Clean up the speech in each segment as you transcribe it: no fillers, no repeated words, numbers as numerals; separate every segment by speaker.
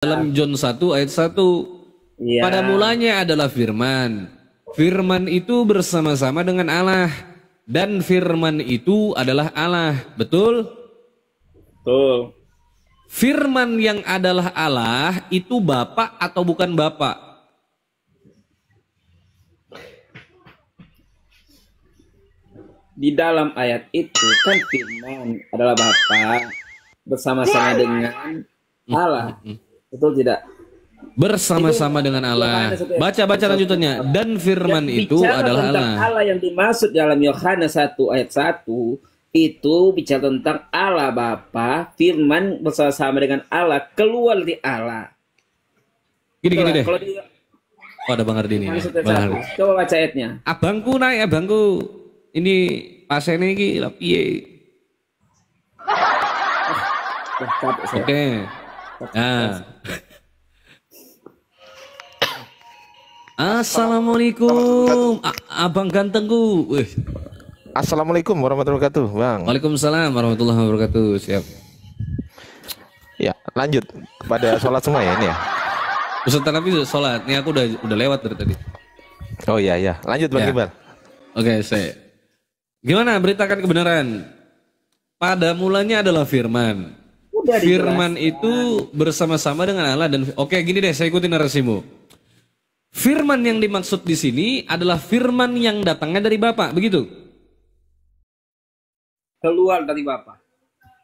Speaker 1: Dalam John 1 ayat 1.
Speaker 2: Iya.
Speaker 1: Pada mulanya adalah firman. Firman itu bersama-sama dengan Allah. Dan firman itu adalah Allah. Betul?
Speaker 2: Betul.
Speaker 1: Firman yang adalah Allah itu Bapa atau bukan Bapa?
Speaker 2: Di dalam ayat itu kan firman adalah Bapa bersama-sama dengan Allah. Betul tidak?
Speaker 1: Bersama-sama dengan Allah. Baca lanjutannya. Dan firman itu adalah Allah.
Speaker 2: Allah yang dimaksud dalam Yohanes 1 ayat 1 itu bicara tentang Allah Bapa, firman bersama-sama dengan Allah, keluar dari Allah.
Speaker 1: Gini deh.
Speaker 2: Kalau dia,
Speaker 1: oh, ada Bang Ardini.
Speaker 2: Bang Ardini. Coba baca ayatnya.
Speaker 1: Abangku naik, abangku. Ini pasiennya ini piye? Oke. Nah. Assalamualaikum, abang gantengku.
Speaker 3: Assalamualaikum warahmatullahi wabarakatuh, Bang.
Speaker 1: Waalaikumsalam warahmatullahi wabarakatuh. Siap.
Speaker 3: Ya, lanjut pada sholat semua ya ini ya.
Speaker 1: Ustaz Tanafi sholat. Ini aku udah lewat dari tadi.
Speaker 3: Oh iya, lanjut Bang
Speaker 1: Ya.
Speaker 3: Iqbal.
Speaker 1: Oke, saya. Gimana beritakan kebenaran? Pada mulanya adalah firman. Firman itu bersama-sama dengan Allah dan oke, gini deh, saya ikutin narasimu. Firman yang dimaksud di sini adalah firman yang datangnya dari Bapa, begitu?
Speaker 2: Keluar dari Bapa.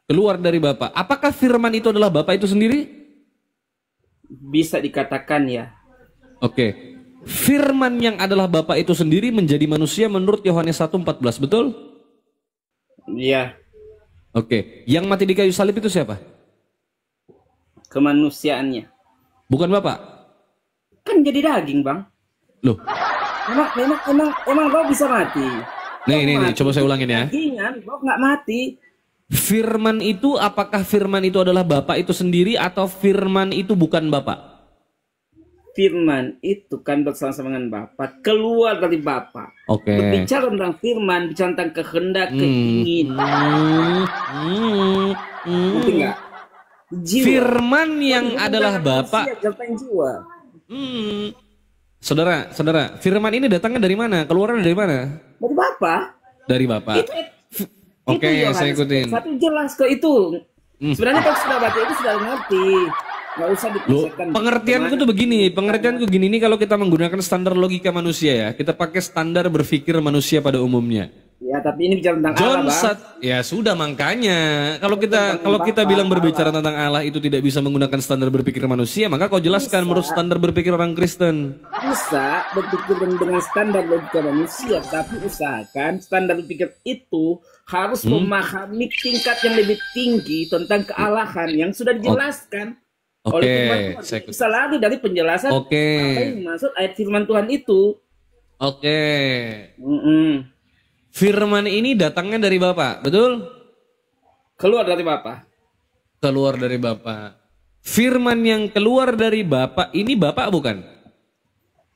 Speaker 1: Keluar dari Bapa. Apakah firman itu adalah Bapa itu sendiri?
Speaker 2: Bisa dikatakan ya.
Speaker 1: Oke. Firman yang adalah Bapa itu sendiri menjadi manusia menurut Yohanes 1:14, betul?
Speaker 2: Iya.
Speaker 1: Oke. Yang mati di kayu salib itu siapa?
Speaker 2: Kemanusiaannya.
Speaker 1: Bukan Bapa.
Speaker 2: Kan jadi daging, Bang.
Speaker 1: Loh.
Speaker 2: Emang kau bisa mati.
Speaker 1: Nih, coba saya ulangin ya.
Speaker 2: Dagingan, kau nggak mati.
Speaker 1: Firman itu, apakah firman itu adalah Bapa itu sendiri atau firman itu bukan Bapa?
Speaker 2: Firman itu kan bersama-sama dengan Bapa, keluar dari Bapa.
Speaker 1: Oke.
Speaker 2: Berbicara tentang firman, bicara tentang kehendak, keinginan. Ngerti nggak? Jiwa.
Speaker 1: Firman yang adalah Bapa.
Speaker 2: Jiwa.
Speaker 1: Saudara, firman ini datangnya dari mana? Keluarnya dari mana?
Speaker 2: Dari Bapa.
Speaker 1: Dari Bapa. Oke, saya ikutin.
Speaker 2: Satu jelas ke itu. Sebenarnya kalau sudah baca itu sudah ngerti. Nggak usah dipaksakan.
Speaker 1: Pengertianku tuh begini. Pengertianku gini nih, kalau kita menggunakan standar logika manusia ya, kita pakai standar berpikir manusia pada umumnya.
Speaker 2: Ya, tapi ini bicara tentang
Speaker 1: John
Speaker 2: Allah,
Speaker 1: ya sudah, makanya kalau kita bilang berbicara tentang Allah itu tidak bisa menggunakan standar berpikir manusia, maka kau jelaskan menurut standar berpikir orang Kristen.
Speaker 2: Bisa berpikir dengan standar logika manusia, tapi usahakan standar berpikir itu harus memahami tingkat yang lebih tinggi tentang kealahan yang sudah dijelaskan oleh firman Tuhan. Bisa lari dari penjelasan apa yang dimaksud ayat firman Tuhan itu.
Speaker 1: Firman ini datangnya dari Bapa, betul?
Speaker 2: Keluar dari Bapa.
Speaker 1: Keluar dari Bapa. Firman yang keluar dari Bapa ini Bapa bukan?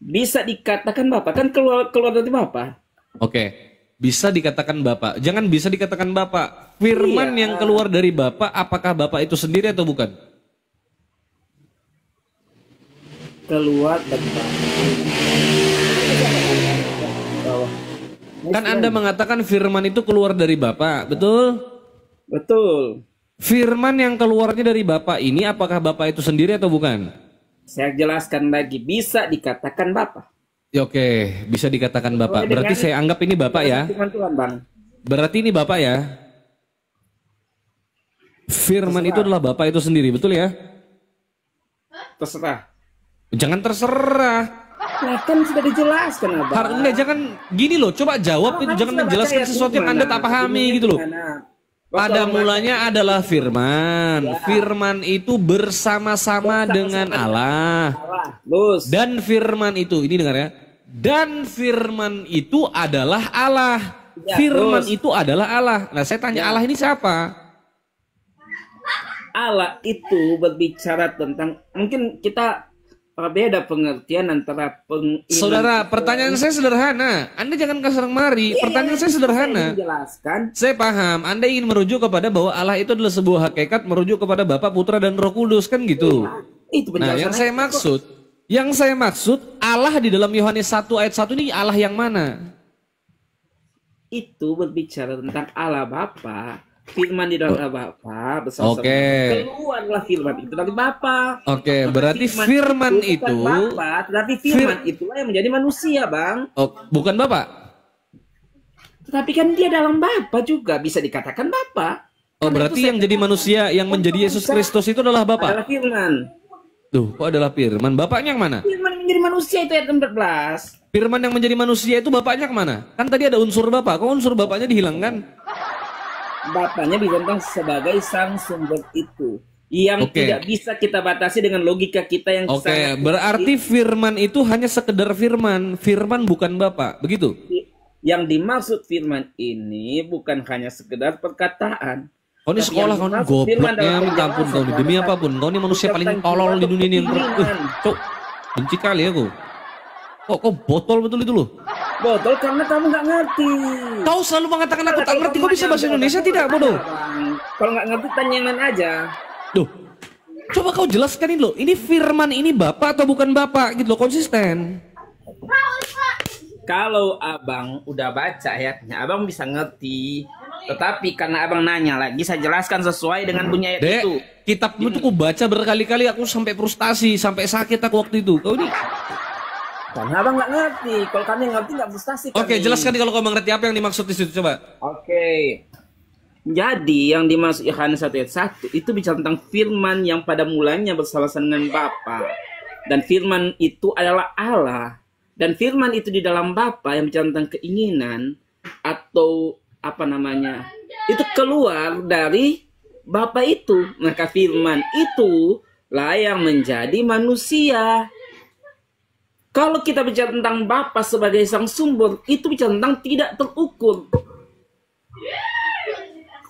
Speaker 2: Bisa dikatakan Bapa, kan keluar dari Bapa.
Speaker 1: Oke, bisa dikatakan Bapa. Jangan bisa dikatakan Bapa. Firman yang keluar dari Bapa, apakah Bapa itu sendiri atau bukan?
Speaker 2: Keluar dari Bapa.
Speaker 1: Kan Anda mengatakan firman itu keluar dari Bapa, betul?
Speaker 2: Betul.
Speaker 1: Firman yang keluarnya dari Bapa ini apakah Bapa itu sendiri atau bukan?
Speaker 2: Saya jelaskan lagi, bisa dikatakan Bapa.
Speaker 1: Ya, oke, bisa dikatakan Bapa. Berarti saya anggap ini Bapa ya.
Speaker 2: Tuhan, Bang.
Speaker 1: Berarti ini Bapa ya. Firman itu adalah Bapa itu sendiri, betul ya?
Speaker 2: Terserah.
Speaker 1: Jangan terserah.
Speaker 2: Nah, kan sudah dijelaskan, Abang.
Speaker 1: Enggak, jangan gini loh, coba jawab itu, jangan menjelaskan sesuatu yang Anda tak pahami gitu loh. Pada mulanya adalah firman. Firman itu bersama-sama dengan Allah. Dan firman itu, ini dengar ya. Dan firman itu adalah Allah. Firman itu adalah Allah. Nah, saya tanya Allah ini siapa?
Speaker 2: Allah itu berbicara tentang, mungkin kita beda pengertian antara
Speaker 1: Saudara, pertanyaan saya sederhana. Anda jangan kasar mari. Pertanyaan saya sederhana. Saya paham. Anda ingin merujuk kepada bahwa Allah itu adalah sebuah hakikat, merujuk kepada Bapa, Putra, dan Roh Kudus, kan gitu.
Speaker 2: Itu
Speaker 1: Nah,
Speaker 2: penjelasan
Speaker 1: yang saya maksud Allah di dalam Yohanes 1 ayat 1 ini Allah yang mana?
Speaker 2: itu berbicara tentang Allah Bapa. Firman di dalam Allah Bapa bersama-sama. Keluarlah firman itu dari Bapa.
Speaker 1: Oke, berarti firman itu
Speaker 2: bukan Bapa, tetapi firman itulah yang menjadi manusia, Bang.
Speaker 1: Oh, bukan Bapak.
Speaker 2: Tetapi kan dia dalam Bapa juga bisa dikatakan Bapa.
Speaker 1: Oh, berarti yang jadi manusia yang menjadi Yesus Kristus itu adalah Bapak.
Speaker 2: Adalah firman.
Speaker 1: Tuh, kok adalah firman? Bapaknya yang mana?
Speaker 2: Firman menjadi manusia itu ayat 14.
Speaker 1: Firman yang menjadi manusia itu bapaknya kemana? Kan tadi ada unsur bapak, kok unsur bapaknya dihilangkan?
Speaker 2: Bapaknya ditentang sebagai sang sumber itu. Yang tidak bisa kita batasi dengan logika kita yang sangat
Speaker 1: berarti firman itu hanya sekedar firman. Firman bukan bapak, begitu?
Speaker 2: Yang dimaksud firman ini bukan hanya sekedar perkataan.
Speaker 1: Kau ini sekolah, kau ini gobloknya, minta ampun kau ini. Demi apapun, kau ini manusia paling tolol di dunia ini. Cuk, benci kali aku. Kok botol betul itu loh?
Speaker 2: Botol karena kamu nggak ngerti.
Speaker 1: Kau selalu mengatakan aku tak ngerti. Kau bisa bahasa Indonesia tidak, bodoh?
Speaker 2: Kalau nggak ngerti tanyakan aja.
Speaker 1: Duh, coba kau jelaskan ini loh. Ini firman ini bapak atau bukan bapak gitu loh, konsisten.
Speaker 2: Kalau abang udah baca ayatnya, abang bisa ngerti. Tetapi karena abang nanya lagi, saya jelaskan sesuai dengan bunyi ayat itu.
Speaker 1: Kitabmu tuh aku baca berkali-kali, aku sampai frustasi, sampai sakit aku waktu itu. Kau ini.
Speaker 2: Karena abang nggak ngerti. Kalau kami ngerti nggak frustasi.
Speaker 1: Oke, jelaskan kalau kau mengerti apa yang dimaksud di situ, coba.
Speaker 2: Oke. Jadi yang dimaksud Yohanes 1 ayat 1 itu bicara tentang firman yang pada mulanya bersama-sama dengan Bapa. Dan firman itu adalah Allah. Dan firman itu di dalam Bapa yang bicara tentang keinginan atau apa namanya? Itu keluar dari Bapa itu. Maka firman itu lah yang menjadi manusia. Kalau kita bicara tentang Bapa sebagai sang sumber, itu bicara tentang tidak terukur.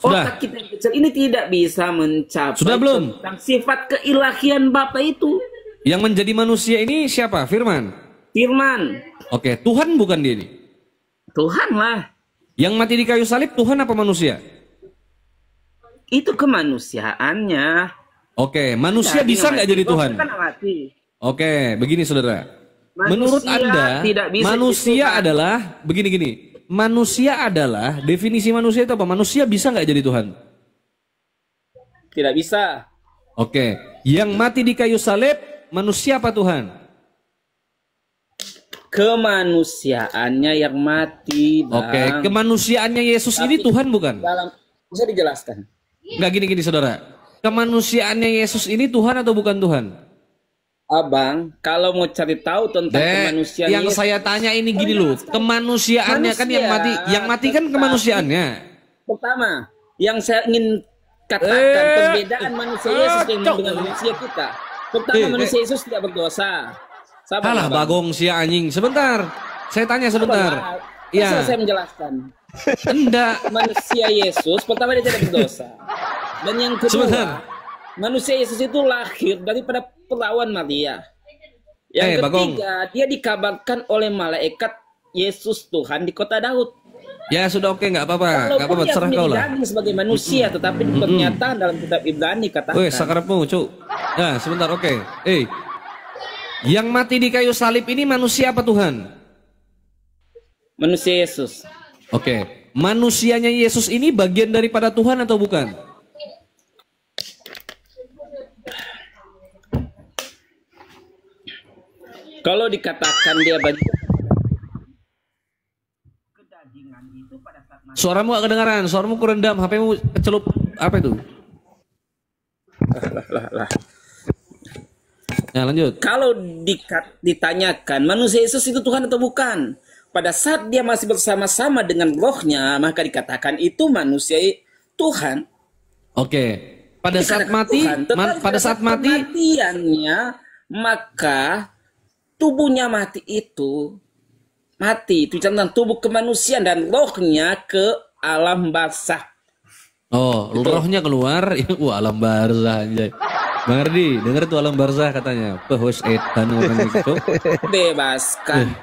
Speaker 2: Otak kita yang kecil ini tidak bisa mencapai tentang sifat keilahian Bapa itu.
Speaker 1: Yang menjadi manusia ini siapa? Firman.
Speaker 2: Firman.
Speaker 1: Oke, Tuhan bukan dia ini.
Speaker 2: Tuhan lah.
Speaker 1: Yang mati di kayu salib Tuhan apa manusia?
Speaker 2: Itu kemanusiaannya.
Speaker 1: Oke, manusia bisa nggak jadi Tuhan? Oke, begini saudara. Menurut Anda, manusia adalah begini-gini. Manusia adalah, definisi manusia itu apa? Manusia bisa nggak jadi Tuhan?
Speaker 2: Tidak bisa.
Speaker 1: Oke, yang mati di kayu salib, manusia apa Tuhan?
Speaker 2: Kemanusiaannya yang mati, Bang.
Speaker 1: Oke, kemanusiaannya Yesus ini Tuhan bukan?
Speaker 2: Bisa dijelaskan?
Speaker 1: Nggak gini-gini saudara. Kemanusiaannya Yesus ini Tuhan atau bukan Tuhan?
Speaker 2: Abang, kalau mau cari tahu tentang kemanusiaan
Speaker 1: yang saya tanya ini gini loh, kemanusiaannya kan yang mati kan kemanusiaannya.
Speaker 2: Pertama, yang saya ingin katakan perbedaan manusia Yesus dengan manusia kita. Pertama, manusia Yesus tidak berdosa.
Speaker 1: Alah bagong si anjing. Sebentar, saya tanya sebentar.
Speaker 2: Iya. Saya menjelaskan.
Speaker 1: Enggak.
Speaker 2: Manusia Yesus pertama dia tidak berdosa. Dan yang kedua, manusia Yesus itu lahir daripada perawan Maria. Yang ketiga, dia dikabarkan oleh malaikat Yesus Tuhan di kota Daud.
Speaker 1: Ya sudah oke, nggak apa-apa, nggak apa-apa, terserah kau lah.
Speaker 2: Sebagai manusia, tetapi pernyataan dalam kitab Ibrani katakan.
Speaker 1: Woi, sakarapmu, cuk. Ya sebentar, oke. Yang mati di kayu salib ini manusia apa Tuhan?
Speaker 2: Manusia Yesus.
Speaker 1: Oke, manusianya Yesus ini bagian daripada Tuhan atau bukan?
Speaker 2: Kalau dikatakan dia bagian kedagingan itu pada saat
Speaker 1: suaramu gak kedengaran, suaramu kurang dalam, HP-mu kecelup apa itu? Ya lanjut.
Speaker 2: Kalau ditanyakan manusia Yesus itu Tuhan atau bukan, pada saat dia masih bersama-sama dengan rohnya, maka dikatakan itu manusia Tuhan.
Speaker 1: Oke. Pada saat mati, pada saat
Speaker 2: kematiannya, maka tubuhnya mati itu tentang tubuh kemanusiaan dan rohnya ke alam barzah.
Speaker 1: Oh, rohnya keluar, wah alam barzah anjay. Bang Ardi, denger tuh alam barzah katanya. Wes edan orang itu.
Speaker 2: Bebaskan.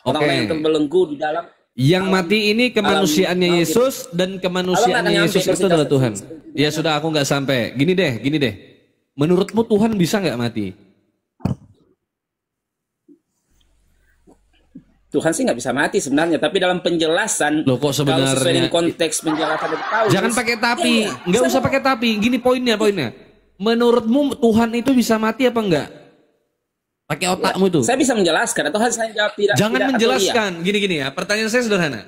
Speaker 2: Orang yang terbelenggu di dalam.
Speaker 1: Yang mati ini kemanusiaannya Yesus dan kemanusiaannya Yesus itu adalah Tuhan. Ya sudah, aku nggak sampai. Gini deh. Menurutmu Tuhan bisa nggak mati?
Speaker 2: Tuhan sih nggak bisa mati sebenarnya, tapi dalam penjelasan,
Speaker 1: Loh kok sebenarnya?
Speaker 2: kalau sesuai dengan konteks penjelasan dari Paulus,
Speaker 1: Jangan pakai tapi, nggak usah pakai tapi. Gini poinnya. Menurutmu Tuhan itu bisa mati apa enggak? Pakai otakmu tuh.
Speaker 2: Saya bisa menjelaskan atau harus saya jawab tidak?
Speaker 1: Jangan
Speaker 2: tidak,
Speaker 1: menjelaskan. Gini ya. Pertanyaan saya sederhana.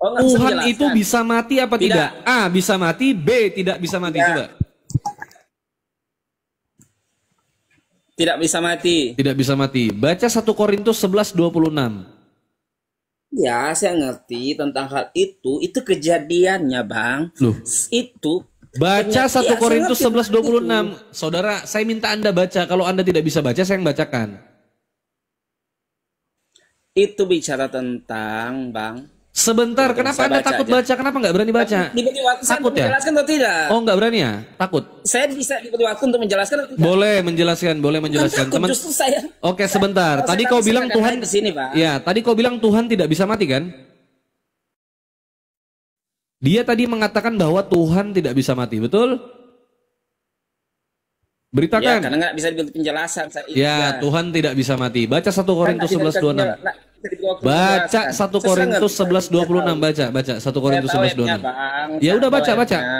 Speaker 2: Oh, nggak bisa
Speaker 1: Tuhan
Speaker 2: menjelaskan.
Speaker 1: itu bisa mati apa tidak? A. Bisa mati. B. Tidak bisa mati.
Speaker 2: Tidak.
Speaker 1: Coba.
Speaker 2: Tidak bisa mati.
Speaker 1: Tidak bisa mati. Baca 1 Korintus 11:26.
Speaker 2: Ya, saya ngerti tentang hal itu. Itu kejadiannya, Bang.
Speaker 1: Loh.
Speaker 2: Itu.
Speaker 1: Baca 1
Speaker 2: Iya,
Speaker 1: Korintus
Speaker 2: saya ngerti
Speaker 1: 11:26. Saudara, saya minta Anda baca. Kalau Anda tidak bisa baca, saya yang bacakan.
Speaker 2: Itu bicara tentang, Bang.
Speaker 1: Sebentar,
Speaker 2: Betul,
Speaker 1: kenapa
Speaker 2: saya
Speaker 1: Anda
Speaker 2: baca
Speaker 1: takut
Speaker 2: aja.
Speaker 1: baca? Kenapa nggak berani baca?
Speaker 2: Diberi waktu saya
Speaker 1: Takut
Speaker 2: untuk
Speaker 1: ya?
Speaker 2: menjelaskan atau tidak?
Speaker 1: Oh, nggak berani ya? Takut?
Speaker 2: Saya bisa diberi waktu untuk menjelaskan atau tidak?
Speaker 1: Boleh menjelaskan, boleh menjelaskan.
Speaker 2: Takut,
Speaker 1: Teman.
Speaker 2: justru saya.
Speaker 1: Oke, sebentar.
Speaker 2: Kalau
Speaker 1: Tadi
Speaker 2: saya
Speaker 1: kau
Speaker 2: takut,
Speaker 1: bilang
Speaker 2: saya akan
Speaker 1: Tuhan
Speaker 2: naik ke sini, Pak.
Speaker 1: Ya, tadi kau bilang Tuhan tidak bisa mati kan? Dia tadi mengatakan bahwa Tuhan tidak bisa mati, betul?
Speaker 2: Ya,
Speaker 1: Beritakan.
Speaker 2: karena nggak bisa diberi penjelasan.
Speaker 1: Ya, Tuhan tidak bisa mati. Baca 1 Korintus 11:26. Baca 1 Korintus 11:26. Baca 1 Korintus 11:26. Ya udah baca.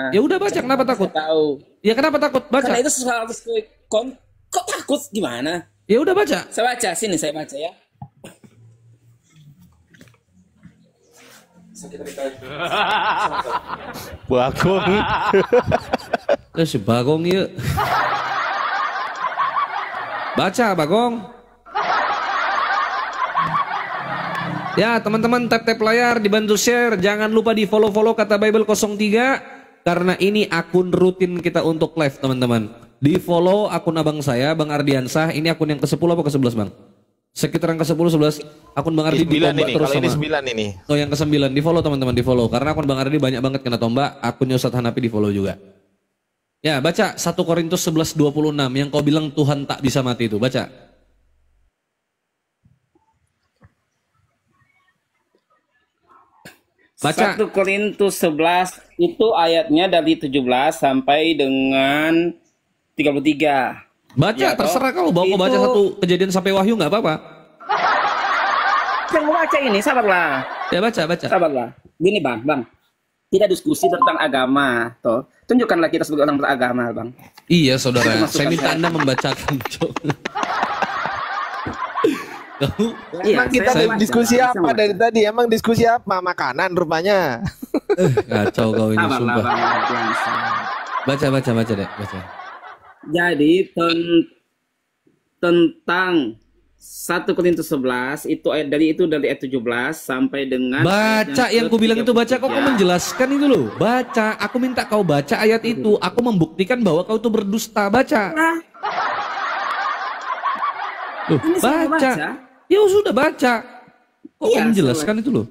Speaker 1: Ya udah baca, kenapa takut?
Speaker 2: Tahu.
Speaker 1: Ya kenapa takut? Baca.
Speaker 2: Karena itu sesuatu kok takut gimana?
Speaker 1: Ya udah baca.
Speaker 2: Saya baca sini, saya baca ya.
Speaker 3: Bagong.
Speaker 1: Si Bagong ya. Baca Bagong. Ya teman-teman, tap-tap layar, dibantu share. Jangan lupa di follow-follow Kata Bible 03. Karena ini akun rutin kita untuk live teman-teman. Di follow akun abang saya, Bang Ardiansah. Ini akun yang ke-10 apa ke-11 Bang? Sekitaran ke-10, 11. Akun Bang Ardi di tombak terus
Speaker 3: kalau
Speaker 1: sama.
Speaker 3: ini 9 ini.
Speaker 1: Oh yang ke-9, di follow teman-teman, di follow. Karena akun Bang Ardi banyak banget kena tombak. Akunnya Ustadz Hanapi di follow juga. Ya baca 1 Korintus 11:26. Yang kau bilang Tuhan tak bisa mati itu, baca. Baca.
Speaker 2: 1 Korintus 11 itu ayatnya dari 17 sampai dengan 33.
Speaker 1: Baca,
Speaker 2: Ya,
Speaker 1: terserah kau. Bawa kau baca satu Kejadian sampai Wahyu nggak apa-apa.
Speaker 2: Saya mau baca ini, sabarlah.
Speaker 1: Ya baca.
Speaker 2: Sabarlah. Gini Bang. Tidak diskusi tentang agama, toh. Tunjukkanlah kita sebagai orang beragama, Bang.
Speaker 1: Iya saudara,
Speaker 2: Masukkan
Speaker 1: saya minta
Speaker 2: saya.
Speaker 1: Anda membacakan. Cok. Kamu,
Speaker 2: Iya,
Speaker 3: Emang kita
Speaker 2: saya
Speaker 3: diskusi
Speaker 2: baca.
Speaker 3: apa dari tadi? Emang diskusi apa? Makanan rupanya.
Speaker 1: kacau kau ini
Speaker 2: Sabarlah,
Speaker 1: sumpah.
Speaker 2: Bang. Biasa.
Speaker 1: Baca deh, baca.
Speaker 2: Jadi tentang 1 Korintus 11 itu ayat dari 17 sampai dengan
Speaker 1: Baca yang ku bilang itu baca, kau menjelaskan itu loh. Baca, aku minta kau baca ayat itu. Aku membuktikan bahwa kau itu berdusta. Baca. Loh,
Speaker 2: Ini saya
Speaker 1: baca.
Speaker 2: baca.
Speaker 1: Ya sudah baca. Kok
Speaker 2: Iya,
Speaker 1: kau menjelaskan itu loh?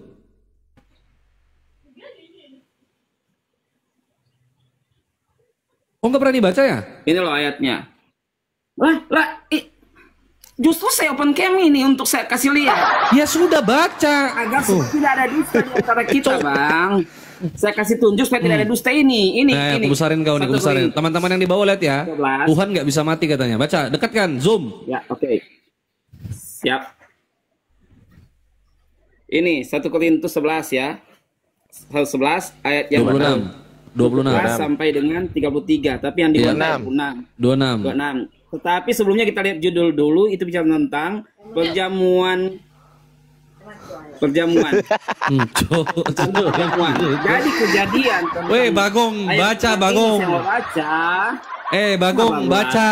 Speaker 1: Kok nggak berani baca ya?
Speaker 2: Ini loh ayatnya. Justru saya open cam ini untuk saya kasih lihat
Speaker 1: Ya sudah baca.
Speaker 2: agar supaya tidak ada dusta di antara kita, Bang. Saya kasih tunjuk supaya tidak ada dusta ini. Ini,
Speaker 1: Nah,
Speaker 2: ini.
Speaker 1: aku besarin kau nih, aku
Speaker 2: 1
Speaker 1: besarin.
Speaker 2: Korintus.
Speaker 1: Teman-teman yang di bawah lihat ya.
Speaker 2: 12.
Speaker 1: Tuhan nggak bisa mati katanya. Baca, dekatkan, zoom.
Speaker 2: Ya, oke. Siap. Ini 1 Korintus 11 ya. 11 ayat yang
Speaker 1: 26. 26.
Speaker 2: sampai dengan 33. Tapi yang di
Speaker 1: Iya.
Speaker 2: bawah
Speaker 1: 26.
Speaker 2: 26. Tetapi sebelumnya kita lihat judul dulu, itu bicara tentang perjamuan. Perjamuan. Jadi kejadian. tentang
Speaker 1: Weh, Bagong,
Speaker 2: ayat
Speaker 1: baca,
Speaker 2: ini
Speaker 1: Bagong.
Speaker 2: Saya mau baca.
Speaker 1: Bagong, baca.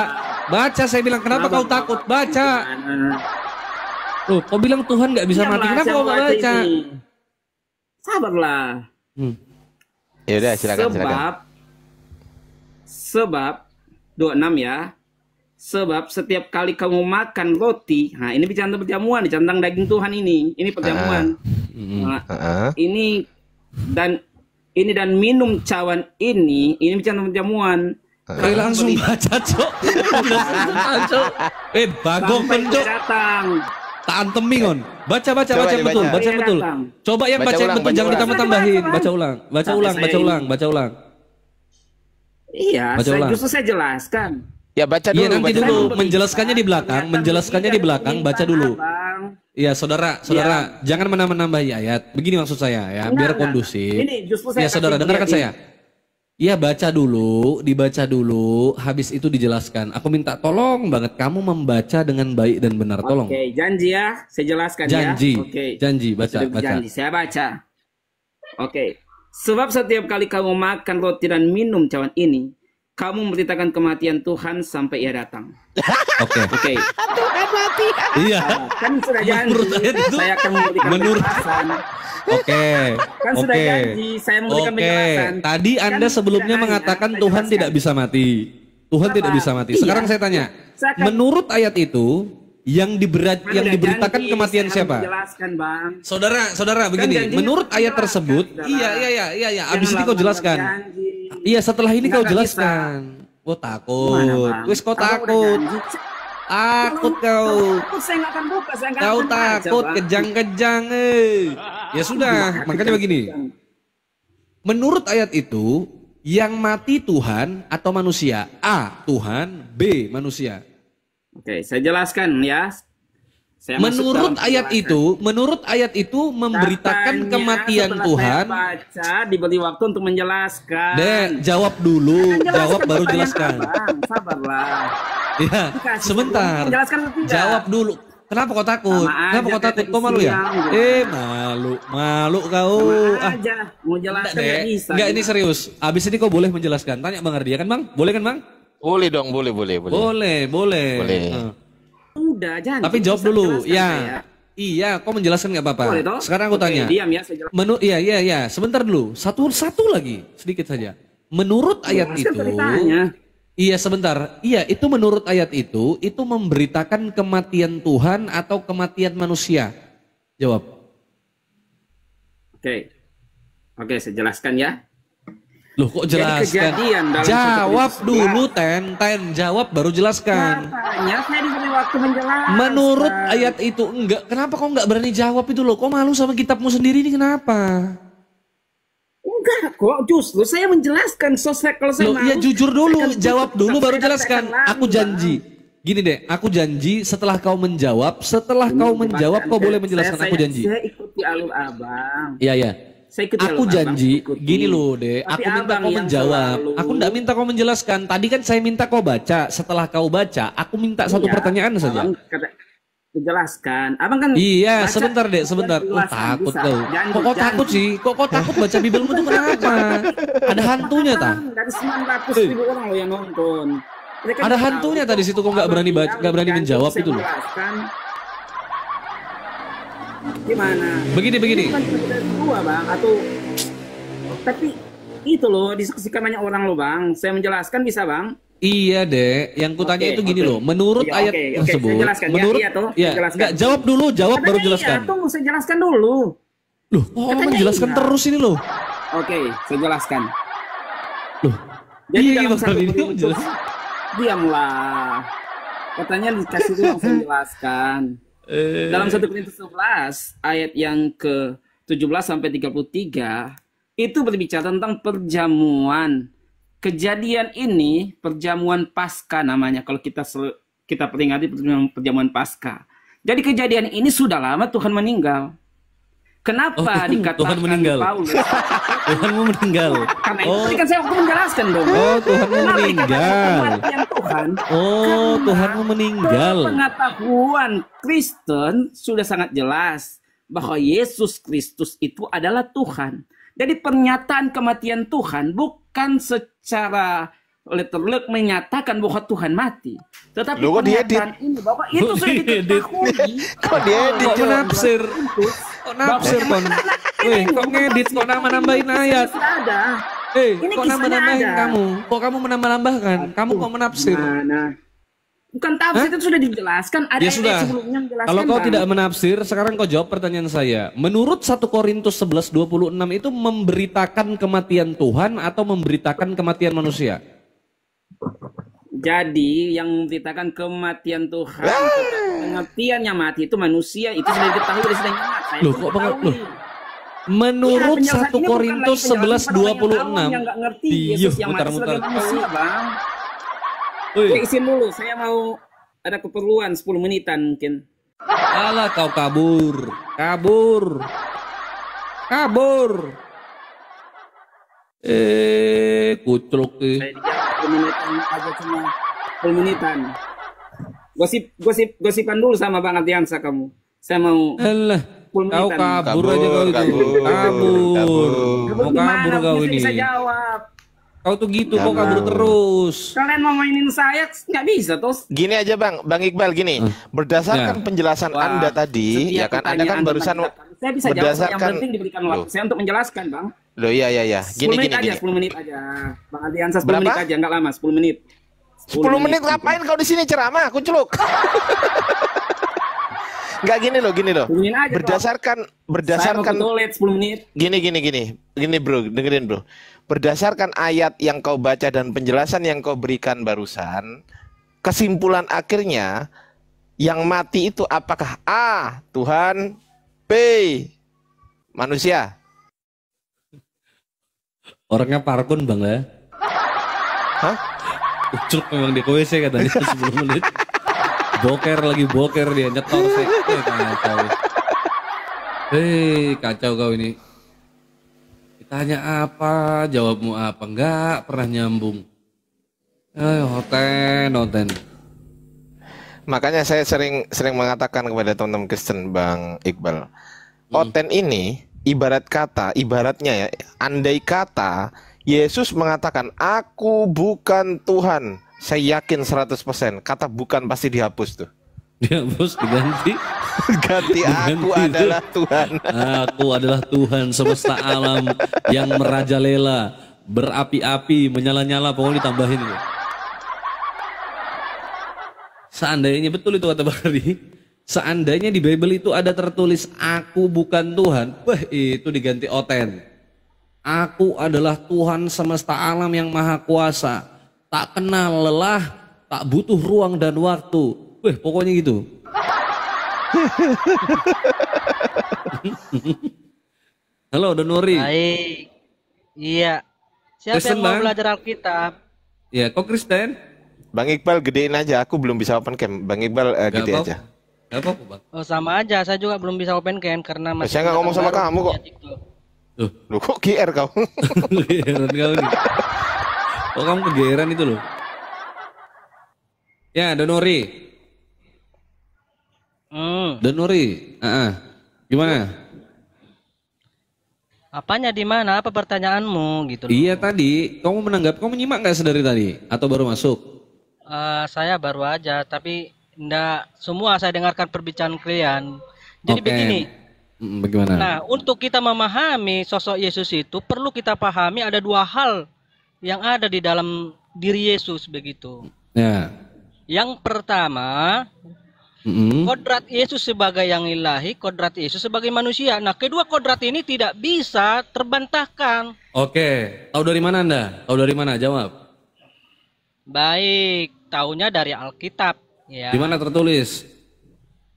Speaker 1: Baca, saya bilang kenapa kau takut? Baca. Loh, kau bilang Tuhan nggak bisa mati. Kenapa kau nggak baca?
Speaker 2: Sabarlah.
Speaker 3: Ya udah, silakan.
Speaker 2: Sebab 26 ya. Sebab setiap kali kamu makan roti, nah ini bicara tentang perjamuan, tentang daging Tuhan ini perjamuan. Nah, ini dan minum cawan ini bicara tentang perjamuan.
Speaker 1: Langsung baca, Cok. Bagong
Speaker 2: Sampai
Speaker 1: pencok.
Speaker 2: datang.
Speaker 1: Tak antemi kon. Baca
Speaker 3: Coba
Speaker 1: yang
Speaker 3: dibaca.
Speaker 1: betul, baca yang betul.
Speaker 2: Datang.
Speaker 1: Coba yang
Speaker 3: Baca
Speaker 1: baca yang
Speaker 3: ulang,
Speaker 1: betul,
Speaker 3: baca
Speaker 1: jangan
Speaker 3: ulang.
Speaker 1: ditambah-tambahin. Baca ulang.
Speaker 2: Sampai saya
Speaker 1: Baca ulang.
Speaker 2: Iya,
Speaker 1: Baca ulang.
Speaker 2: justru saya jelaskan.
Speaker 3: Ya baca dulu.
Speaker 1: Iya nanti
Speaker 3: baca
Speaker 1: dulu
Speaker 2: dulu.
Speaker 1: menjelaskannya di belakang, menjelaskannya di belakang, baca dulu. Iya saudara, jangan menambah-nambahi ayat. Begini maksud saya ya, biar kondusif.
Speaker 2: Ini justru saya
Speaker 1: Ya saudara,
Speaker 2: kasih
Speaker 1: dengarkan
Speaker 2: lihat
Speaker 1: saya. Iya baca dulu, dibaca dulu, habis itu dijelaskan. Aku minta tolong banget kamu membaca dengan baik dan benar, tolong.
Speaker 2: Oke, janji ya, saya jelaskan
Speaker 1: Janji,
Speaker 2: ya. Oke.
Speaker 1: janji, baca,
Speaker 2: Sudah
Speaker 1: baca.
Speaker 2: berjanji, saya baca. Oke. Sebab setiap kali kamu makan roti dan minum cawan ini, kamu memberitakan kematian Tuhan sampai ia datang.
Speaker 1: Oke.
Speaker 2: Oke.
Speaker 1: Iya.
Speaker 2: Kan sudah janji.
Speaker 1: Menurut ayat itu,
Speaker 2: Saya akan memberikan penjelasan.
Speaker 1: Oke.
Speaker 2: Kan sudah janji, saya memberikan penjelasan.
Speaker 1: Tadi Anda
Speaker 2: Kan
Speaker 1: sebelumnya
Speaker 2: tidak hanya,
Speaker 1: mengatakan
Speaker 2: saya
Speaker 1: Tuhan
Speaker 2: jelaskan.
Speaker 1: tidak bisa mati. Tuhan tidak bisa mati. Sekarang
Speaker 2: Iya.
Speaker 1: saya tanya,
Speaker 2: Saya akan-
Speaker 1: menurut ayat itu yang
Speaker 2: Kan udah
Speaker 1: diberitakan
Speaker 2: janji,
Speaker 1: kematian
Speaker 2: saya
Speaker 1: siapa?
Speaker 2: harus menjelaskan, Bang.
Speaker 1: Saudara begini,
Speaker 2: janjinya
Speaker 1: menurut
Speaker 2: kan
Speaker 1: ayat
Speaker 2: jelas,
Speaker 1: tersebut,
Speaker 2: kan,
Speaker 1: iya.
Speaker 2: Jangan
Speaker 1: Abis ini kau
Speaker 2: lama-lama
Speaker 1: jelaskan.
Speaker 2: janji.
Speaker 1: Iya, setelah ini kau
Speaker 2: Nggak
Speaker 1: jelaskan. Oh
Speaker 2: Gimana,
Speaker 1: takut,
Speaker 2: Bang?
Speaker 1: wis kau
Speaker 2: Kalau udah
Speaker 1: takut,
Speaker 2: janji,
Speaker 1: takut kau.
Speaker 2: takut saya nggak akan buka, saya nggak
Speaker 1: Kau
Speaker 2: akan baca,
Speaker 1: takut
Speaker 2: Bang.
Speaker 1: kejang-kejang Ya sudah, makanya begini. Menurut ayat itu, yang mati Tuhan atau manusia? A. Tuhan, B. Manusia.
Speaker 2: Oke, saya jelaskan ya. Saya masuk
Speaker 1: Menurut
Speaker 2: dalam
Speaker 1: ayat
Speaker 2: penjelasan.
Speaker 1: itu memberitakan
Speaker 2: Katanya,
Speaker 1: kematian
Speaker 2: setelah
Speaker 1: Tuhan.
Speaker 2: Saya baca, diberi waktu untuk menjelaskan.
Speaker 1: Dek, jawab dulu,
Speaker 2: Jelaskan
Speaker 1: jawab baru
Speaker 2: pertanyaan
Speaker 1: jelaskan.
Speaker 2: Abang, sabarlah.
Speaker 1: Ya,
Speaker 2: Dikasih
Speaker 1: sebentar.
Speaker 2: sebelum menjelaskan atau tidak?
Speaker 1: Jawab dulu. Kenapa kau takut?
Speaker 2: Sama
Speaker 1: Kenapa
Speaker 2: aja
Speaker 1: kau takut?
Speaker 2: kayak
Speaker 1: Kau malu ya?
Speaker 2: tadi siang,
Speaker 1: Malu kau.
Speaker 2: Sama
Speaker 1: Ah,
Speaker 2: aja, mau jelaskan
Speaker 1: Dek.
Speaker 2: nggak bisa.
Speaker 1: Enggak, ini serius. Abis ini kau boleh menjelaskan. Tanya Bang Ardia kan Bang? Boleh kan Bang?
Speaker 3: Boleh dong, boleh.
Speaker 1: Boleh.
Speaker 3: Boleh.
Speaker 2: Udah, jangan.
Speaker 1: Tapi jawab
Speaker 2: Bisa
Speaker 1: dulu.
Speaker 2: jelaskan
Speaker 1: Ya.
Speaker 2: saya.
Speaker 1: Iya, kau menjelaskan nggak apa-apa.
Speaker 2: Boleh toh?
Speaker 1: Sekarang aku
Speaker 2: Oke,
Speaker 1: tanya.
Speaker 2: diam ya, saya jelaskan.
Speaker 1: Iya. Sebentar dulu. Satu lagi, sedikit saja. Menurut ayat
Speaker 2: Jelaskan
Speaker 1: itu,
Speaker 2: ceritanya.
Speaker 1: iya sebentar. Iya, itu menurut ayat itu memberitakan kematian Tuhan atau kematian manusia. Jawab.
Speaker 2: Oke, saya jelaskan ya.
Speaker 1: Loh, kok
Speaker 2: Jadi
Speaker 1: jelaskan?
Speaker 2: kejadian dalam
Speaker 1: Jawab
Speaker 2: 1 Korintus
Speaker 1: dulu, Jawab baru jelaskan.
Speaker 2: Katanya saya diberi waktu menjelaskan.
Speaker 1: Menurut ayat itu enggak. Kenapa kau enggak berani jawab itu loh? Kau malu sama kitabmu sendiri ini kenapa?
Speaker 2: Enggak kok, justru saya menjelaskan. Kalau saya
Speaker 1: Loh, ya
Speaker 2: malu,
Speaker 1: jujur dulu,
Speaker 2: saya akan
Speaker 1: jawab
Speaker 2: tutup,
Speaker 1: dulu baru
Speaker 2: saya
Speaker 1: jelaskan.
Speaker 2: akan
Speaker 1: Aku
Speaker 2: lalu,
Speaker 1: janji. Gini deh, aku janji setelah kau menjawab, kau boleh menjelaskan. Aku janji.
Speaker 2: Saya ikuti alur abang.
Speaker 1: Iya.
Speaker 2: Saya ikuti
Speaker 1: Aku
Speaker 2: alur
Speaker 1: janji,
Speaker 2: abang, ikuti.
Speaker 1: gini loh deh,
Speaker 2: Tapi
Speaker 1: aku minta
Speaker 2: abang
Speaker 1: kau
Speaker 2: yang
Speaker 1: menjawab.
Speaker 2: selalu-
Speaker 1: Aku enggak minta kau menjelaskan. Tadi kan saya minta kau baca. Setelah kau baca, aku minta satu
Speaker 2: Iya,
Speaker 1: pertanyaan saja.
Speaker 2: Abang jelaskan. Abang kan
Speaker 1: Iya,
Speaker 2: baca
Speaker 1: sebentar deh, sebentar.
Speaker 2: jelas,
Speaker 1: Takut
Speaker 2: bisa.
Speaker 1: kau.
Speaker 2: Janji,
Speaker 1: Kok kau
Speaker 2: janji.
Speaker 1: takut sih? Kok kau takut baca Bibelmu tuh kenapa? Ada hantunya tak?
Speaker 2: Abang, dari 900.000 orang loh yang nonton. Mereka
Speaker 1: Ada
Speaker 2: tahu
Speaker 1: hantunya
Speaker 2: kok.
Speaker 1: tadi situ, kok nggak berani baca,
Speaker 2: Abang
Speaker 1: nggak berani
Speaker 2: janji,
Speaker 1: menjawab
Speaker 2: saya
Speaker 1: itu loh.
Speaker 2: menjelaskan. Gimana?
Speaker 1: Begini.
Speaker 2: Bukan kita berdua bang, atau tapi itu loh diskusikan banyak orang loh bang. Saya menjelaskan bisa bang?
Speaker 1: Iya deh, yang kutanya
Speaker 2: Oke,
Speaker 1: itu gini
Speaker 2: oke.
Speaker 1: loh. Menurut
Speaker 2: Iya,
Speaker 1: ayat
Speaker 2: oke,
Speaker 1: tersebut,
Speaker 2: saya jelaskan. Ya,
Speaker 1: menurut
Speaker 2: iya toh, saya
Speaker 1: ya,
Speaker 2: jelaskan.
Speaker 1: nggak jawab dulu, jawab baru
Speaker 2: Katanya
Speaker 1: jelaskan.
Speaker 2: Iya, tunggu saya jelaskan dulu.
Speaker 1: Loh, kok orang
Speaker 2: Katanya
Speaker 1: menjelaskan
Speaker 2: iya.
Speaker 1: terus ini loh?
Speaker 2: Oke, saya jelaskan.
Speaker 1: Loh,
Speaker 2: Jadi
Speaker 1: iya
Speaker 2: dalam
Speaker 1: gimana
Speaker 2: satu
Speaker 1: ini
Speaker 2: Korintus,
Speaker 1: menjelaskan?
Speaker 2: diamlah. Katanya dikasih dulu langsung jelaskan. Dalam 1 Korintus 11 ayat yang ke-17 sampai 33 itu berbicara tentang perjamuan. Kejadian ini perjamuan Paskah namanya kalau kita peringati perjamuan Paskah. Jadi kejadian ini sudah lama Tuhan meninggal. Kenapa dikatakan
Speaker 1: Tuhan meninggal.
Speaker 2: Paulus?
Speaker 1: Tuhanmu meninggal.
Speaker 2: Karena itu tadi kan saya waktu menjelaskan dong.
Speaker 1: Oh, Tuhanmu
Speaker 2: Kenapa
Speaker 1: meninggal.
Speaker 2: dikatakan kematian Tuhan?
Speaker 1: Oh,
Speaker 2: Karena
Speaker 1: Tuhanmu meninggal.
Speaker 2: pengetahuan Kristen sudah sangat jelas bahwa Yesus Kristus itu adalah Tuhan. Jadi pernyataan kematian Tuhan bukan secara letterlock menyatakan bahwa Tuhan mati, tetapi
Speaker 3: Loh, kok
Speaker 2: pernyataan ini bahwa itu
Speaker 1: Kok
Speaker 2: sudah
Speaker 1: diedit?
Speaker 2: diketahui.
Speaker 3: Kok diedit,
Speaker 1: Kok
Speaker 3: Jon?
Speaker 1: menafsir? Kok nafsir kon? Weh, kok ngedit? Kok nambah-nambahin ayat?
Speaker 2: Sudah ada. Ini
Speaker 1: Kok
Speaker 2: kisahnya
Speaker 1: nambah-nambahin
Speaker 2: ada.
Speaker 1: kamu? Kok kamu menambah-nambahkan? Kamu kok menafsir?
Speaker 2: Mana? Bukan tafsir itu sudah dijelaskan. Ada
Speaker 1: Ya
Speaker 2: ayat
Speaker 1: sudah.
Speaker 2: sebelumnya yang menjelaskan.
Speaker 1: Kalau kau
Speaker 2: Bang.
Speaker 1: tidak menafsir, sekarang kau jawab pertanyaan saya. Menurut 1 Korintus 11:26 itu memberitakan kematian Tuhan atau memberitakan kematian manusia?
Speaker 2: Jadi yang memberitakan kematian Tuhan, pengertiannya mati itu manusia itu sudah diketahui dari sedang nyamat. Saya
Speaker 1: Loh,
Speaker 2: pun
Speaker 1: kok
Speaker 2: mengetahui.
Speaker 1: loh? Menurut
Speaker 2: Iya, penjelasan
Speaker 1: 1
Speaker 2: ini
Speaker 1: Korintus
Speaker 2: bukan lagi penjelasan
Speaker 1: 11:26.
Speaker 2: yang nggak ngerti
Speaker 1: Iya,
Speaker 2: Yesus yang mati
Speaker 1: mutar-mutar.
Speaker 2: sebagai manusia, Bang. Saya izin dulu, saya mau ada keperluan 10 menitan mungkin.
Speaker 1: Alah kau kabur. Kucluk
Speaker 2: Saya dijawab 10 menitan aja, cuma 10 menitan. Gosipan dulu sama Bang Ardiansa kamu. Saya mau
Speaker 1: Alah,
Speaker 2: 10
Speaker 1: kau
Speaker 2: menitan.
Speaker 1: kabur aja kau itu. Kabur. Mau kabur kau ini.
Speaker 2: Bisa jawab.
Speaker 1: Kau tuh gitu kok kabur terus.
Speaker 2: Kalian mau mainin saya nggak bisa terus.
Speaker 3: Gini aja Bang Iqbal gini. Berdasarkan penjelasan Anda tadi, ya kan Anda kan barusan
Speaker 2: saya bisa jawab, yang penting diberikan waktu saya untuk menjelaskan, Bang.
Speaker 3: Loh iya.
Speaker 2: 10 menit aja. 10 menit aja. Bang Ardiansa 10 menit aja, nggak lama, 10 menit.
Speaker 3: 10 menit ngapain kau di sini ceramah, Kucluk? Enggak gini loh. Berdasarkan
Speaker 2: saya mau ke toilet 10 menit.
Speaker 3: Gini bro, dengerin bro. Berdasarkan ayat yang kau baca dan penjelasan yang kau berikan barusan, kesimpulan akhirnya yang mati itu apakah A, Tuhan, B, manusia?
Speaker 1: Orangnya parkun Bang ya.
Speaker 3: Hah?
Speaker 1: Ucuk memang di WC katanya 10 menit. Boker dia nyetor kacau. Kacau kau ini. Ditanya apa, jawabmu apa, enggak pernah nyambung. Hoten.
Speaker 3: Makanya saya sering mengatakan kepada teman-teman Kristen Bang Iqbal, Oten ini ibaratnya ya, andai kata Yesus mengatakan aku bukan Tuhan, saya yakin 100% kata bukan pasti dihapus tuh.
Speaker 1: Dihapus diganti.
Speaker 3: Ganti aku adalah Tuhan.
Speaker 1: Aku adalah Tuhan semesta alam yang merajalela, berapi-api, menyala-nyala, pokoknya ditambahin itu. Seandainya betul itu kata Bang Ardi, seandainya di Bible itu ada tertulis aku bukan Tuhan, itu diganti Oten. Aku adalah Tuhan semesta alam yang maha kuasa, tak kenal lelah, tak butuh ruang dan waktu. Pokoknya gitu. Halo Donori.
Speaker 4: Baik. Iya. Siapa
Speaker 1: Kristen,
Speaker 4: yang mau
Speaker 1: Bang?
Speaker 4: belajar Alkitab?
Speaker 1: Ya, kok Kristen?
Speaker 3: Bang Iqbal gedein aja, aku belum bisa open cam. Bang Iqbal gede
Speaker 1: apa-apa.
Speaker 3: aja.
Speaker 1: Gak apa-apa Bang.
Speaker 4: Oh sama aja, saya juga belum bisa open cam karena masih.
Speaker 3: Saya nggak ngomong sama
Speaker 4: pendatang
Speaker 3: kamu
Speaker 4: baru
Speaker 3: kok.
Speaker 4: di TikTok.
Speaker 3: Loh kok GR kau?
Speaker 1: Kegeeran kau nih. Oh kamu kegeeran itu loh. Ya Donori. Donori. Gimana?
Speaker 4: Apanya di mana? Apa pertanyaanmu gitu?
Speaker 1: Iya tadi, kamu menanggap, kamu menyimak nggak sedari tadi? Atau baru masuk?
Speaker 4: Saya baru aja, tapi enggak semua saya dengarkan perbicaraan kalian. Jadi
Speaker 1: Oke.
Speaker 4: begini.
Speaker 1: Bagaimana?
Speaker 4: Nah, untuk kita memahami sosok Yesus itu perlu kita pahami ada dua hal yang ada di dalam diri Yesus begitu.
Speaker 1: Ya.
Speaker 4: Yang pertama, kodrat Yesus sebagai yang ilahi, kodrat Yesus sebagai manusia. Nah, kedua kodrat ini tidak bisa terbantahkan.
Speaker 1: Oke, tahu dari mana Anda? Tahu dari mana? Jawab.
Speaker 4: Baik, taunya dari Alkitab. Ya.
Speaker 1: Di mana tertulis?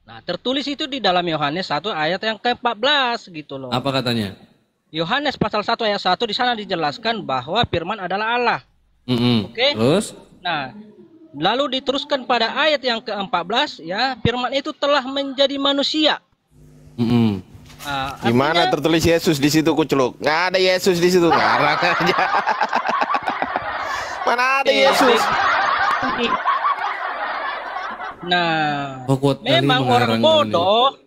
Speaker 4: Nah, tertulis itu di dalam Yohanes 1 ayat yang ke-14 gitu loh.
Speaker 1: Apa katanya?
Speaker 4: Yohanes pasal 1 ayat 1 di sana dijelaskan bahwa firman adalah Allah. Oke?
Speaker 1: Terus?
Speaker 4: Nah, lalu diteruskan pada ayat yang ke-14 ya, firman itu telah menjadi manusia. Nah,
Speaker 3: Di mana
Speaker 4: artinya-
Speaker 3: tertulis Yesus di situ Kucluk? Nggak ada Yesus di situ, ngarang aja. Mana ada Yesus?
Speaker 4: Nah,
Speaker 1: Oh, kuat kali
Speaker 4: memang orang
Speaker 1: mengarang
Speaker 4: bodoh.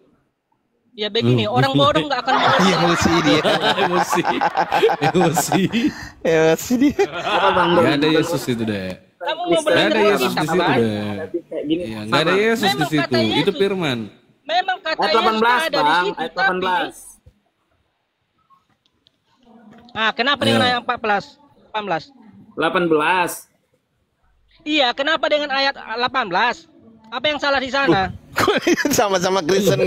Speaker 4: Ya begini, orang bodoh nggak akan mengerti.
Speaker 3: Emosi dia.
Speaker 1: Emosi.
Speaker 3: Emosi dia.
Speaker 1: Gak ada Yesus itu deh.
Speaker 4: Kamu mau
Speaker 1: Gak
Speaker 4: belajar
Speaker 1: ada Yesus di
Speaker 4: Alkitab,
Speaker 1: situ
Speaker 4: kan?
Speaker 1: deh. Iya, gak ada Yesus di
Speaker 4: Memang
Speaker 1: situ.
Speaker 4: kata Yesus.
Speaker 1: Itu firman.
Speaker 4: Memang kata
Speaker 2: Ayat
Speaker 4: Yesus
Speaker 2: 18
Speaker 4: ada di
Speaker 2: Bang,
Speaker 4: situ,
Speaker 2: ayat
Speaker 4: tapi
Speaker 2: 18.
Speaker 4: kenapa dengan
Speaker 1: Ayo.
Speaker 4: ayat 18?
Speaker 2: 18.
Speaker 4: Iya, kenapa dengan ayat 18? Apa yang salah di sana?
Speaker 3: Sama-sama Kristen.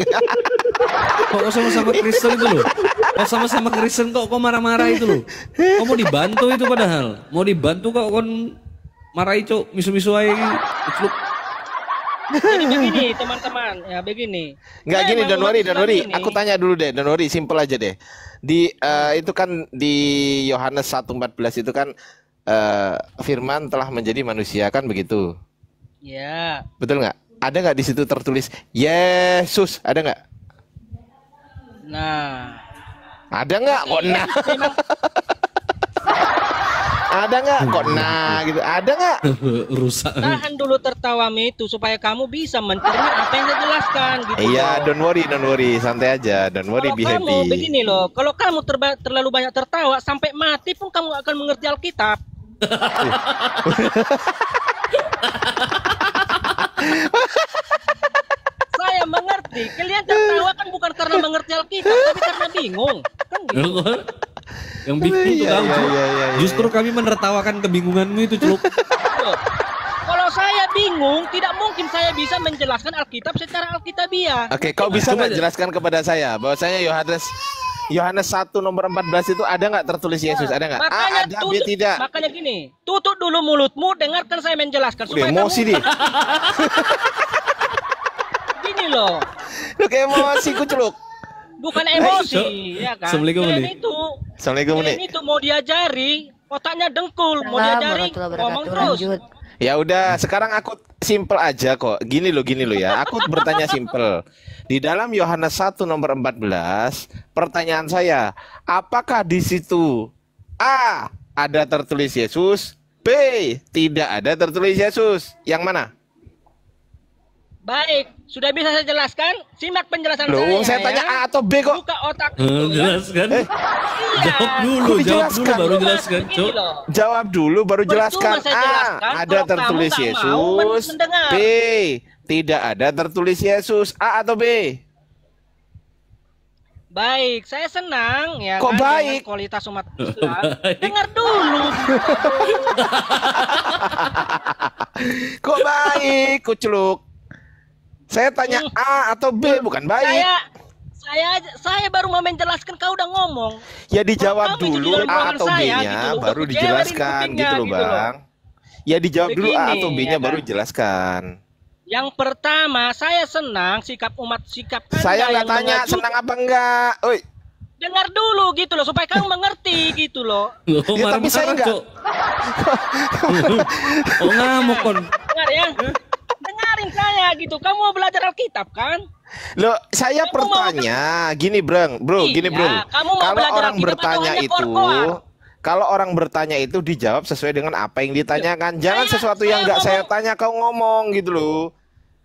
Speaker 1: Kok sama-sama Kristen itu loh? Kok sama-sama Kristen kok marah-marah itu loh? Kok mau dibantu itu padahal? Mau dibantu kok kon marahi cok misu-misu aja gitu.
Speaker 4: Jadi begini, teman-teman, ya begini.
Speaker 3: Nggak gini,
Speaker 4: Memang
Speaker 3: don't worry,
Speaker 4: umat
Speaker 3: don't worry.
Speaker 4: Islam ini-
Speaker 3: Aku tanya dulu deh, don't worry, simple aja deh. Di itu kan di Yohanes 1:14 itu kan Firman telah menjadi manusia, kan begitu?
Speaker 4: Ya.
Speaker 3: Betul nggak? Ada nggak di situ tertulis Yesus? Ada nggak?
Speaker 4: Nah.
Speaker 3: Ada nggak? Kok nah? Ada nggak? Kok nah gitu? Ada nggak?
Speaker 1: Rusak.
Speaker 4: Tahan dulu tertawamu itu supaya kamu bisa mencerna apa yang saya jelaskan gitu.
Speaker 3: Iya, don't worry, santai aja, don't worry,
Speaker 4: Kalau
Speaker 3: be
Speaker 4: kamu
Speaker 3: happy.
Speaker 4: begini loh, kalau kamu terlalu banyak tertawa sampai mati pun kamu akan mengerti Alkitab. Saya mengerti, kalian tertawa kan bukan karena mengerti Alkitab, tapi karena bingung. Kan gitu.
Speaker 1: Yang bingung tuh kamu.
Speaker 3: Iya.
Speaker 1: Justru kami menertawakan kebingunganmu itu, Celuk.
Speaker 4: Loh, kalau saya bingung, tidak mungkin saya bisa menjelaskan Alkitab secara Alkitabiah.
Speaker 3: Oke, kau bisa nggak jelaskan kepada saya bahwasanya Yohanes 1 nomor 14 itu ada nggak tertulis Yesus? Ada nggak?
Speaker 4: Makanya
Speaker 3: Ada, B tidak.
Speaker 4: Makanya gini, tutup dulu mulutmu, dengarkan saya menjelaskan.
Speaker 3: Udah emosi
Speaker 4: kamu...
Speaker 3: dia.
Speaker 4: Gini loh,
Speaker 3: Lu kayak emosi kuceluk.
Speaker 4: bukan emosi, ya kan?
Speaker 1: Assalamualaikum,
Speaker 4: Kalian
Speaker 1: Uni.
Speaker 3: Assalamualaikum, Uni.
Speaker 4: itu mau diajari, otaknya dengkul, mau diajari, ngomong terus.
Speaker 3: Ya udah, sekarang aku simple aja kok. Gini loh ya. Aku bertanya simple. Di dalam Yohanes 1 nomor 14, pertanyaan saya, apakah di situ A ada tertulis Yesus, B tidak ada tertulis Yesus? Yang mana?
Speaker 4: Baik, sudah bisa saya jelaskan? Simak penjelasan
Speaker 3: Loh, saya
Speaker 4: saya.
Speaker 3: tanya A atau B kok.
Speaker 4: Buka otak itu.
Speaker 1: Jelaskan.
Speaker 4: Iya.
Speaker 1: Jawab dulu,
Speaker 3: Kok
Speaker 1: jawab dulu
Speaker 3: dijelaskan?
Speaker 1: baru jelaskan,
Speaker 4: Gini
Speaker 1: Cuk.
Speaker 4: loh.
Speaker 3: Jawab dulu baru
Speaker 4: Percuma
Speaker 3: jelaskan.
Speaker 4: saya
Speaker 3: A
Speaker 4: jelaskan
Speaker 3: ada
Speaker 4: kalau
Speaker 3: tertulis
Speaker 4: kamu nggak mau
Speaker 3: Yesus,
Speaker 4: mendengar.
Speaker 3: B tidak ada tertulis Yesus. A atau B?
Speaker 4: Baik, saya senang ya
Speaker 3: Kok
Speaker 4: kan,
Speaker 3: baik?
Speaker 4: dengan kualitas umat Islam. Dengar dulu.
Speaker 3: Kok baik, kuceluk? Saya tanya A atau B, bukan baik.
Speaker 4: Saya baru mau menjelaskan, kau udah ngomong.
Speaker 3: Ya dijawab
Speaker 4: Kamu itu
Speaker 3: dulu
Speaker 4: di dalam
Speaker 3: A
Speaker 4: ruangan
Speaker 3: atau
Speaker 4: saya,
Speaker 3: B-nya
Speaker 4: gitu loh.
Speaker 3: baru
Speaker 4: Udah
Speaker 3: dijelaskan
Speaker 4: kujewerin
Speaker 3: gitu loh,
Speaker 4: kupingnya, gitu loh.
Speaker 3: Bang. Ya dijawab dulu A
Speaker 4: Begini,
Speaker 3: atau B-nya
Speaker 4: ya
Speaker 3: baru
Speaker 4: kan?
Speaker 3: dijelaskan.
Speaker 4: Yang pertama, saya senang sikap umat, sikap Anda
Speaker 3: Saya nggak
Speaker 4: yang
Speaker 3: tanya
Speaker 4: mengajukan.
Speaker 3: senang apa enggak. Oi,
Speaker 4: Dengar dulu gitu loh, supaya kamu mengerti gitu loh.
Speaker 1: Loh,
Speaker 3: Ya, tapi saya
Speaker 1: marah-marah,
Speaker 3: enggak.
Speaker 1: Cuk. Oh, ngamuk kon.
Speaker 4: Dengar ya. Dengarin saya gitu. Kamu mau belajar Alkitab kan?
Speaker 3: loh, saya
Speaker 4: Kamu mau
Speaker 3: bertanya gini, Bro, gini,
Speaker 4: Iya,
Speaker 3: Bro.
Speaker 4: kamu mau
Speaker 3: Kalau
Speaker 4: belajar
Speaker 3: orang
Speaker 4: Alkitab
Speaker 3: bertanya
Speaker 4: atau hanya
Speaker 3: itu,
Speaker 4: kor-koar?
Speaker 3: kalau orang bertanya itu dijawab sesuai dengan apa yang ditanyakan. Jangan
Speaker 4: Saya-
Speaker 3: sesuatu yang
Speaker 4: saya
Speaker 3: nggak saya
Speaker 4: ngomong-
Speaker 3: tanya kau ngomong gitu loh.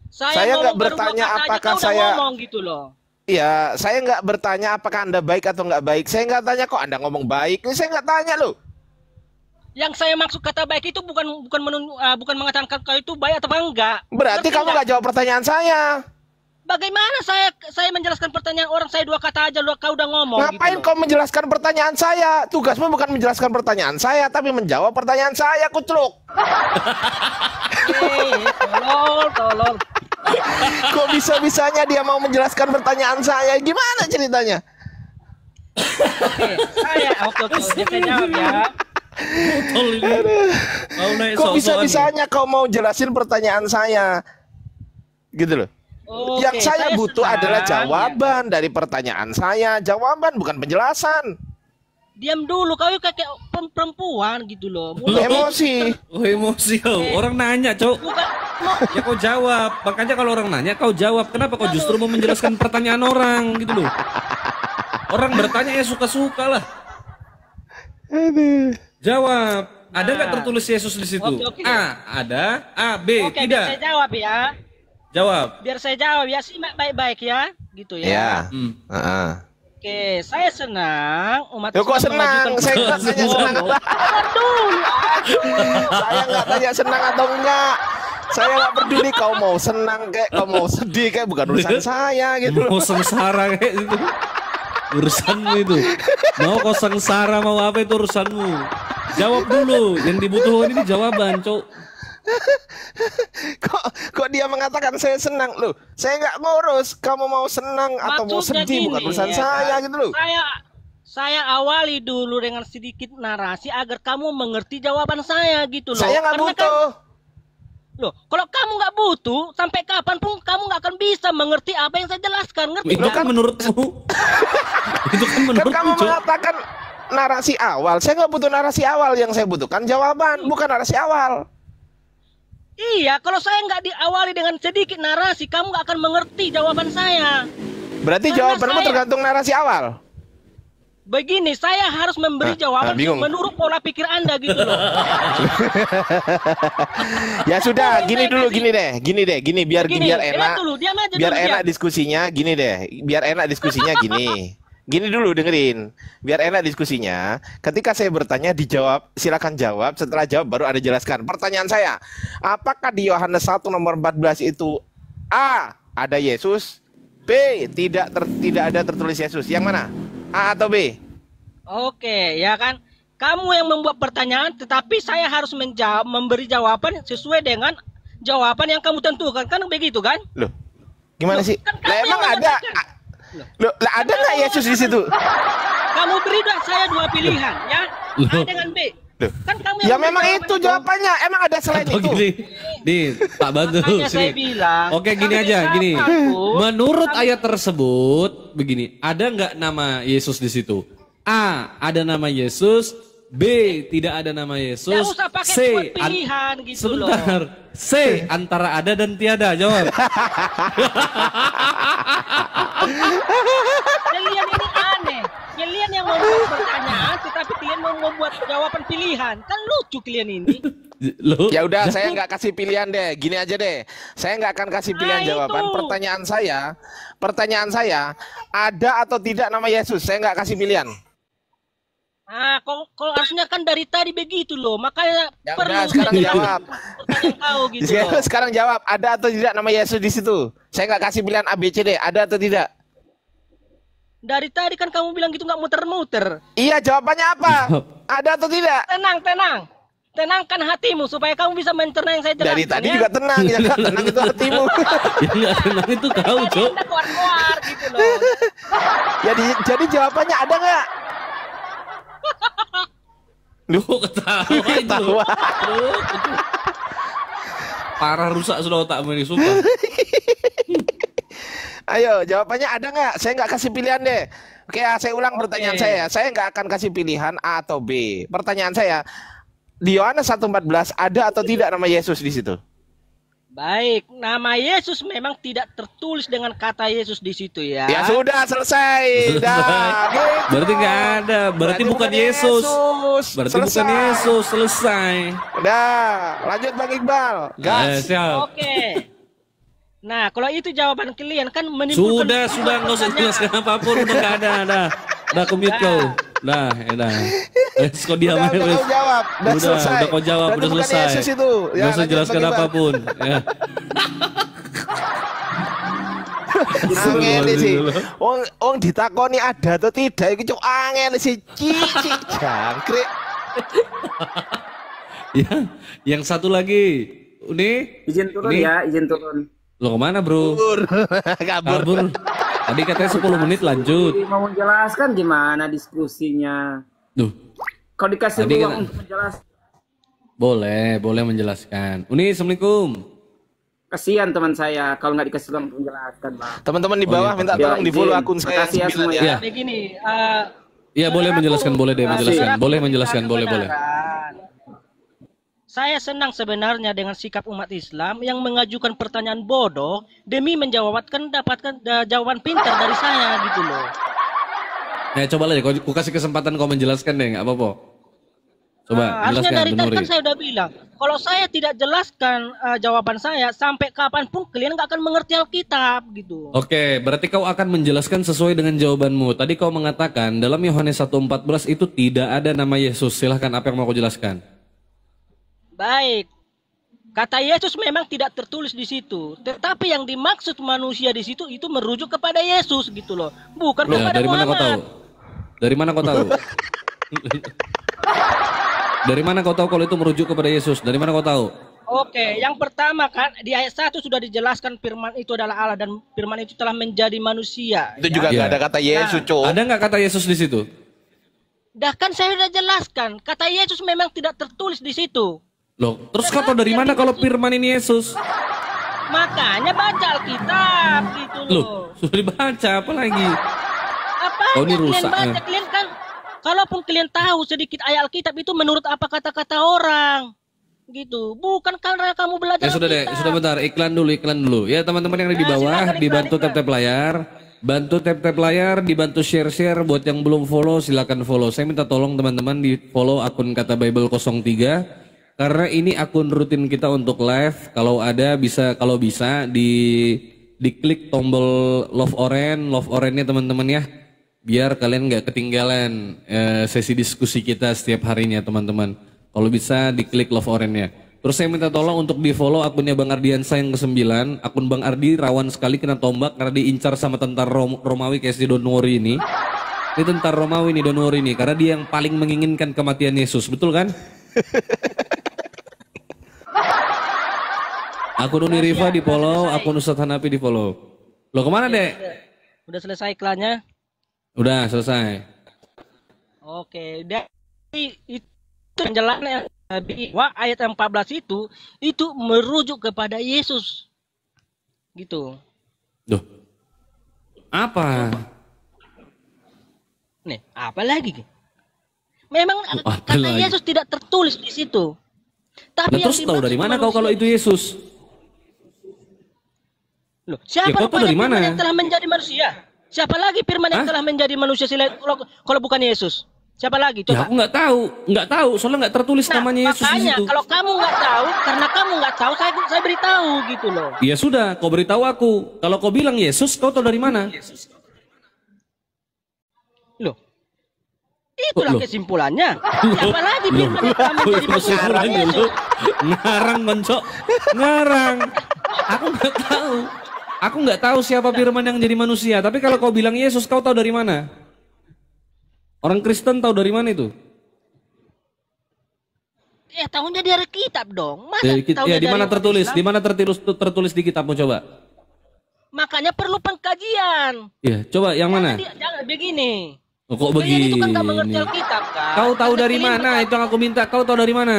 Speaker 3: Saya
Speaker 4: ngomong
Speaker 3: nggak
Speaker 4: baru
Speaker 3: bertanya
Speaker 4: 2 kata aja,
Speaker 3: apakah
Speaker 4: kau udah
Speaker 3: saya-
Speaker 4: ngomong gitu loh.
Speaker 3: Iya, saya nggak bertanya apakah Anda baik atau nggak baik. Saya nggak tanya kok Anda ngomong baik. Ini saya nggak tanya loh.
Speaker 4: Yang saya maksud kata baik itu bukan mengatakan kau itu baik atau enggak.
Speaker 3: Berarti
Speaker 4: Ngerti
Speaker 3: kamu nggak jawab pertanyaan saya.
Speaker 4: Bagaimana saya menjelaskan pertanyaan orang, saya 2 kata aja, kau udah ngomong.
Speaker 3: Ngapain
Speaker 4: gitu
Speaker 3: kau menjelaskan pertanyaan saya? Tugasmu bukan menjelaskan pertanyaan saya, tapi menjawab pertanyaan saya, kuceluk.
Speaker 4: Tolol.
Speaker 3: Kok bisa-bisanya dia mau menjelaskan pertanyaan saya? Gimana ceritanya?
Speaker 4: Oke, saya jawab ya.
Speaker 1: Tol ini. Mau naik
Speaker 3: Kok
Speaker 1: sok-sokan.
Speaker 3: bisa-bisanya kau mau jelasin pertanyaan saya? Gitu loh.
Speaker 4: Oke,
Speaker 3: Yang saya butuh
Speaker 4: senang,
Speaker 3: adalah
Speaker 4: ya.
Speaker 3: jawaban dari pertanyaan saya. Jawaban bukan penjelasan.
Speaker 4: Diam dulu, kau kayak perempuan gitu loh. Mulai
Speaker 3: Emosi.
Speaker 1: Oh, emosi kau. Orang nanya, Cok.
Speaker 4: bukan
Speaker 1: Ya kau jawab. Makanya kalau orang nanya kau jawab. Kenapa kau justru mau menjelaskan pertanyaan orang gitu loh? Orang bertanya ya suka-suka lah. Jawab. Ada nggak tertulis Yesus di situ?
Speaker 4: Oke.
Speaker 1: A, ada. A, B,
Speaker 4: Oke, biar
Speaker 1: tidak.
Speaker 4: saya jawab ya.
Speaker 1: Jawab.
Speaker 4: Biar saya jawab ya, simak baik-baik ya. Gitu ya.
Speaker 3: Ya.
Speaker 1: Hmm.
Speaker 3: Heeh.
Speaker 4: Oke, saya senang umat
Speaker 3: Loh, kok
Speaker 4: Islam
Speaker 3: senang?
Speaker 4: mengajukan
Speaker 3: Saya nggak tanya senang apa. Saya nggak tanya senang atau enggak. Saya nggak peduli kau mau senang kayak kau mau sedih kayak bukan urusan saya gitu.
Speaker 1: Mau sengsara kayak gitu. Urusanmu itu. Mau kau sengsara mau apa itu urusanmu. Jawab dulu. Yang dibutuhkan ini jawaban, Cok.
Speaker 3: Kok dia mengatakan saya senang loh? Saya nggak ngurus. Kamu mau senang atau mau
Speaker 4: Maksudnya
Speaker 3: sedih bukan
Speaker 4: gini,
Speaker 3: urusan
Speaker 4: ya
Speaker 3: saya
Speaker 4: kan?
Speaker 3: gitu loh.
Speaker 4: Saya awali dulu dengan sedikit narasi agar kamu mengerti jawaban saya gitu loh.
Speaker 3: Saya nggak
Speaker 4: Karena
Speaker 3: butuh.
Speaker 4: Loh, kalau kamu nggak butuh, sampai kapanpun kamu nggak akan bisa mengerti apa yang saya jelaskan, ngerti
Speaker 1: Itu
Speaker 4: nggak?
Speaker 1: kan menurutmu. Itu kan
Speaker 3: Kan
Speaker 1: menurutmu,
Speaker 3: kamu
Speaker 1: Cok.
Speaker 3: mengatakan narasi awal. Saya nggak butuh narasi awal, yang saya butuhkan jawaban, bukan narasi awal.
Speaker 4: Iya, kalau saya nggak diawali dengan sedikit narasi, kamu nggak akan mengerti jawaban saya.
Speaker 3: Berarti
Speaker 4: Karena
Speaker 3: jawabanmu
Speaker 4: saya-
Speaker 3: tergantung narasi awal.
Speaker 4: Begini, saya harus memberi jawaban
Speaker 3: bingung.
Speaker 4: menurut pola pikir Anda gitu loh.
Speaker 3: Ya sudah, gini deh, biar
Speaker 4: Begini,
Speaker 3: biar
Speaker 4: diam
Speaker 3: enak,
Speaker 4: dulu, diam aja
Speaker 3: biar
Speaker 4: dulu,
Speaker 3: enak
Speaker 4: diam.
Speaker 3: diskusinya, gini dulu dengerin, biar enak diskusinya. Ketika saya bertanya dijawab, silakan jawab. Setelah jawab baru ada jelaskan. Pertanyaan saya, apakah di Yohanes 1 nomor 14 itu A ada Yesus, B tidak ada tertulis Yesus? Yang mana? A atau B?
Speaker 4: Oke, ya kan? Kamu yang membuat pertanyaan, tetapi saya harus memberi jawaban sesuai dengan jawaban yang kamu tentukan. Kan begitu kan?
Speaker 3: Loh, gimana
Speaker 4: Loh,
Speaker 3: sih?
Speaker 4: kan kamu
Speaker 3: Lah
Speaker 4: yang
Speaker 3: emang ada?
Speaker 4: mengatakan.
Speaker 3: Loh, lah ada nggak Yesus di situ?
Speaker 4: Kamu beri saya dua pilihan, ya? A
Speaker 1: Loh.
Speaker 4: dengan B.
Speaker 3: Loh.
Speaker 4: Kan kamu
Speaker 3: Ya
Speaker 4: yang
Speaker 3: memang
Speaker 4: memberi
Speaker 3: itu jawabannya. Emang ada selain
Speaker 1: Atau
Speaker 3: itu?
Speaker 1: gini, nih Pak Bantu.
Speaker 4: Makanya saya
Speaker 1: sini.
Speaker 4: bilang,
Speaker 1: Oke, gini
Speaker 4: sampai
Speaker 1: aja, gini.
Speaker 4: kapanpun,
Speaker 1: Menurut ayat tersebut, begini, ada nggak nama Yesus di situ? A, ada nama Yesus. B, tidak ada nama Yesus.
Speaker 4: Nggak usah pakai
Speaker 1: C,
Speaker 4: buat pilihan gitu loh.
Speaker 1: sebentar. C, antara ada dan tiada. Jawab.
Speaker 4: Kalian ini aneh. Kalian yang membuat pertanyaan, tetapi kalian mau membuat jawaban pilihan. Kan lucu kalian ini.
Speaker 1: Loh,
Speaker 3: Ya udah, saya nggak kasih pilihan deh. Gini aja deh. Saya nggak akan kasih pilihan
Speaker 4: Nah,
Speaker 3: jawaban.
Speaker 4: itu.
Speaker 3: Pertanyaan saya, ada atau tidak nama Yesus? Saya nggak kasih pilihan.
Speaker 4: Ah, kalau harusnya kan dari tadi begitu loh. Makanya
Speaker 3: Ya
Speaker 4: perlu
Speaker 3: udah, sekarang
Speaker 4: menjelaskan
Speaker 3: jawab.
Speaker 4: pertanyaan kau gitu loh.
Speaker 3: Sekarang jawab, ada atau tidak nama Yesus di situ? Saya nggak kasih pilihan A, B, C, D. Ada atau tidak?
Speaker 4: Dari tadi kan kamu bilang gitu nggak muter-muter.
Speaker 3: Iya, jawabannya apa? Ada atau tidak?
Speaker 4: Tenang, tenang. Tenangkan hatimu supaya kamu bisa mencerna yang saya jelaskan.
Speaker 3: Dari tadi
Speaker 4: ya.
Speaker 3: juga tenang, ya kan? Tenang itu hatimu.
Speaker 1: ya nggak tenang itu kau,
Speaker 4: Tadi
Speaker 1: Cok.
Speaker 4: Anda keluar-keluar gitu loh.
Speaker 3: Jadi jawabannya ada nggak?
Speaker 1: Duh, ketawa itu.
Speaker 3: Ketawa.
Speaker 1: Duh, itu. Parah, rusak sudah otakmu ini, sumpah.
Speaker 3: Ayo, jawabannya ada nggak? Saya nggak kasih pilihan deh. Oke, saya ulang pertanyaan saya. Saya nggak akan kasih pilihan A atau B. Pertanyaan saya, di Yohanes 1:14 ada atau tidak nama Yesus di situ?
Speaker 4: Baik, nama Yesus memang tidak tertulis dengan kata Yesus di situ ya.
Speaker 3: Ya sudah, selesai. Dah, gitu.
Speaker 1: Berarti nggak ada. Berarti bukan Yesus. Berarti
Speaker 3: Selesai.
Speaker 1: bukan Yesus. Selesai.
Speaker 3: Udah, lanjut Bang Iqbal. Gas.
Speaker 1: Siap.
Speaker 4: Oke. Nah, kalau itu jawaban kalian kan menimbulkan
Speaker 1: Sudah, nggak usah jelaskan apapun. Udah nggak ada. Udah aku mute kau. Dah, ya. Kau diam
Speaker 3: Udah
Speaker 1: aja.
Speaker 3: kau jawab. Udah selesai.
Speaker 1: Udah kau jawab.
Speaker 3: Berarti
Speaker 1: Udah
Speaker 3: bukan
Speaker 1: selesai.
Speaker 3: Yesus itu. Ya,
Speaker 1: Nggak usah
Speaker 3: lanjut,
Speaker 1: jelaskan
Speaker 3: Bang Iqbal.
Speaker 1: apapun. Ya.
Speaker 3: Angel sih. Wong ditakoni ada atau tidak iki cuk angel sih. Cici jangkrik.
Speaker 1: Ya, yang satu lagi. Ini.
Speaker 2: Izin turun
Speaker 1: Ini.
Speaker 2: ya, izin turun.
Speaker 1: Lo kemana, bro?
Speaker 3: Kabur.
Speaker 1: Kabur. Tadi katanya 10 menit lanjut.
Speaker 2: Jadi mau menjelaskan gimana diskusinya?
Speaker 1: Duh,
Speaker 2: Kalau dikasih
Speaker 1: Tadi
Speaker 2: ruang
Speaker 1: kan-
Speaker 2: untuk menjelaskan,
Speaker 1: boleh menjelaskan. Uni, assalamualaikum.
Speaker 2: kasihan teman saya kalau nggak dikasih ruang untuk menjelaskan, Bang.
Speaker 3: Teman-teman di bawah
Speaker 1: iya.
Speaker 3: minta
Speaker 2: Ya,
Speaker 3: tolong di follow
Speaker 2: izin.
Speaker 3: akun saya
Speaker 2: Makasih ya
Speaker 3: 9
Speaker 2: semua
Speaker 3: ya.
Speaker 1: ya.
Speaker 4: begini.
Speaker 1: Iya, boleh menjelaskan, boleh deh menjelaskan. Boleh menjelaskan, boleh.
Speaker 4: Saya senang sebenarnya dengan sikap umat Islam yang mengajukan pertanyaan bodoh demi mendapatkan jawaban pintar dari saya gitu loh.
Speaker 1: Ya, coba lah, kau kasih kesempatan kau menjelaskan deh, nggak apa-apa. Coba,
Speaker 4: Harusnya
Speaker 1: jelaskan,
Speaker 4: dari tadi
Speaker 1: Nuri.
Speaker 4: kan saya udah bilang, kalau saya tidak jelaskan jawaban saya sampai kapanpun kalian nggak akan mengerti Alkitab gitu.
Speaker 1: Oke, berarti kau akan menjelaskan sesuai dengan jawabanmu. Tadi kau mengatakan dalam Yohanes 1:14 itu tidak ada nama Yesus. Silahkan, apa yang mau kau jelaskan?
Speaker 4: Baik. Kata Yesus memang tidak tertulis di situ, tetapi yang dimaksud manusia di situ itu merujuk kepada Yesus gitu loh, bukan
Speaker 1: Ya,
Speaker 4: kepada
Speaker 1: dari mana kau tahu?
Speaker 4: Muhammad.
Speaker 1: Dari mana kau tahu? Dari mana kau tahu kalau itu merujuk kepada Yesus? Dari mana kau tahu?
Speaker 4: Oke, yang pertama kan di ayat 1 sudah dijelaskan firman itu adalah Allah dan firman itu telah menjadi manusia.
Speaker 3: Itu juga
Speaker 1: Ya.
Speaker 3: nggak ada kata Yesus, Cok.
Speaker 1: Ada nggak kata Yesus di situ?
Speaker 4: Dah kan saya sudah jelaskan, kata Yesus memang tidak tertulis di situ.
Speaker 1: Loh, terus kau tahu dari mana kalau firman ini Yesus?
Speaker 4: Makanya baca Alkitab gitu
Speaker 1: Loh,
Speaker 4: loh.
Speaker 1: sudah dibaca apa lagi?
Speaker 4: Apa
Speaker 1: Oh, ini
Speaker 4: kalian
Speaker 1: rusak,
Speaker 4: baca
Speaker 1: ya.
Speaker 4: kalian kan Kalaupun kalian tahu sedikit ayat Alkitab itu menurut apa kata-kata orang. Gitu. Bukan karena kamu belajar
Speaker 1: Ya sudah deh,
Speaker 4: Alkitab.
Speaker 1: sudah bentar, iklan dulu. Ya teman-teman yang ada di bawah,
Speaker 4: silakan,
Speaker 1: dibantu
Speaker 4: iklan.
Speaker 1: tap-tap layar. Bantu tap-tap layar, dibantu share-share. Buat yang belum follow, silakan follow. Saya minta tolong teman-teman di follow akun Kata Bible 03. Karena ini akun rutin kita untuk live. Kalau bisa diklik tombol love orange-nya teman-teman ya. Biar kalian nggak ketinggalan sesi diskusi kita setiap harinya teman-teman. Kalau bisa diklik love orange-nya. Terus saya minta tolong untuk di follow akunnya Bang Ardiansa yang ke-9. Akun Bang Ardi rawan sekali kena tombak karena diincar sama tentara Romawi kayak si Don Worry ini. Ini tentara Romawi nih Don Worry ini. Karena dia yang paling menginginkan kematian Yesus. Betul kan? Akun Uni Riva di follow, akun Ustadz Hanafi di follow. Loh kemana dek?
Speaker 4: Udah selesai iklannya?
Speaker 1: Udah selesai.
Speaker 4: Oke, dari itu penjelasan Wah, ayat 14 itu merujuk kepada Yesus. Gitu.
Speaker 1: Duh. Apa?
Speaker 4: Nih, apa lagi? Memang
Speaker 1: Apa
Speaker 4: kata
Speaker 1: lagi?
Speaker 4: Yesus tidak tertulis di situ. Tapi
Speaker 1: Nah, terus tahu dari mana kau kalau itu Yesus?
Speaker 4: Loh, siapa
Speaker 1: Ya, kau tahu dari
Speaker 4: rupanya
Speaker 1: mana?
Speaker 4: firman yang telah menjadi manusia? Siapa lagi firman yang
Speaker 1: Hah?
Speaker 4: telah menjadi manusia kalau bukan Yesus? Siapa lagi?
Speaker 1: Ya
Speaker 4: Coba.
Speaker 1: aku nggak tahu, soalnya nggak tertulis namanya Yesus di
Speaker 4: makanya
Speaker 1: situ.
Speaker 4: kalau kamu nggak tahu, karena kamu nggak tahu, saya beritahu gitu loh.
Speaker 1: Ya sudah, kau beritahu aku. Kalau kau bilang Yesus, kau tahu dari mana?
Speaker 4: Loh, itulah
Speaker 1: Loh.
Speaker 4: kesimpulannya. Siapa lagi firman yang telah menjadi manusia?
Speaker 1: Kesimpulannya
Speaker 4: Yesus.
Speaker 1: lu ngarang mencok, ngarang. Aku nggak tahu siapa firman yang jadi manusia. Tapi kalau kau bilang Yesus, kau tahu dari mana? Orang Kristen tahu dari mana itu?
Speaker 4: Ya tahunya dari kitab dong. Masa
Speaker 1: Ya,
Speaker 4: tahunya
Speaker 1: di mana
Speaker 4: dari
Speaker 1: tertulis?
Speaker 4: Islam?
Speaker 1: Di mana tertulis di kitabmu coba?
Speaker 4: Makanya perlu pengkajian.
Speaker 1: Ya, coba yang mana?
Speaker 4: Jangan begini.
Speaker 1: Oh, kok
Speaker 4: Kalian itu kan
Speaker 1: begini?
Speaker 4: tak mengerti Alkitab kan.
Speaker 1: Kau tahu
Speaker 4: Masa
Speaker 1: dari
Speaker 4: kalian
Speaker 1: mana? Itu yang aku minta. Kau tahu dari mana?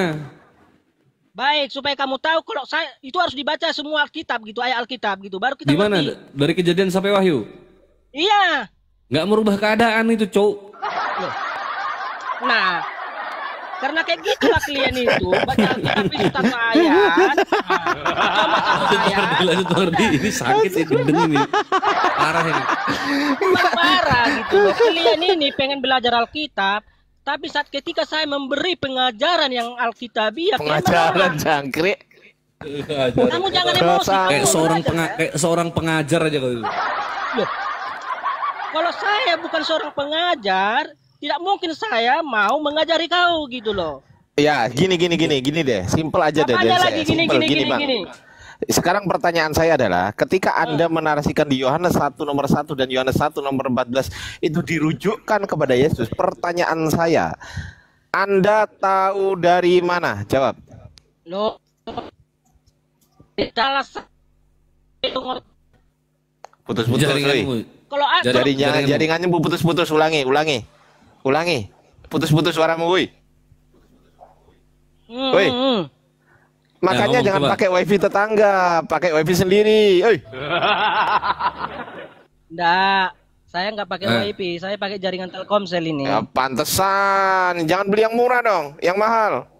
Speaker 4: Baik, supaya kamu tahu kalau saya itu harus dibaca semua Alkitab gitu, ayat Alkitab gitu. Baru kita
Speaker 1: Di mana?
Speaker 4: ngerti.
Speaker 1: Dari Kejadian sampai Wahyu?
Speaker 4: Iya.
Speaker 1: Nggak merubah keadaan itu, Cok.
Speaker 4: Loh. Nah, karena kayak gitulah kalian itu baca Alkitab itu satu ayat. Coba satu ayat.
Speaker 1: Ini sakit ini dendeng ini. Parah ini.
Speaker 4: Parah gitu loh. Kalian ini pengen belajar Alkitab, tapi saat ketika saya memberi pengajaran yang Alkitabiah,
Speaker 3: Pengajaran jangkrik.
Speaker 4: kamu jangan emosi.
Speaker 1: Kayak
Speaker 4: kamu
Speaker 1: seorang pengajar aja kau itu.
Speaker 4: Loh, kalau saya bukan seorang pengajar, tidak mungkin saya mau mengajari kau gitu loh.
Speaker 3: Ya, gini deh. Simple aja deh
Speaker 4: Apanya
Speaker 3: dari
Speaker 4: lagi
Speaker 3: saya. Simple gini, Bang.
Speaker 4: gini.
Speaker 3: Sekarang pertanyaan saya adalah, ketika Anda menarasikan di Yohanes 1 nomor 1 dan Yohanes 1 nomor 14 itu dirujukkan kepada Yesus. Pertanyaan saya, Anda tahu dari mana? Jawab.
Speaker 4: Loh, salah satu
Speaker 3: Putus-putus.
Speaker 1: Jaringanmu.
Speaker 3: Oi.
Speaker 4: kalau
Speaker 3: Jaringannya putus-putus. Ulangi. Putus-putus suaramu, woi. Woi. Makanya
Speaker 1: ngomong,
Speaker 3: jangan
Speaker 1: coba.
Speaker 3: pakai wifi tetangga, pakai wifi sendiri. Oi.
Speaker 4: Enggak, saya nggak pakai WiFi, saya pakai jaringan Telkomsel ini.
Speaker 3: Ya pantesan, jangan beli yang murah dong, yang mahal.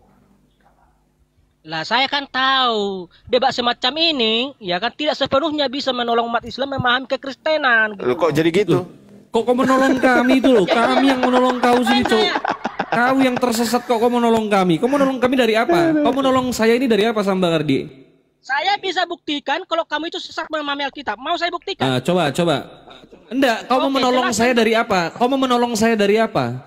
Speaker 4: Lah saya kan tahu debat semacam ini ya kan tidak sepenuhnya bisa menolong umat Islam memahami kekristenan.
Speaker 3: Lu kok jadi gitu?
Speaker 1: Kok kau menolong kami itu loh? Kami yang menolong kau sih, Cok. Kau yang tersesat kok kau menolong kami. Kau menolong kami dari apa? Kau menolong saya ini dari apa, Samba Ardi?
Speaker 4: Saya bisa buktikan kalau kamu itu sesat memahami Alkitab. Mau saya buktikan?
Speaker 1: Ah, coba. Enggak, kau mau
Speaker 4: Oke,
Speaker 1: menolong
Speaker 4: jelaskan.
Speaker 1: saya dari apa? Kau mau menolong saya dari apa?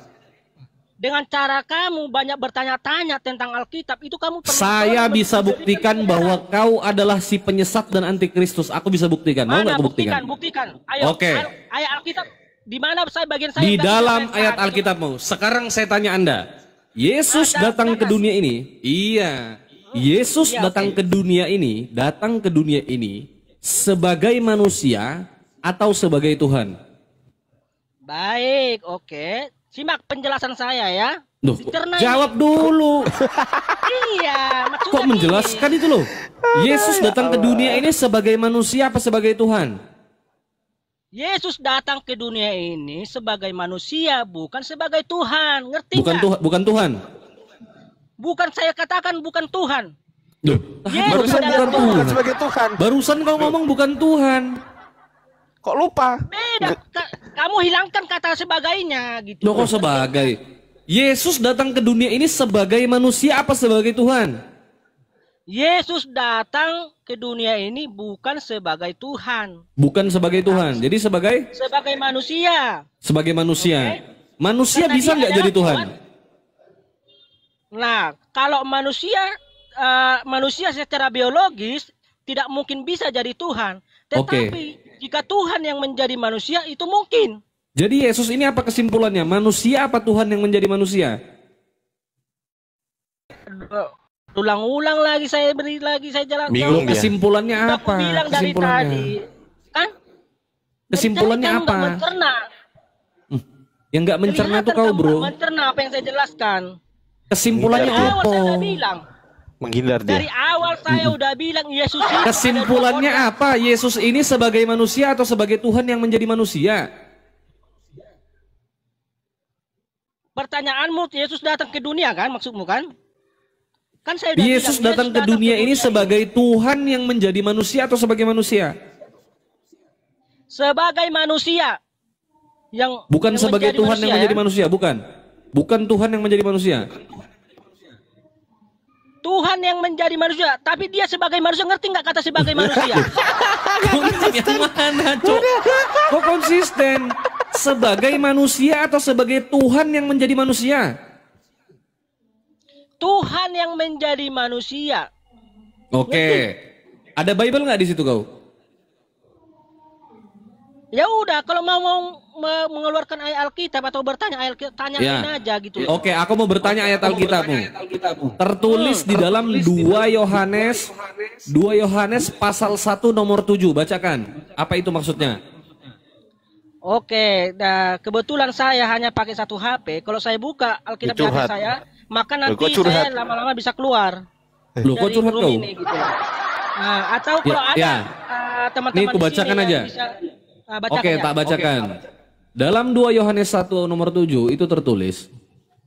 Speaker 4: Dengan cara kamu banyak bertanya-tanya tentang Alkitab itu kamu perlu
Speaker 1: Saya bisa buktikan bahwa kau adalah si penyesat dan antikristus. Aku bisa buktikan. Mau nggak aku buktikan?
Speaker 4: Buktikan. Ayo.
Speaker 1: Oke.
Speaker 4: Ayat Alkitab di mana bagian saya
Speaker 1: Di
Speaker 4: yang
Speaker 1: dalam
Speaker 4: tidak
Speaker 1: ayat
Speaker 4: baca?
Speaker 1: Alkitabmu. Sekarang saya tanya Anda. Yesus datang ke dunia ini. Iya. Yesus datang ke dunia ini. Datang ke dunia ini sebagai manusia atau sebagai Tuhan?
Speaker 4: Baik, oke. Simak penjelasan saya ya.
Speaker 1: Duh,
Speaker 4: Dicerna
Speaker 1: jawab dulu.
Speaker 4: Iya, maksudnya
Speaker 1: Kok menjelaskan itu loh? Yesus datang ke dunia ini sebagai manusia apa sebagai Tuhan?
Speaker 4: Yesus datang ke dunia ini sebagai manusia, bukan sebagai Tuhan. Ngerti nggak?
Speaker 1: Bukan Tuhan.
Speaker 4: Bukan, saya katakan bukan Tuhan.
Speaker 1: Loh,
Speaker 4: Yesus
Speaker 1: barusan
Speaker 4: adalah
Speaker 1: bukan
Speaker 3: Bukan
Speaker 1: Tuhan.
Speaker 3: sebagai Tuhan.
Speaker 1: Barusan kau ngomong bukan Tuhan.
Speaker 3: Kok lupa?
Speaker 4: Beda. Kamu hilangkan kata sebagainya gitu.
Speaker 1: Loh, kok sebagai? Yesus datang ke dunia ini sebagai manusia apa sebagai Tuhan?
Speaker 4: Yesus datang ke dunia ini bukan sebagai Tuhan.
Speaker 1: Bukan sebagai Tuhan. Jadi
Speaker 4: Sebagai manusia.
Speaker 1: sebagai manusia.
Speaker 4: Oke.
Speaker 1: Manusia
Speaker 4: Karena
Speaker 1: bisa
Speaker 4: dia
Speaker 1: nggak
Speaker 4: adalah
Speaker 1: jadi Tuhan?
Speaker 4: Nah, kalau manusia secara biologis tidak mungkin bisa jadi Tuhan. Tetapi jika Tuhan yang menjadi manusia itu mungkin.
Speaker 1: Jadi Yesus ini apa kesimpulannya? Manusia apa Tuhan yang menjadi manusia?
Speaker 4: Ulang-ulang lagi saya jelaskan.
Speaker 3: Bingung dia.
Speaker 1: Kesimpulannya
Speaker 4: Aku
Speaker 1: apa?
Speaker 4: bilang dari tadi, kan?
Speaker 1: Kesimpulannya
Speaker 4: Dari tadi kamu
Speaker 1: apa?
Speaker 4: nggak mencerna.
Speaker 1: Yang nggak mencerna tuh
Speaker 4: Kelihatan
Speaker 1: kau,
Speaker 4: kamu
Speaker 1: bro.
Speaker 4: nggak mencerna apa yang saya jelaskan.
Speaker 1: Kesimpulannya
Speaker 4: Dari awal
Speaker 1: apa?
Speaker 4: saya udah bilang.
Speaker 3: Menghindar
Speaker 4: Dari
Speaker 3: dia.
Speaker 4: awal saya udah bilang Yesus ini
Speaker 1: Kesimpulannya
Speaker 4: ada dua
Speaker 1: apa? Yesus ini sebagai manusia atau sebagai Tuhan yang menjadi manusia?
Speaker 4: Pertanyaanmu, Yesus datang ke dunia kan, maksudmu kan? Kan saya udah
Speaker 1: Yesus
Speaker 4: bilang,
Speaker 1: datang ke dunia ini sebagai
Speaker 4: ini.
Speaker 1: Tuhan yang menjadi manusia atau sebagai manusia?
Speaker 4: Sebagai manusia.
Speaker 1: Bukan
Speaker 4: yang
Speaker 1: sebagai
Speaker 4: menjadi
Speaker 1: Tuhan yang menjadi
Speaker 4: ya.
Speaker 1: manusia, bukan. Bukan Tuhan yang menjadi manusia.
Speaker 4: Tuhan yang menjadi manusia, tapi dia sebagai manusia, ngerti nggak kata sebagai manusia?
Speaker 1: Konsisten yang mana, Cok? Kok konsisten? Sebagai manusia atau sebagai Tuhan yang menjadi manusia?
Speaker 4: Tuhan yang menjadi manusia.
Speaker 1: Oke. Ada Bible nggak di situ kau?
Speaker 4: Ya udah, kalau mau mengeluarkan ayat Alkitab atau bertanya Alkitab, tanyain aja gitu.
Speaker 1: Oke, aku mau bertanya ayat Alkitabmu. Tertulis di dalam 2 Yohanes pasal 1 nomor 7. Bacakan. Apa itu maksudnya?
Speaker 4: Oke, nah kebetulan saya hanya pakai satu HP. Kalau saya buka Alkitab di HP
Speaker 3: Curhat.
Speaker 4: saya, maka nanti
Speaker 3: Kok curhat?
Speaker 4: saya lama-lama bisa keluar.
Speaker 1: Loh, kok
Speaker 4: dari
Speaker 1: curhat
Speaker 4: room
Speaker 1: kau?
Speaker 4: ini, gitu. Nah, atau kalau ada
Speaker 1: ya.
Speaker 4: teman-teman
Speaker 1: Nih, aku
Speaker 4: di
Speaker 1: bacakan
Speaker 4: sini
Speaker 1: aja.
Speaker 4: yang bisa, bacakan
Speaker 1: Oke,
Speaker 4: ya.
Speaker 1: tak bacakan. Dalam 2 Yohanes 1 nomor 7 itu tertulis,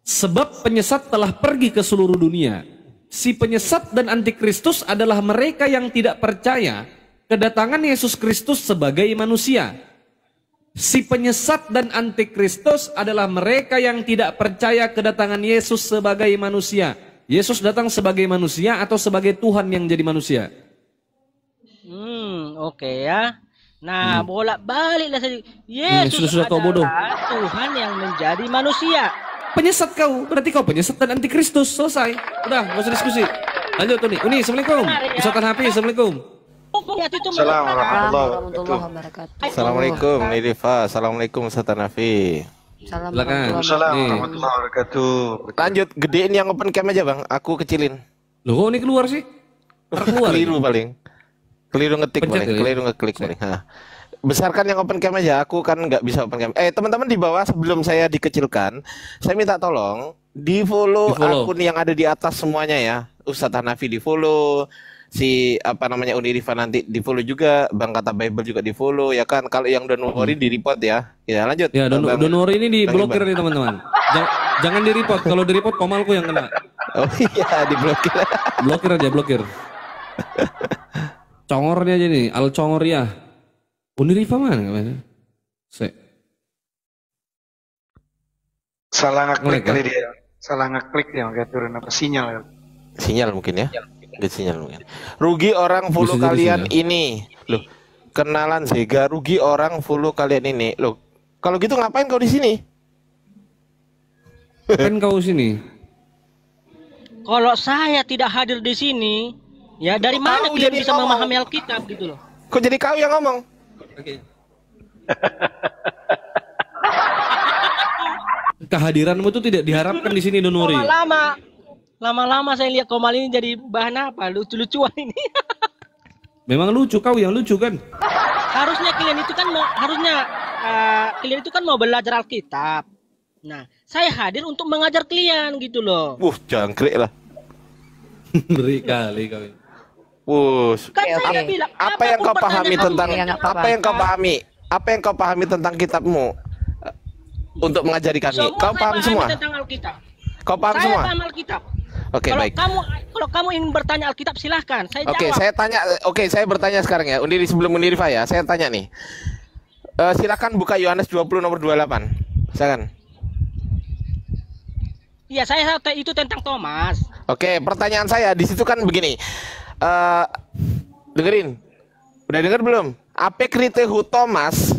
Speaker 1: sebab penyesat telah pergi ke seluruh dunia. Si penyesat dan antikristus adalah mereka yang tidak percaya kedatangan Yesus Kristus sebagai manusia. Si penyesat dan antikristus adalah mereka yang tidak percaya kedatangan Yesus sebagai manusia. Yesus datang sebagai manusia atau sebagai Tuhan yang jadi manusia?
Speaker 4: Oke ya. Nah, bolak-baliklah saja. Yesus
Speaker 1: sudah kau bodoh.
Speaker 4: adalah Tuhan yang menjadi manusia.
Speaker 1: Penyesat kau, berarti kau penyesat dan antikristus. Selesai. Udah, gak usah diskusi. Lanjut Tony. Uni, assalamualaikum. Ustaz Hafiz, assalamualaikum.
Speaker 3: Assalamualaikum warahmatullahi
Speaker 5: wabarakatuh.
Speaker 3: Assalamualaikum Nidifa. Assalamualaikum Ustaz Nafi.
Speaker 1: Silakan.
Speaker 5: Assalamualaikum wabarakatuh.
Speaker 3: Lanjut, gedein yang open cam aja bang. Aku kecilin.
Speaker 1: Loh, kok ini keluar sih? Keluar.
Speaker 3: Keliru paling. Keliru ngetik
Speaker 1: Pencet
Speaker 3: paling.
Speaker 1: ya?
Speaker 3: Keliru ngeklik paling. Nah. Besarkan yang open cam aja. Aku kan nggak bisa open cam. Teman-teman di bawah sebelum saya dikecilkan, saya minta tolong di follow akun yang ada di atas semuanya ya. Ustaz Hanafi di follow. Si apa namanya Unirifa nanti di follow juga, Bang Kata Bible juga di follow ya kan. Kalau yang Donori di report ya. Ya lanjut.
Speaker 1: Ya, Donori ini diblokir nih teman-teman. Jangan di report. Kalau di report komalku yang kena.
Speaker 3: Oh iya diblokir.
Speaker 1: Blokir aja, blokir. Congornya aja nih, Al Congoria. Unirifa mana?
Speaker 5: Salah ngeklik
Speaker 1: Nge-lag,
Speaker 5: kali dia. Salah ngeklik dia makanya turun apa sinyal.
Speaker 3: Sinyal mungkin ya. Sinyal mungkin. Rugi orang follow
Speaker 1: Bisa jadi
Speaker 3: kalian
Speaker 1: sinyal.
Speaker 3: ini. Loh, kenalan Zega, rugi orang follow kalian ini. Loh, kalau gitu ngapain kau di sini?
Speaker 1: Kan kau sini.
Speaker 4: Kalau saya tidak hadir di sini, ya dari mana
Speaker 3: Kau
Speaker 4: kalian
Speaker 3: jadi
Speaker 4: bisa
Speaker 3: ngomong.
Speaker 4: memahami Alkitab gitu loh?
Speaker 3: Kok jadi kau yang ngomong?
Speaker 1: Kehadiranmu itu tidak diharapkan di sini, Donori.
Speaker 4: Lama-lama saya lihat Komal ini jadi bahan apa? Lucu-lucuan ini.
Speaker 1: Memang lucu, kau yang lucu kan?
Speaker 4: Harusnya kalian itu kan mau belajar Alkitab. Nah, saya hadir untuk mengajar kalian gitu loh.
Speaker 3: Jangkrik lah.
Speaker 1: Beri kali kau ini.
Speaker 3: Wuh.
Speaker 4: Kan saya bilang,
Speaker 3: Apa yang kau pahami tentang
Speaker 5: Ya, nggak apa-apa.
Speaker 3: apa yang kau pahami? apa yang kau pahami tentang kitabmu untuk mengajari kami? Kau paham semua?
Speaker 4: Tentang Alkitab.
Speaker 3: Kau paham
Speaker 4: Saya
Speaker 3: semua?
Speaker 4: paham Alkitab.
Speaker 3: Oke,
Speaker 4: Kalau
Speaker 3: baik.
Speaker 4: kamu ingin bertanya Alkitab silahkan. Saya
Speaker 3: Oke,
Speaker 4: jawab.
Speaker 3: saya tanya. Oke, saya bertanya sekarang ya. Undiri sebelum Undirifa ya. Saya tanya nih. Silakan buka Yohanes 20 nomor 28. Silakan.
Speaker 4: Iya, saya itu tentang Thomas.
Speaker 3: Oke, pertanyaan saya di situ kan begini. Dengerin. Udah denger belum? Apek ritehu Thomas.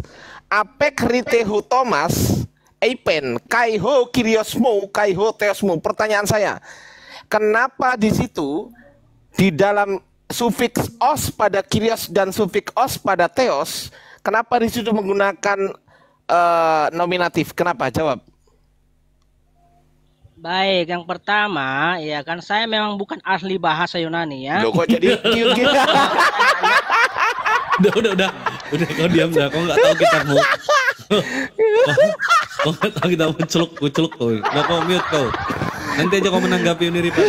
Speaker 3: Apek ritehu Thomas. Eipen kaiho kiriosmu kaiho teosmu. Pertanyaan saya, kenapa di situ di dalam sufiks os pada kirios dan sufiks os pada teos, kenapa di situ menggunakan nominatif? Kenapa? Jawab.
Speaker 4: Baik, yang pertama, ya kan saya memang bukan ahli bahasa Yunani ya.
Speaker 3: Loh, kok jadi gitu?
Speaker 1: Udah, kau diam dah, kau nggak tahu kitabmu. Kau nggak tahu kitabmu, celuk kau. Udah kau mute kau. Nanti aja kau menanggapi Undirifa.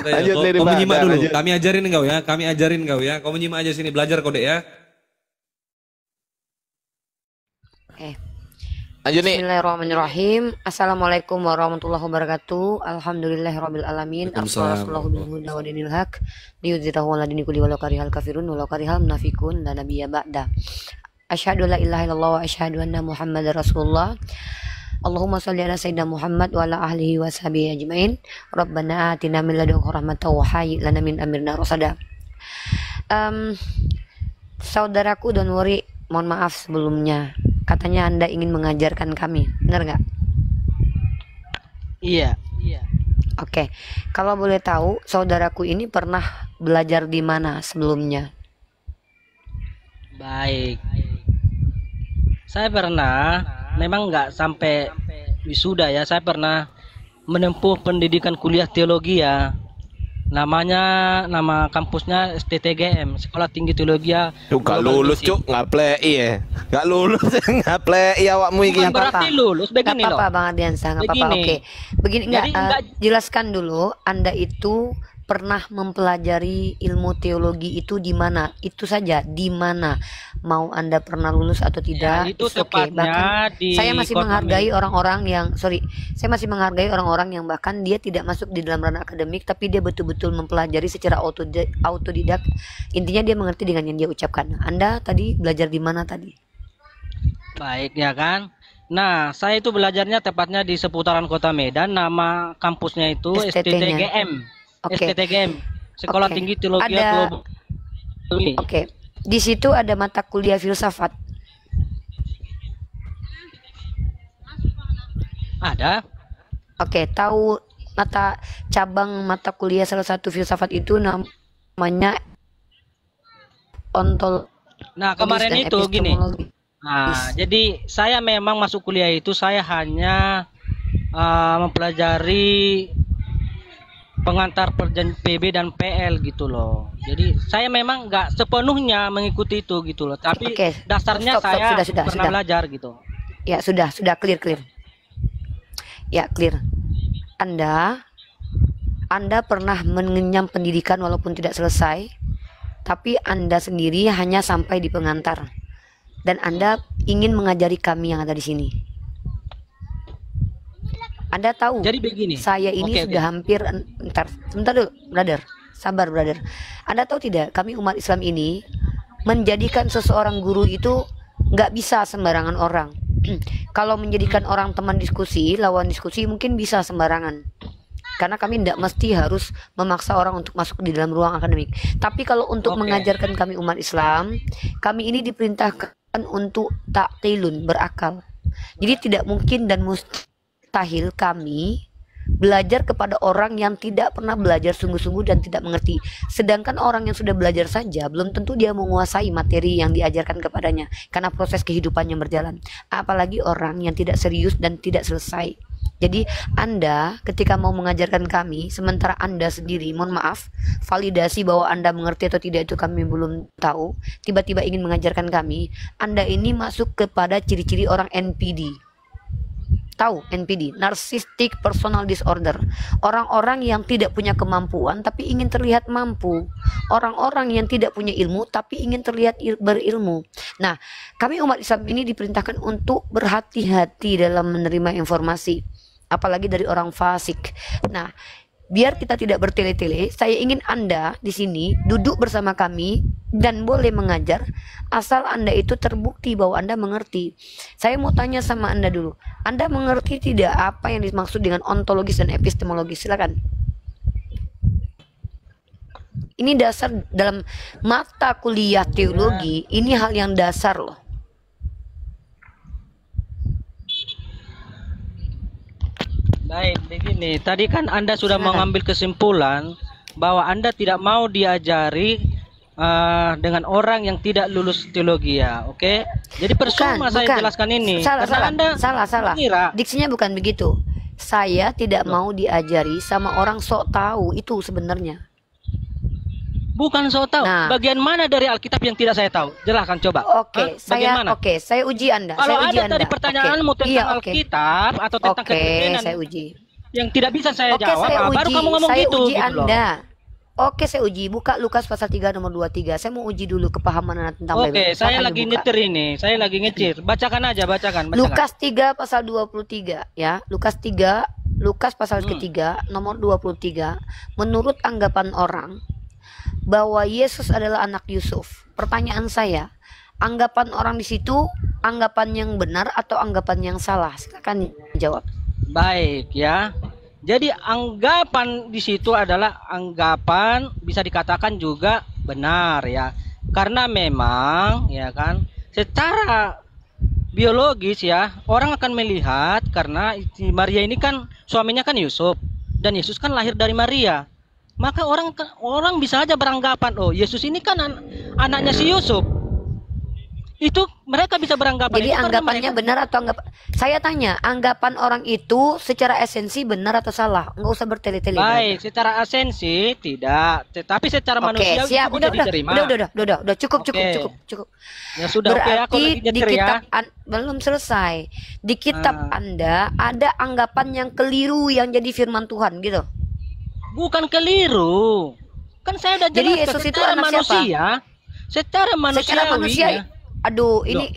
Speaker 3: Lanjut,
Speaker 1: Kau menyimak dulu.
Speaker 3: lanjut.
Speaker 1: Kami ajarin kau ya. Kau menyimak aja sini, belajar kau dek ya.
Speaker 3: Lanjut nih.
Speaker 6: Bismillahirrahmanirrahim. Assalamualaikum warahmatullahi wabarakatuh. Alhamdulillahirabbil alamin. Arsalallahu bil huda wa dinil haq liyudhhirahu 'ala dini kulli walau karihal kafirun walau karihal munafiqun la nabiyya ba'da. Asyhadu la ilaha illallah wa asyhadu anna Muhammadar Rasulullah. Allahumma shalli ala sayyidina Muhammad wa ala ahlihi wa sahbihi ajmain. Rabbana atina min ladunka rahmatan wa hayyi lana min amrina rasada. Saudaraku Don Wuri, mohon maaf sebelumnya. Katanya Anda ingin mengajarkan kami, benar nggak?
Speaker 4: Iya.
Speaker 6: Oke, kalau boleh tahu, saudaraku ini pernah belajar di mana sebelumnya?
Speaker 4: Baik. Saya pernah, memang nggak sampai wisuda ya, saya pernah menempuh pendidikan kuliah teologi ya. Nama kampusnya STTGM, Sekolah Tinggi Teologi.
Speaker 3: Gak lulus cuk, nggak play ya. Gak lulus, nggak play awakmu iki.
Speaker 4: Bukan berarti lulus, begini
Speaker 6: Gak
Speaker 4: loh.
Speaker 6: apa-apa Bang Ardiansa, nggak apa-apa.
Speaker 4: Begini.
Speaker 6: Oke, begini
Speaker 4: Jadi
Speaker 6: nggak? Jelaskan dulu, Anda itu pernah mempelajari ilmu teologi itu di mana? Itu saja, di mana? Mau Anda pernah lulus atau tidak?
Speaker 4: Ya, itu
Speaker 6: it's okay.
Speaker 4: tepatnya
Speaker 6: Bahkan
Speaker 4: di
Speaker 6: saya masih
Speaker 4: Kota
Speaker 6: menghargai orang-orang yang, saya masih menghargai orang-orang yang bahkan dia tidak masuk di dalam ranah akademik, tapi dia betul-betul mempelajari secara autodidak. Intinya dia mengerti dengan yang dia ucapkan. Anda tadi belajar di mana tadi?
Speaker 4: Baik ya kan. Nah, saya itu belajarnya tepatnya di seputaran Kota Medan. Nama kampusnya itu
Speaker 6: STT-nya.
Speaker 4: STTGM.
Speaker 6: Oke.
Speaker 4: STTGM, Sekolah
Speaker 6: Oke.
Speaker 4: Tinggi Teologi
Speaker 6: Ada-
Speaker 4: Global.
Speaker 6: Oke, di situ ada mata kuliah filsafat.
Speaker 4: Ada.
Speaker 6: Oke, tahu cabang mata kuliah salah satu filsafat itu namanya ontologi
Speaker 4: Nah, kemarin
Speaker 6: dan
Speaker 4: itu gini.
Speaker 6: epistemologi.
Speaker 4: Nah, jadi saya memang masuk kuliah itu saya hanya mempelajari pengantar perjanjian PB dan PL gitu loh. Jadi saya memang nggak sepenuhnya mengikuti itu gitu loh. Tapi
Speaker 6: Oke,
Speaker 4: dasarnya
Speaker 6: stop,
Speaker 4: saya
Speaker 6: sudah.
Speaker 4: pernah belajar gitu.
Speaker 6: Ya, sudah clear. Ya, clear. Anda pernah mengenyam pendidikan walaupun tidak selesai, tapi Anda sendiri hanya sampai di pengantar. Dan Anda ingin mengajari kami yang ada di sini. Anda tahu,
Speaker 4: Jadi begini.
Speaker 6: saya ini
Speaker 4: Oke,
Speaker 6: sudah hampir, sebentar dulu, brother. Sabar, brother. Anda tahu tidak, kami umat Islam ini menjadikan seseorang guru itu nggak bisa sembarangan orang. Kalau menjadikan orang teman diskusi, lawan diskusi mungkin bisa sembarangan. Karena kami tidak mesti harus memaksa orang untuk masuk di dalam ruang akademik. Tapi kalau untuk
Speaker 4: Oke.
Speaker 6: mengajarkan kami umat Islam, kami ini diperintahkan untuk ta'tilun, berakal. Jadi tidak mungkin dan mustahil kami belajar kepada orang yang tidak pernah belajar sungguh-sungguh dan tidak mengerti. Sedangkan orang yang sudah belajar saja belum tentu dia menguasai materi yang diajarkan kepadanya karena proses kehidupannya berjalan. Apalagi orang yang tidak serius dan tidak selesai. Jadi Anda ketika mau mengajarkan kami, sementara Anda sendiri, mohon maaf, validasi bahwa Anda mengerti atau tidak itu kami belum tahu, tiba-tiba ingin mengajarkan kami, Anda ini masuk kepada ciri-ciri orang NPD. Tahu NPD, Narcissistic Personal Disorder. Orang-orang yang tidak punya kemampuan tapi ingin terlihat mampu. Orang-orang yang tidak punya ilmu tapi ingin terlihat berilmu. Nah, kami umat Islam ini diperintahkan untuk berhati-hati dalam menerima informasi, apalagi dari orang fasik. Nah, biar kita tidak bertele-tele, saya ingin Anda di sini duduk bersama kami dan boleh mengajar asal Anda itu terbukti bahwa Anda mengerti. Saya mau tanya sama Anda dulu. Anda mengerti tidak apa yang dimaksud dengan ontologis dan epistemologis? Silakan. Ini dasar dalam mata kuliah teologi, ini hal yang dasar loh.
Speaker 4: Baik, begini. Tadi kan Anda sudah mengambil kesimpulan bahwa Anda tidak mau diajari dengan orang yang tidak lulus teologi, ya, oke? Jadi percuma saya jelaskan ini.
Speaker 6: Salah. Diksinya bukan begitu. Saya tidak mau diajari sama orang sok tahu, itu sebenarnya.
Speaker 4: Bukan sok tahu. Nah, bagian mana dari Alkitab yang tidak saya tahu? Jelaskan coba.
Speaker 6: Saya uji Anda.
Speaker 4: Kalau
Speaker 6: saya uji
Speaker 4: ada tadi pertanyaanmu tentang Alkitab atau tentang keturunan
Speaker 6: saya uji.
Speaker 4: Yang tidak bisa saya jawab, baru kamu ngomong
Speaker 6: saya
Speaker 4: gitu.
Speaker 6: Uji Anda. Saya uji. Buka Lukas pasal 3 nomor 23. Saya mau uji dulu kepahaman Anda tentang
Speaker 4: Bible. Saya lagi nyetir ini. Saya lagi ngetir. Bacakan aja, bacakan.
Speaker 6: Lukas 3 pasal 23 ya. Lukas pasal ketiga nomor 23. Menurut anggapan orang bahwa Yesus adalah anak Yusuf. Pertanyaan saya, anggapan orang di situ anggapan yang benar atau anggapan yang salah? Silakan jawab.
Speaker 4: Baik ya. Jadi anggapan di situ adalah anggapan bisa dikatakan juga benar ya. Karena memang ya kan secara biologis ya, orang akan melihat karena Maria ini kan suaminya kan Yusuf dan Yesus kan lahir dari Maria. Maka orang bisa aja beranggapan, oh Yesus ini kan anaknya si Yusuf. Itu mereka bisa beranggapan.
Speaker 6: Jadi anggapannya benar atau anggapan? Saya tanya, anggapan orang itu secara esensi benar atau salah? Nggak usah bertele-tele.
Speaker 4: Baik, secara esensi tidak, tetapi secara manusia
Speaker 6: siap.
Speaker 4: Udah diterima.
Speaker 6: Udah cukup.
Speaker 4: Ya sudah.
Speaker 6: Berarti di kitab belum selesai. Di kitab Anda ada anggapan yang keliru yang jadi firman Tuhan gitu.
Speaker 4: Bukan keliru. Kan saya udah jelaskan.
Speaker 6: Jadi Yesus itu anak
Speaker 4: manusia,
Speaker 6: siapa?
Speaker 4: Secara manusia.
Speaker 6: Aduh, ini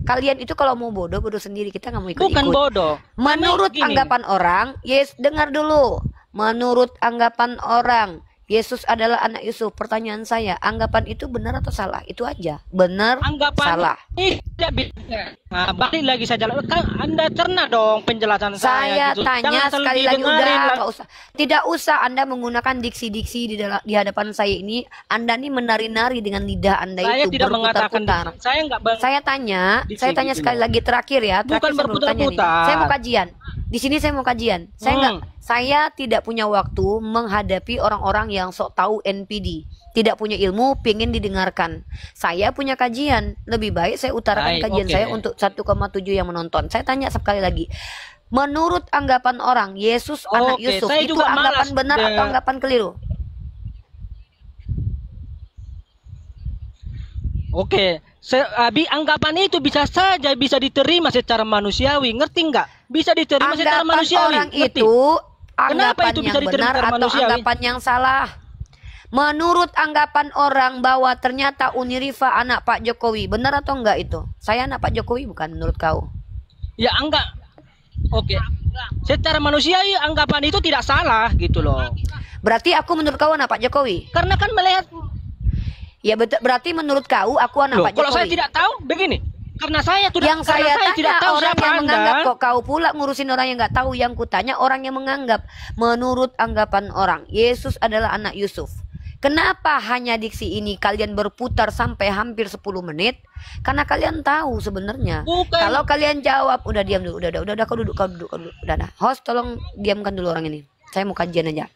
Speaker 6: kalian itu kalau mau bodoh sendiri, kita nggak mau ikut.
Speaker 4: Bukan bodoh.
Speaker 6: Menurut anggapan orang, dengar dulu. Menurut anggapan orang, Yesus adalah anak Yusuf. Pertanyaan saya, anggapan itu benar atau salah? Itu aja. Benar, salah.
Speaker 4: Tidak bisa. Nah, balik lagi saja. Kan Anda cerna dong penjelasan saya.
Speaker 6: Saya tanya sekali lagi, udah usah. Tidak usah Anda menggunakan diksi-diksi di hadapan saya ini. Anda nih menari-nari dengan lidah Anda
Speaker 4: saya
Speaker 6: itu
Speaker 4: tidak berputar-putar.
Speaker 6: Saya tanya sekali lagi terakhir ya.
Speaker 4: Bukan berputar-putar.
Speaker 6: Saya mau kajian. Di sini saya mau kajian. Saya tidak punya waktu menghadapi orang-orang yang sok tahu NPD, tidak punya ilmu, pengen didengarkan. Saya punya kajian, lebih baik saya utarakan kajian saya untuk 1,7 yang menonton. Saya tanya sekali lagi, menurut anggapan orang Yesus anak Yusuf itu anggapan benar atau anggapan keliru?
Speaker 4: Anggapan itu bisa saja bisa diterima secara manusiawi, ngerti nggak? Bisa diterima secara manusiawi.
Speaker 6: Orang itu anggapan itu bisa yang benar atau anggapan yang salah? Menurut anggapan orang bahwa ternyata Uniriva anak Pak Jokowi, benar atau enggak itu? Saya anak Pak Jokowi bukan menurut kau?
Speaker 4: Ya enggak. Secara manusiawi anggapan itu tidak salah gitu loh.
Speaker 6: Berarti aku menurut kau anak Pak Jokowi?
Speaker 4: Karena kan melihat.
Speaker 6: Ya berarti menurut kau aku anak Pak Jokowi.
Speaker 4: Kalau saya tidak tahu begini. Karena saya
Speaker 6: tidak tahu
Speaker 4: orang
Speaker 6: yang menganggap kok kau pula ngurusin orang yang nggak tahu. Yang kutanya orang yang menganggap. Menurut anggapan orang Yesus adalah anak Yusuf. Kenapa hanya diksi ini kalian berputar sampai hampir 10 menit? Karena kalian tahu sebenarnya. Kalau kalian jawab, udah diam dulu, udah kau duduk. Udah. Host tolong diamkan dulu orang ini. Saya mau kajian aja.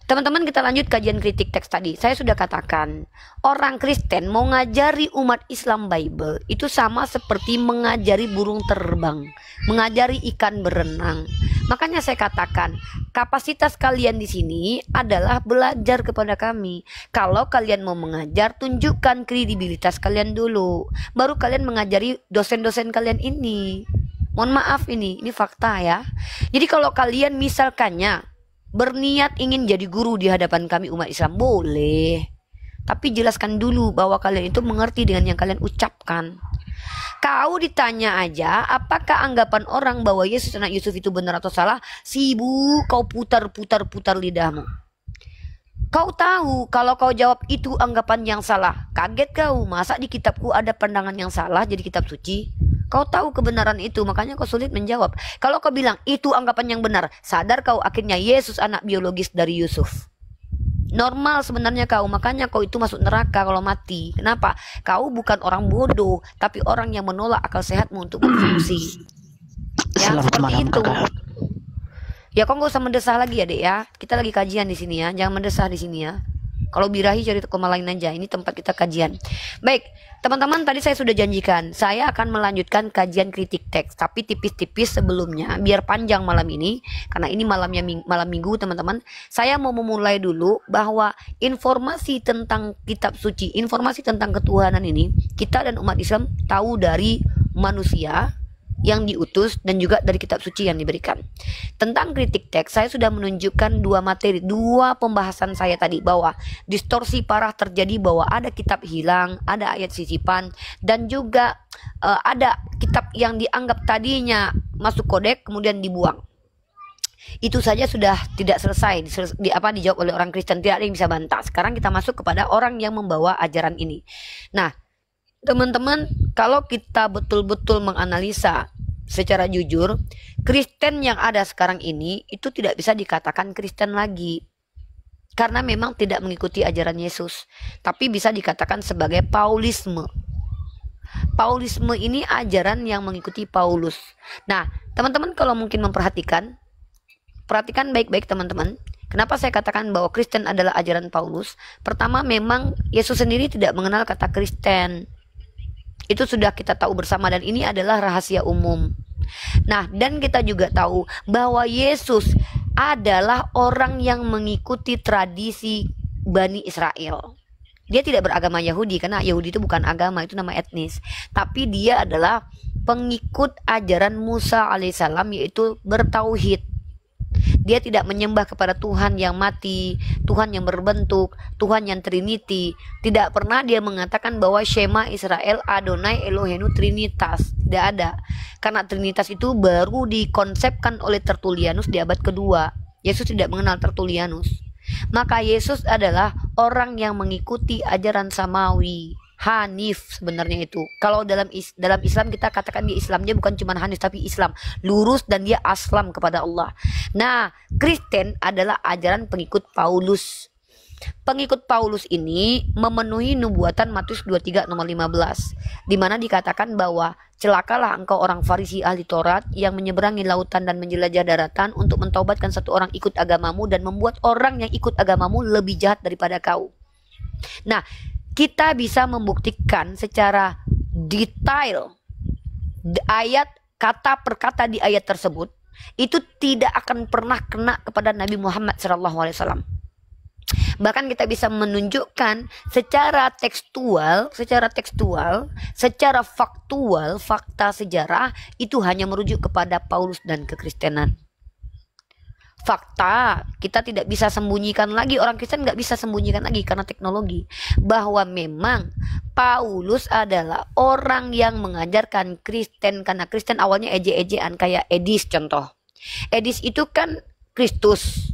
Speaker 6: Teman-teman, kita lanjut kajian kritik teks tadi. Saya sudah katakan, orang Kristen mau ngajari umat Islam Bible itu sama seperti mengajari burung terbang, mengajari ikan berenang. Makanya saya katakan, kapasitas kalian di sini adalah belajar kepada kami. Kalau kalian mau mengajar, tunjukkan kredibilitas kalian dulu, baru kalian mengajari dosen-dosen kalian ini. Mohon maaf, ini fakta ya. Jadi kalau kalian misalkannya berniat ingin jadi guru di hadapan kami umat Islam, boleh. Tapi jelaskan dulu bahwa kalian itu mengerti dengan yang kalian ucapkan. Kau ditanya aja, apakah anggapan orang bahwa Yesus anak Yusuf itu benar atau salah? Sibuk kau putar lidahmu. Kau tahu kalau kau jawab itu anggapan yang salah. Kaget kau, masa di kitabku ada pandangan yang salah jadi kitab suci? Kau tahu kebenaran itu, makanya kau sulit menjawab. Kalau kau bilang itu anggapan yang benar, sadar kau akhirnya Yesus anak biologis dari Yusuf. Normal sebenarnya kau, makanya kau itu masuk neraka kalau mati. Kenapa? Kau bukan orang bodoh, tapi orang yang menolak akal sehatmu untuk berfungsi. Ya, seperti itu. Ya, kau nggak usah mendesah lagi ya, Dek ya. Kita lagi kajian di sini ya, jangan mendesah di sini ya. Kalau birahi cari koma lain aja, ini tempat kita kajian. Baik, teman-teman, tadi saya sudah janjikan saya akan melanjutkan kajian kritik teks, tapi tipis-tipis sebelumnya biar panjang malam ini, karena ini malam minggu teman-teman. Saya mau memulai dulu bahwa informasi tentang kitab suci, informasi tentang ketuhanan ini kita dan umat Islam tahu dari manusia yang diutus dan juga dari kitab suci yang diberikan. Tentang kritik teks, saya sudah menunjukkan dua pembahasan saya tadi, bahwa distorsi parah terjadi, bahwa ada kitab hilang, ada ayat sisipan, dan juga ada kitab yang dianggap tadinya masuk kodek kemudian dibuang. Itu saja sudah tidak selesai dijawab oleh orang Kristen, tidak ada yang bisa bantah. Sekarang kita masuk kepada orang yang membawa ajaran ini. Nah, teman-teman, kalau kita betul-betul menganalisa secara jujur, Kristen yang ada sekarang ini itu tidak bisa dikatakan Kristen lagi, karena memang tidak mengikuti ajaran Yesus, tapi bisa dikatakan sebagai Paulisme. Paulisme ini ajaran yang mengikuti Paulus. Nah, teman-teman kalau mungkin perhatikan baik-baik teman-teman. Kenapa saya katakan bahwa Kristen adalah ajaran Paulus? Pertama, memang Yesus sendiri tidak mengenal kata Kristen. Itu sudah kita tahu bersama, dan ini adalah rahasia umum. Nah, dan kita juga tahu bahwa Yesus adalah orang yang mengikuti tradisi Bani Israel. Dia tidak beragama Yahudi, karena Yahudi itu bukan agama, itu nama etnis. Tapi dia adalah pengikut ajaran Musa alaihissalam, yaitu bertauhid. Dia tidak menyembah kepada Tuhan yang mati, Tuhan yang berbentuk, Tuhan yang Trinity. Tidak pernah dia mengatakan bahwa Shema Israel Adonai Elohenu Trinitas. Tidak ada. Karena Trinitas itu baru dikonsepkan oleh Tertullianus di abad kedua. Yesus tidak mengenal Tertullianus. Maka Yesus adalah orang yang mengikuti ajaran Samawi. Hanif sebenarnya itu. Kalau dalam Islam kita katakan dia Islam, dia bukan cuma Hanif tapi Islam, lurus, dan dia aslam kepada Allah. Nah, Kristen adalah ajaran pengikut Paulus. Pengikut Paulus ini memenuhi nubuatan Matius 23 nomor 15, di mana dikatakan bahwa celakalah engkau orang Farisi ahli Taurat yang menyeberangi lautan dan menjelajah daratan untuk mentaubatkan satu orang ikut agamamu dan membuat orang yang ikut agamamu lebih jahat daripada kau. Nah, kita bisa membuktikan secara detail ayat kata per kata di ayat tersebut itu tidak akan pernah kena kepada Nabi Muhammad SAW. Bahkan kita bisa menunjukkan secara tekstual, secara faktual, fakta sejarah itu hanya merujuk kepada Paulus dan kekristenan. Fakta, kita tidak bisa sembunyikan lagi, orang Kristen nggak bisa sembunyikan lagi karena teknologi, bahwa memang Paulus adalah orang yang mengajarkan Kristen, karena Kristen awalnya eje-ejean, kayak Edis contoh. Edis itu kan Kristus,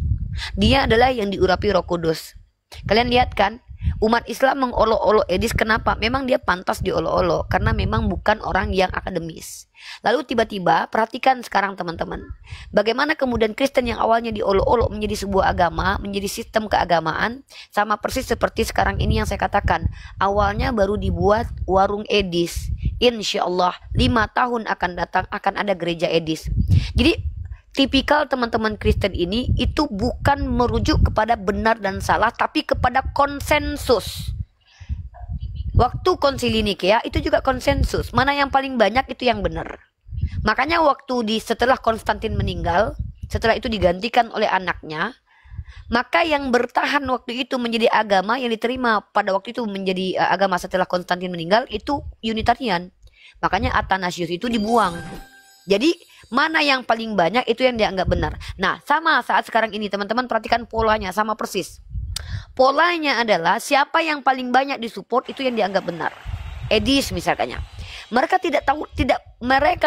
Speaker 6: dia adalah yang diurapi Roh Kudus. Kalian lihat kan, umat Islam mengolok-olok Edis. Kenapa? Memang dia pantas diolok-olok, karena memang bukan orang yang akademis. Lalu tiba-tiba, perhatikan sekarang teman-teman, bagaimana kemudian Kristen yang awalnya diolok-olok menjadi sebuah agama, menjadi sistem keagamaan, sama persis seperti sekarang ini yang saya katakan. Awalnya baru dibuat warung Edis. Insya Allah 5 tahun akan datang akan ada gereja Edis. Jadi tipikal teman-teman Kristen ini itu bukan merujuk kepada benar dan salah, tapi kepada konsensus. Waktu konsili Nikea itu juga konsensus, mana yang paling banyak itu yang benar. Makanya waktu setelah Konstantin meninggal, setelah itu digantikan oleh anaknya, maka yang bertahan waktu itu menjadi agama yang diterima pada waktu itu menjadi agama setelah Konstantin meninggal itu Unitarian. Makanya Athanasius itu dibuang. Jadi mana yang paling banyak itu yang dianggap benar. Nah, sama saat sekarang ini teman-teman perhatikan polanya sama persis. Polanya adalah siapa yang paling banyak disupport itu yang dianggap benar. Edis misalnya. Mereka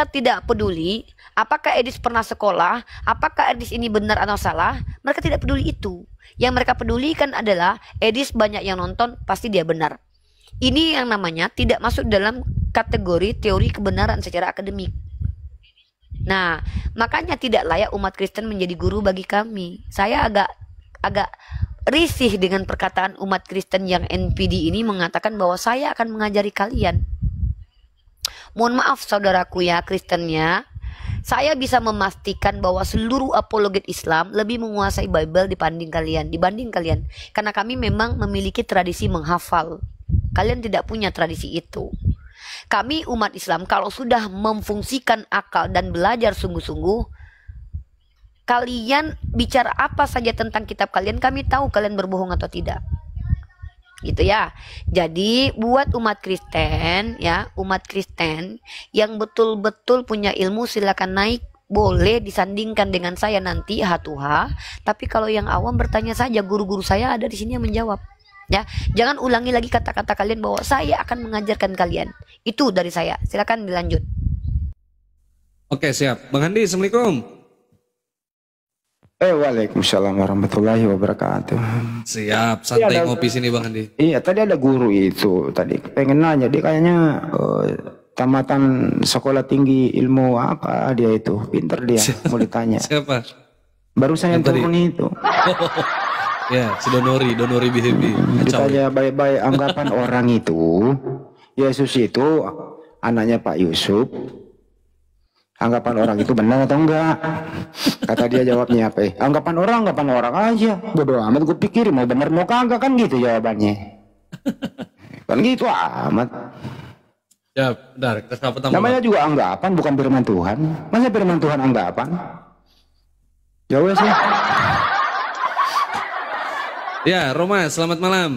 Speaker 6: tidak peduli apakah Edis pernah sekolah, apakah Edis ini benar atau salah. Mereka tidak peduli itu. Yang mereka pedulikan adalah Edis banyak yang nonton, pasti dia benar. Ini yang namanya tidak masuk dalam kategori teori kebenaran secara akademik. Nah, makanya tidak layak umat Kristen menjadi guru bagi kami. Saya agak risih dengan perkataan umat Kristen yang NPD ini mengatakan bahwa saya akan mengajari kalian. Mohon maaf saudaraku ya Kristennya, saya bisa memastikan bahwa seluruh apologet Islam lebih menguasai Bible dibanding kalian. Karena kami memang memiliki tradisi menghafal. Kalian tidak punya tradisi itu. Kami umat Islam kalau sudah memfungsikan akal dan belajar sungguh-sungguh, kalian bicara apa saja tentang kitab kalian, kami tahu kalian berbohong atau tidak. Gitu ya. Jadi buat umat Kristen ya, umat Kristen yang betul-betul punya ilmu silakan naik, boleh disandingkan dengan saya nanti H2H. Tapi kalau yang awam bertanya saja, guru-guru saya ada di sini yang menjawab. Ya, jangan ulangi lagi kata-kata kalian bahwa saya akan mengajarkan kalian. Itu dari saya. Silakan dilanjut.
Speaker 1: Oke, siap. Bang Andi, Assalamualaikum.
Speaker 7: Waalaikumsalam warahmatullahi wabarakatuh.
Speaker 1: Siap, santai ngopi sini Bang Andi.
Speaker 7: Iya, tadi ada guru itu tadi pengen nanya, dia kayaknya tamatan sekolah tinggi ilmu apa dia itu, pinter dia. Mau ditanya.
Speaker 1: Siapa?
Speaker 7: Barusan yang turun itu.
Speaker 1: Ya, si Donori Bihebi.
Speaker 7: Ditanya baik-baik anggapan orang itu, Yesus itu anaknya Pak Yusuf. Anggapan orang itu benar atau enggak? Kata dia jawabnya apa? Anggapan orang aja. Bodoh amat, gue pikir mau bener mau kagak, kan gitu jawabannya. Kan gitu amat.
Speaker 1: Ya, bentar, kita pertama.
Speaker 7: Namanya juga anggapan, bukan firman Tuhan. Masa firman Tuhan anggapan? Jauh sih.
Speaker 1: Ya, Roma, selamat malam.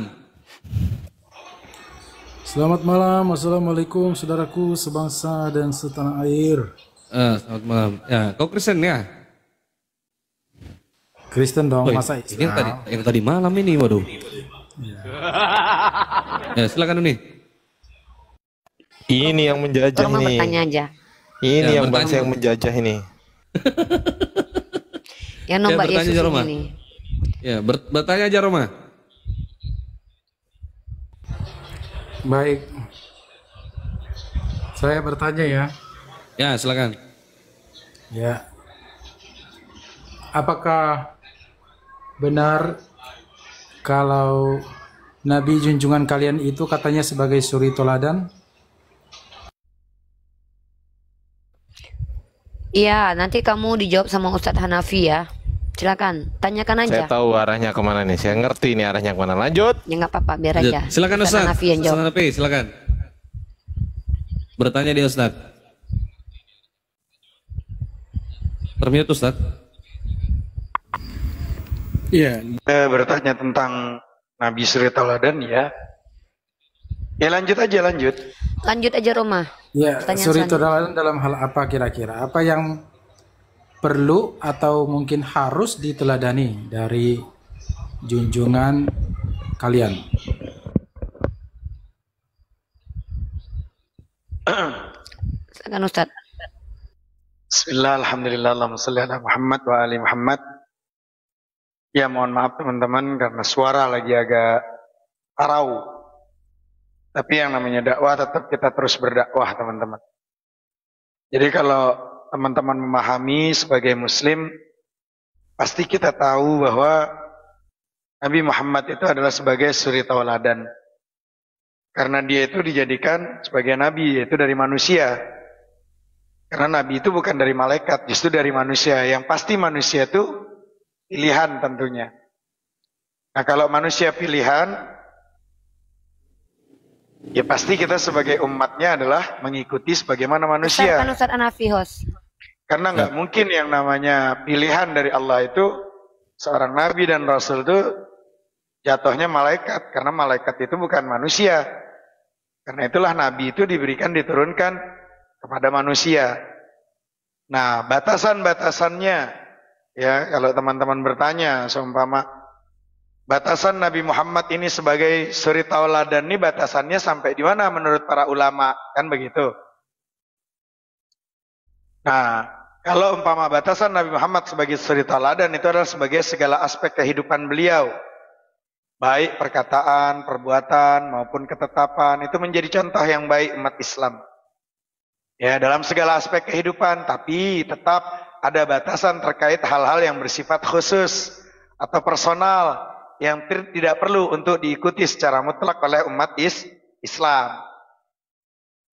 Speaker 8: Selamat malam, assalamualaikum saudaraku sebangsa dan setanah air.
Speaker 1: Selamat malam. Ya, kau Kristen ya?
Speaker 8: Kristen dong, masa
Speaker 1: ini yang tadi malam ini, waduh. Ya, silakan Uni.
Speaker 3: Ini yang menjajah
Speaker 6: Tolong
Speaker 3: ini.
Speaker 6: bertanya aja.
Speaker 3: Ini yang bangsa yang menjajah ini.
Speaker 6: Yang nombak
Speaker 1: bertanya
Speaker 6: Yesus
Speaker 1: aja, Roma.
Speaker 6: ini.
Speaker 1: Ya, bertanya aja Roma.
Speaker 8: Baik. Saya bertanya ya.
Speaker 1: Ya, silakan.
Speaker 8: Ya. Apakah benar kalau Nabi junjungan kalian itu katanya sebagai suri toladan?
Speaker 6: Iya, nanti kamu dijawab sama Ustadz Hanafi ya. Silakan, tanyakan aja.
Speaker 3: Saya tahu arahnya kemana nih. Saya ngerti ini arahnya kemana. Lanjut.
Speaker 6: Ya nggak apa-apa, biar aja.
Speaker 1: Silakan Ustadz.
Speaker 6: Hanafi yang jawab.
Speaker 1: Hanafi, silakan. Bertanya dia Ustadz. Permute Ustadz.
Speaker 5: Iya. Bertanya tentang Nabi Suri Tauladan ya. Ya lanjut aja, lanjut.
Speaker 6: Lanjut aja Roma.
Speaker 8: Ya,
Speaker 6: Pertanyaan
Speaker 8: suri
Speaker 6: selanjutnya.
Speaker 8: toladan dalam hal apa kira-kira? Apa yang perlu atau mungkin harus diteladani dari junjungan kalian?
Speaker 6: Silakan Ustadz.
Speaker 5: Bismillah, alhamdulillah, Allahumma salli ala Muhammad wa ali Muhammad. Ya mohon maaf teman-teman karena suara lagi agak parau. Tapi yang namanya dakwah tetap kita terus berdakwah teman-teman. Jadi kalau teman-teman memahami sebagai muslim, pasti kita tahu bahwa Nabi Muhammad itu adalah sebagai suri tauladan. Karena dia itu dijadikan sebagai nabi, yaitu dari manusia. Karena Nabi itu bukan dari malaikat, justru dari manusia. Yang pasti manusia itu pilihan tentunya. Nah kalau manusia pilihan, ya pasti kita sebagai umatnya adalah mengikuti sebagaimana manusia.
Speaker 6: Ustaz Hanafi host.
Speaker 5: Karena nggak mungkin yang namanya pilihan dari Allah itu seorang nabi dan rasul itu jatuhnya malaikat, karena malaikat itu bukan manusia. Karena itulah nabi itu diturunkan kepada manusia. Nah, batasan-batasannya ya, kalau teman-teman bertanya seumpama batasan Nabi Muhammad ini sebagai suri tauladan ini batasannya sampai di mana menurut para ulama, kan begitu. Nah, kalau umpama batasan Nabi Muhammad sebagai suri tauladan itu adalah sebagai segala aspek kehidupan beliau, baik perkataan, perbuatan maupun ketetapan, itu menjadi contoh yang baik umat Islam. Ya, dalam segala aspek kehidupan, tapi tetap ada batasan terkait hal-hal yang bersifat khusus atau personal yang tidak perlu untuk diikuti secara mutlak oleh umat Islam.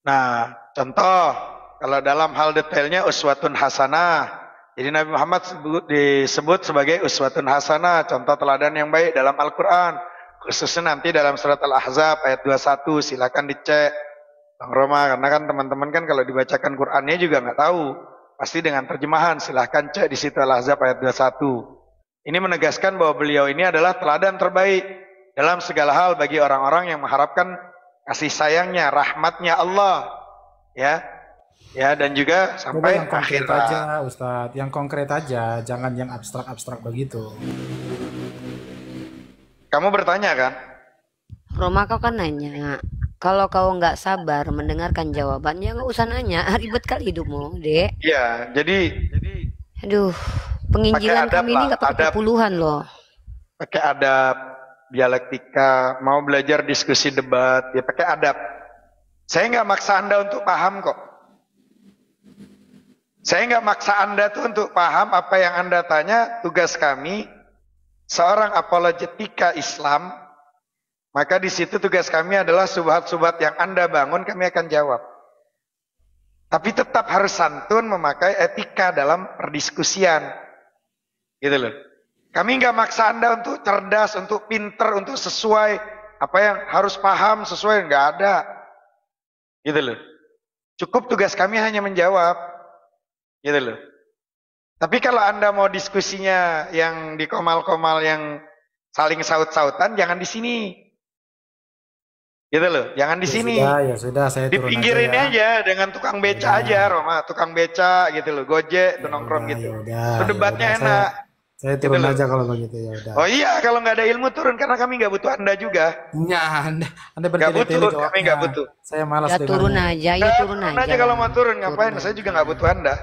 Speaker 5: Nah, contoh kalau dalam hal detailnya uswatun hasanah. Jadi Nabi Muhammad disebut sebagai uswatun hasanah, contoh teladan yang baik dalam Al-Quran. Khususnya nanti dalam surat Al-Ahzab ayat 21, silakan dicek Bang Roma, karena kan teman-teman kan kalau dibacakan Qurannya juga nggak tahu. Pasti dengan terjemahan, silahkan cek di situ Al-Ahzab ayat 21. Ini menegaskan bahwa beliau ini adalah teladan terbaik dalam segala hal bagi orang-orang yang mengharapkan kasih sayangnya, rahmatnya Allah. Ya, dan juga sampai
Speaker 8: yang konkret
Speaker 5: akhirat.
Speaker 8: aja, Ustadz. Yang konkret aja, jangan yang abstrak-abstrak begitu.
Speaker 5: Kamu bertanya kan?
Speaker 6: Roma, kau kan nanya. Kalau kau nggak sabar mendengarkan jawabannya, nggak usah nanya. Ribet kali hidupmu, Dek.
Speaker 5: Iya, jadi
Speaker 6: Aduh, penginjilan
Speaker 5: pakai adab
Speaker 6: kami ini
Speaker 5: lah,
Speaker 6: nggak pakai
Speaker 5: adab.
Speaker 6: perpuluhan loh.
Speaker 5: pakai adab, dialektika, mau belajar diskusi debat, ya pakai adab. Saya nggak maksa Anda untuk paham kok. Saya nggak maksa Anda tuh untuk paham apa yang Anda tanya. Tugas kami, seorang apologetika Islam, maka di situ tugas kami adalah subhat-subhat yang Anda bangun, kami akan jawab. Tapi tetap harus santun, memakai etika dalam perdiskusian. Gitu loh. Kami nggak maksa Anda untuk cerdas, untuk pinter, untuk sesuai apa yang harus paham, sesuai, nggak ada. Gitu loh. Cukup tugas kami hanya menjawab. Gitu loh. Tapi kalau Anda mau diskusinya yang di komal-komal yang saling saut-sautan, jangan di sini. Gitu loh, jangan di sini.
Speaker 8: Ya sudah, saya
Speaker 5: Di
Speaker 8: turun
Speaker 5: pinggirin
Speaker 8: aja ya.
Speaker 5: aja dengan tukang beca aja, Roma, tukang beca gitu loh, Gojek, tuh nongkrong gitu.
Speaker 8: Yaudah,
Speaker 5: Itu debatnya
Speaker 8: yaudah,
Speaker 5: enak.
Speaker 8: Saya turun
Speaker 5: Gitu loh.
Speaker 8: aja kalau begitu ya udah.
Speaker 5: Oh iya, kalau nggak ada ilmu turun karena kami nggak butuh Anda juga.
Speaker 8: Ya, Anda
Speaker 5: Nggak
Speaker 8: bertele-tele
Speaker 5: butuh,
Speaker 8: jawabnya.
Speaker 5: kami nggak butuh.
Speaker 8: Saya malas
Speaker 6: Ya turun
Speaker 8: dengarnya.
Speaker 6: aja, ya turun aja.
Speaker 5: Kalau mau turun ngapain?
Speaker 6: Turun
Speaker 5: Saya
Speaker 6: aja.
Speaker 5: juga nggak butuh Anda.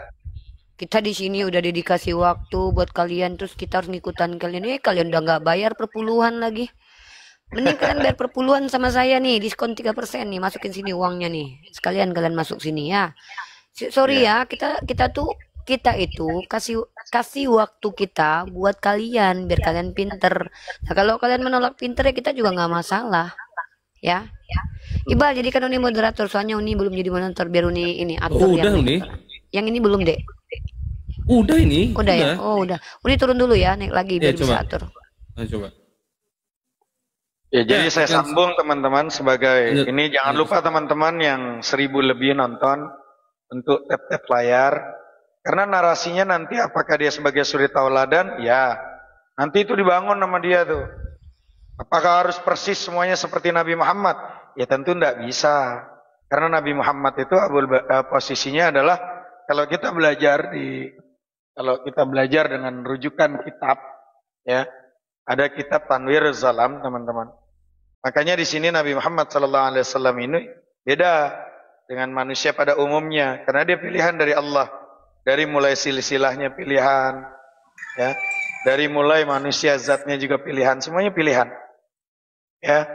Speaker 6: Kita di sini udah dedikasi waktu buat kalian, terus kita harus ngikutan kalian. Kalian udah nggak bayar perpuluhan lagi. Mending kalian bayar perpuluhan sama saya nih, diskon 3% nih, masukin sini uangnya nih. Sekalian kalian masuk sini ya. Sorry ya, kita itu kasih waktu kita buat kalian biar kalian pinter. Nah, kalau kalian menolak pinter ya kita juga nggak masalah. Ya. Iqbal jadikan Uni moderator, soalnya Uni belum jadi moderator, biar Uni ini atur
Speaker 1: Oh, udah
Speaker 6: yang
Speaker 1: Uni.
Speaker 6: Yang ini belum, Dek.
Speaker 1: Udah ini.
Speaker 6: Udah ya? Oh, udah. Uni turun dulu ya, naik lagi biar
Speaker 1: Iya,
Speaker 6: bisa
Speaker 1: coba.
Speaker 6: atur.
Speaker 1: Ayo coba.
Speaker 5: Ya, jadi
Speaker 1: Ya,
Speaker 5: saya
Speaker 1: kan-
Speaker 5: sambung teman-teman sebagai
Speaker 1: Ya.
Speaker 5: ini jangan lupa teman-teman yang 1000 lebih nonton untuk tap-tap layar. Karena narasinya nanti apakah dia sebagai suri tauladan? Ya. Nanti itu dibangun nama dia tuh. Apakah harus persis semuanya seperti Nabi Muhammad? Ya tentu tidak bisa. Karena Nabi Muhammad itu posisinya adalah kalau kita belajar dengan rujukan kitab, ya ada kitab Tanwir Zalam teman-teman. Makanya di sini Nabi Muhammad SAW ini beda dengan manusia pada umumnya, karena dia pilihan dari Allah. Dari mulai silsilahnya pilihan, ya, dari mulai manusia zatnya juga pilihan, semuanya pilihan. Ya,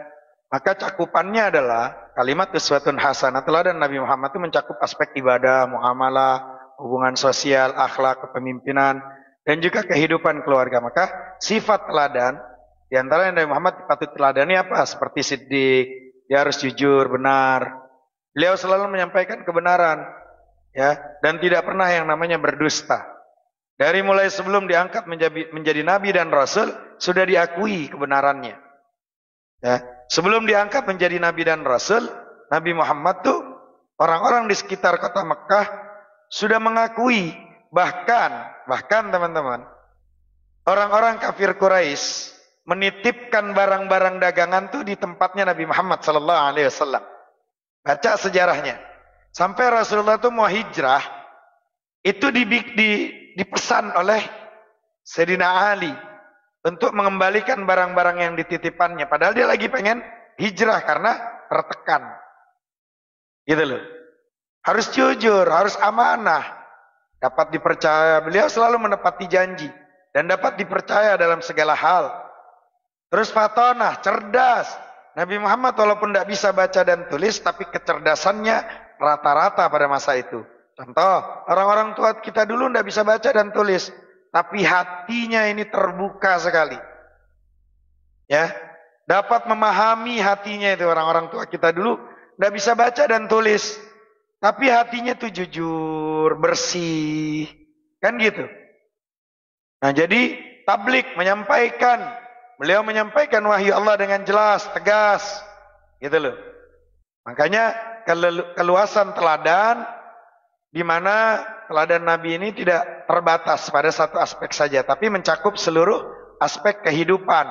Speaker 5: maka cakupannya adalah kalimat uswatun hasanah. Teladan Nabi Muhammad itu mencakup aspek ibadah, muamalah, hubungan sosial, akhlak, kepemimpinan, dan juga kehidupan keluarga. Maka sifat teladan di antara yang Nabi Muhammad patut teladani apa? Seperti Siddiq, dia harus jujur, benar. Beliau selalu menyampaikan kebenaran. ya, dan tidak pernah yang namanya berdusta. Dari mulai sebelum diangkat menjadi nabi dan rasul sudah diakui kebenarannya. Ya, sebelum diangkat menjadi nabi dan rasul, Nabi Muhammad tuh orang-orang di sekitar kota Mekah sudah mengakui, bahkan teman-teman, orang-orang kafir Quraisy menitipkan barang-barang dagangan tuh di tempatnya Nabi Muhammad sallallahu alaihi wasallam. Baca sejarahnya. Sampai Rasulullah tuh mau hijrah, itu dipesan oleh Sayyidina Ali untuk mengembalikan barang-barang yang dititipannya. Padahal dia lagi pengen hijrah karena tertekan. Gitu loh. Harus jujur, harus amanah. Dapat dipercaya. Beliau selalu menepati janji. Dan dapat dipercaya dalam segala hal. Terus fatonah, cerdas. Nabi Muhammad walaupun tidak bisa baca dan tulis, tapi kecerdasannya rata-rata pada masa itu. Contoh, orang-orang tua kita dulu tidak bisa baca dan tulis. Tapi hatinya ini terbuka sekali. Ya, dapat memahami hatinya itu orang-orang tua kita dulu. Tidak bisa baca dan tulis. Tapi hatinya itu jujur, bersih. Kan gitu. Nah jadi tablik menyampaikan. Beliau menyampaikan wahyu Allah dengan jelas, tegas. Gitu loh. Makanya keluasan teladan, di mana teladan Nabi ini tidak terbatas pada satu aspek saja, tapi mencakup seluruh aspek kehidupan.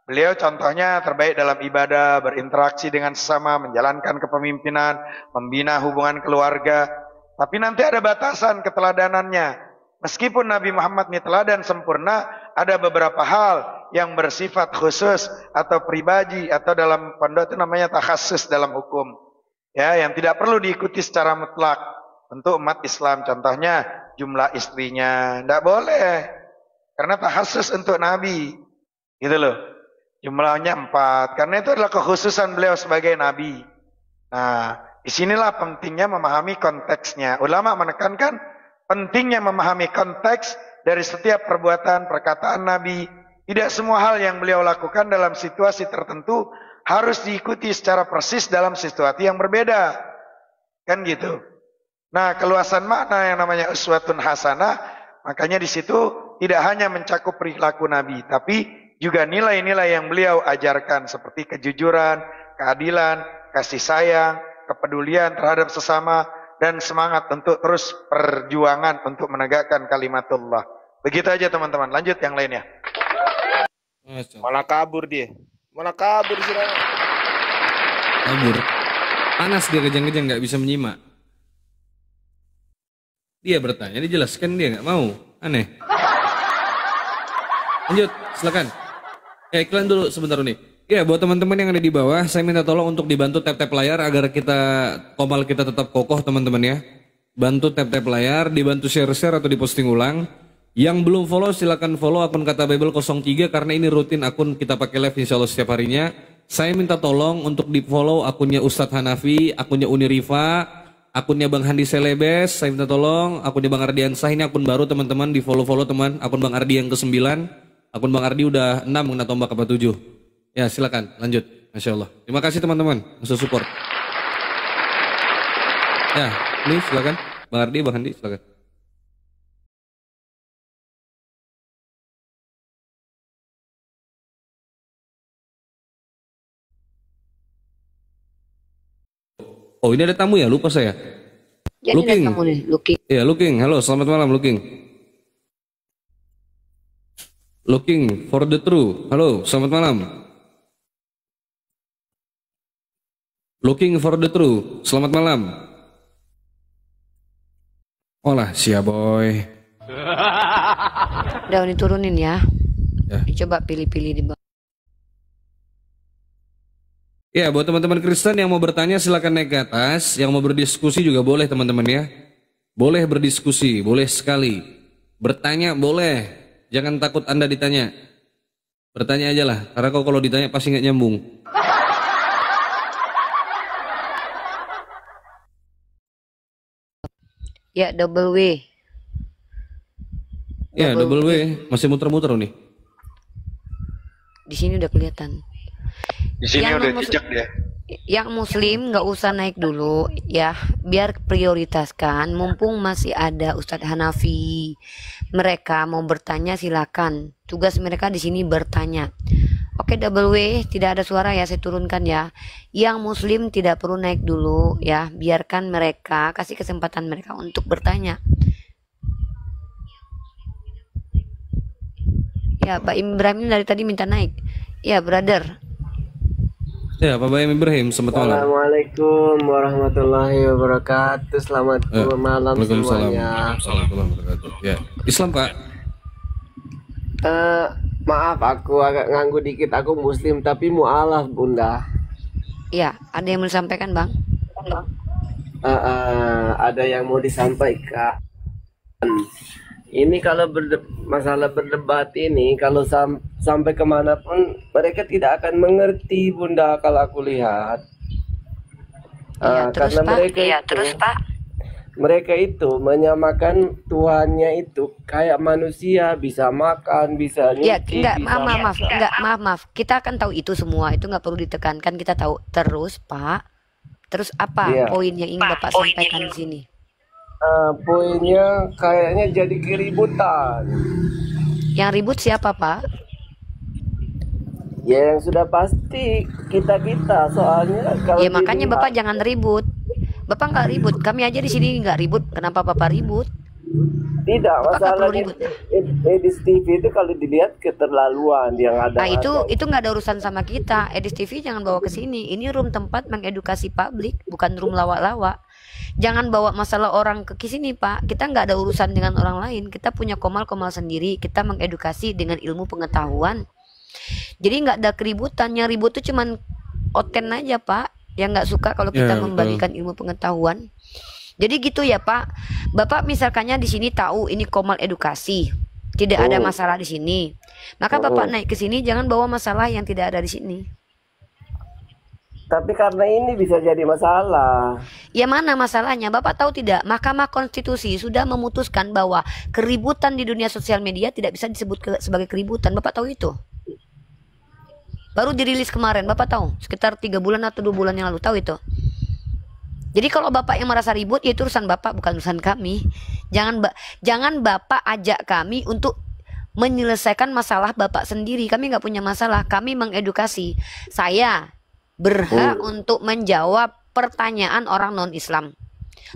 Speaker 5: Beliau contohnya terbaik dalam ibadah, berinteraksi dengan sesama, menjalankan kepemimpinan, membina hubungan keluarga. Tapi nanti ada batasan keteladanannya. Meskipun Nabi Muhammad ini teladan sempurna, ada beberapa hal yang bersifat khusus atau pribadi atau dalam pondok itu namanya takhasus dalam hukum. Ya, yang tidak perlu diikuti secara mutlak untuk umat Islam. Contohnya jumlah istrinya, tidak boleh. Karena takhasus untuk Nabi. Gitu loh. Jumlahnya 4. Karena itu adalah kekhususan beliau sebagai Nabi. Nah, disinilah pentingnya memahami konteksnya. Ulama menekankan pentingnya memahami konteks dari setiap perbuatan, perkataan Nabi. Tidak semua hal yang beliau lakukan dalam situasi tertentu harus diikuti secara persis dalam situasi yang berbeda. Kan gitu. Nah, keluasan makna yang namanya uswatun hasanah, makanya di situ tidak hanya mencakup perilaku Nabi, tapi juga nilai-nilai yang beliau ajarkan seperti kejujuran, keadilan, kasih sayang, kepedulian terhadap sesama, dan semangat untuk terus perjuangan untuk menegakkan kalimatullah. Begitu aja teman-teman, lanjut yang lainnya.
Speaker 3: Malah kabur dia. Malah kabur sih.
Speaker 1: Kabur. Panas dia kejang-kejang nggak bisa menyimak. Dia bertanya, dijelaskan dia nggak mau. Aneh. Lanjut, silakan. Iklan dulu sebentar nih. Ya, buat teman-teman yang ada di bawah, saya minta tolong untuk dibantu tap-tap layar agar komal kita tetap kokoh teman-teman ya. Bantu tap-tap layar, dibantu share-share atau diposting ulang. Yang belum follow silakan follow akun Kata Bible 03 karena ini rutin akun kita pakai live insya Allah setiap harinya. Saya minta tolong untuk di follow akunnya Ustadz Hanafi, akunnya Uni Rifa, akunnya Bang Handi Selebes. Saya minta tolong akunnya Bang Ardiansah, ini akun baru teman-teman, di follow teman. Akun Bang Ardi yang ke-9, akun Bang Ardi udah 6 kena tombak ke 7. Ya silakan lanjut, Masya Allah. Terima kasih teman-teman untuk support. Ya ini silakan Bang Ardi, Bang Handi silakan. Oh ini ada tamu ya, lupa saya.
Speaker 6: Jadi
Speaker 1: Looking.
Speaker 6: ada tamu nih, Looking.
Speaker 1: Iya, Looking. Halo, selamat malam Looking. Looking for the true. Halo, selamat malam. Looking for the true. Selamat malam. Olah, siap boy.
Speaker 6: Udah ini turunin ya.
Speaker 1: Ya.
Speaker 6: Coba pilih-pilih di bawah.
Speaker 1: Ya, buat teman-teman Kristen yang mau bertanya silakan naik ke atas. Yang mau berdiskusi juga boleh teman-teman ya. Boleh berdiskusi, boleh sekali. Bertanya boleh. Jangan takut Anda ditanya. Bertanya aja lah. Karena kalau ditanya pasti nggak nyambung.
Speaker 6: Ya, double W.
Speaker 1: Ya, double W. Masih muter-muter nih.
Speaker 6: Di sini udah kelihatan.
Speaker 5: Di sini
Speaker 6: Yang
Speaker 5: udah
Speaker 6: nomor
Speaker 5: jejak dia.
Speaker 6: yang muslim nggak usah naik dulu ya, biar prioritaskan mumpung masih ada Ustadz Hanafi. Mereka mau bertanya silakan, tugas mereka di sini bertanya. Oke, double W, tidak ada suara ya, saya turunkan ya. Yang muslim tidak perlu naik dulu ya, biarkan mereka, kasih kesempatan mereka untuk bertanya. Ya, Pak Ibrahim dari tadi minta naik. Ya, brother.
Speaker 1: Ya, Pak Bayam Ibrahim, selamat malam.
Speaker 9: Assalamualaikum warahmatullahi wabarakatuh. Selamat malam semuanya.
Speaker 1: Ya, Islam Pak.
Speaker 9: Maaf, aku agak nganggu dikit. Aku muslim tapi mualaf, Bunda.
Speaker 6: Ya, ada yang mau disampaikan, Bang?
Speaker 9: Ada yang mau disampaikan. Ini kalau masalah berdebat ini, kalau sampai kemanapun mereka tidak akan mengerti, Bunda, kalau aku lihat.
Speaker 6: Terus,
Speaker 9: Karena
Speaker 6: Pak?
Speaker 9: Mereka itu menyamakan Tuhannya itu kayak manusia, bisa makan, bisa nyuci,
Speaker 6: Ya, enggak,
Speaker 9: bisa
Speaker 6: maaf. Kita akan tahu itu semua, itu nggak perlu ditekankan, kita tahu. Terus, Pak, terus apa
Speaker 9: Iya.
Speaker 6: poin yang ingin Bapak sampaikan di sini?
Speaker 9: Poinnya kayaknya jadi keributan.
Speaker 6: Yang ribut siapa, Pak?
Speaker 9: Ya, yang sudah pasti kita soalnya kalau
Speaker 6: Ya makanya
Speaker 9: dilihat-
Speaker 6: Bapak jangan ribut. Bapak nggak ribut, kami aja di sini nggak ribut. Kenapa Bapak ribut?
Speaker 9: tidak
Speaker 6: Bapak nggak perlu
Speaker 9: masalahnya
Speaker 6: ribut.
Speaker 9: Edis TV itu kalau dilihat keterlaluan yang ada.
Speaker 6: Nah itu nggak ada urusan sama kita. Edis TV jangan bawa ke sini. Ini room tempat mengedukasi publik, bukan room lawak-lawak. Jangan bawa masalah orang ke sini, Pak. Kita nggak ada urusan dengan orang lain. Kita punya komal-komal sendiri. Kita mengedukasi dengan ilmu pengetahuan. Jadi nggak ada keributan. Yang ribut tuh cuman Oten aja, Pak. Yang nggak suka kalau kita
Speaker 1: Ya,
Speaker 6: membagikan ilmu pengetahuan. Jadi gitu ya, Pak. Bapak misalkannya di sini tahu ini komal edukasi. Tidak ada masalah di sini. Maka Bapak naik ke sini jangan bawa masalah yang tidak ada di sini.
Speaker 9: Tapi karena ini bisa jadi masalah.
Speaker 6: Ya mana masalahnya? Bapak tahu tidak? Mahkamah Konstitusi sudah memutuskan bahwa keributan di dunia sosial media tidak bisa disebut sebagai keributan. Bapak tahu itu? Baru dirilis kemarin, Bapak tahu? Sekitar 3 bulan atau 2 bulan yang lalu, tahu itu? Jadi kalau Bapak yang merasa ribut, ya itu urusan Bapak, bukan urusan kami. Jangan Bapak ajak kami untuk menyelesaikan masalah Bapak sendiri. Kami nggak punya masalah, kami mengedukasi. Saya berhak untuk menjawab pertanyaan orang non-Islam.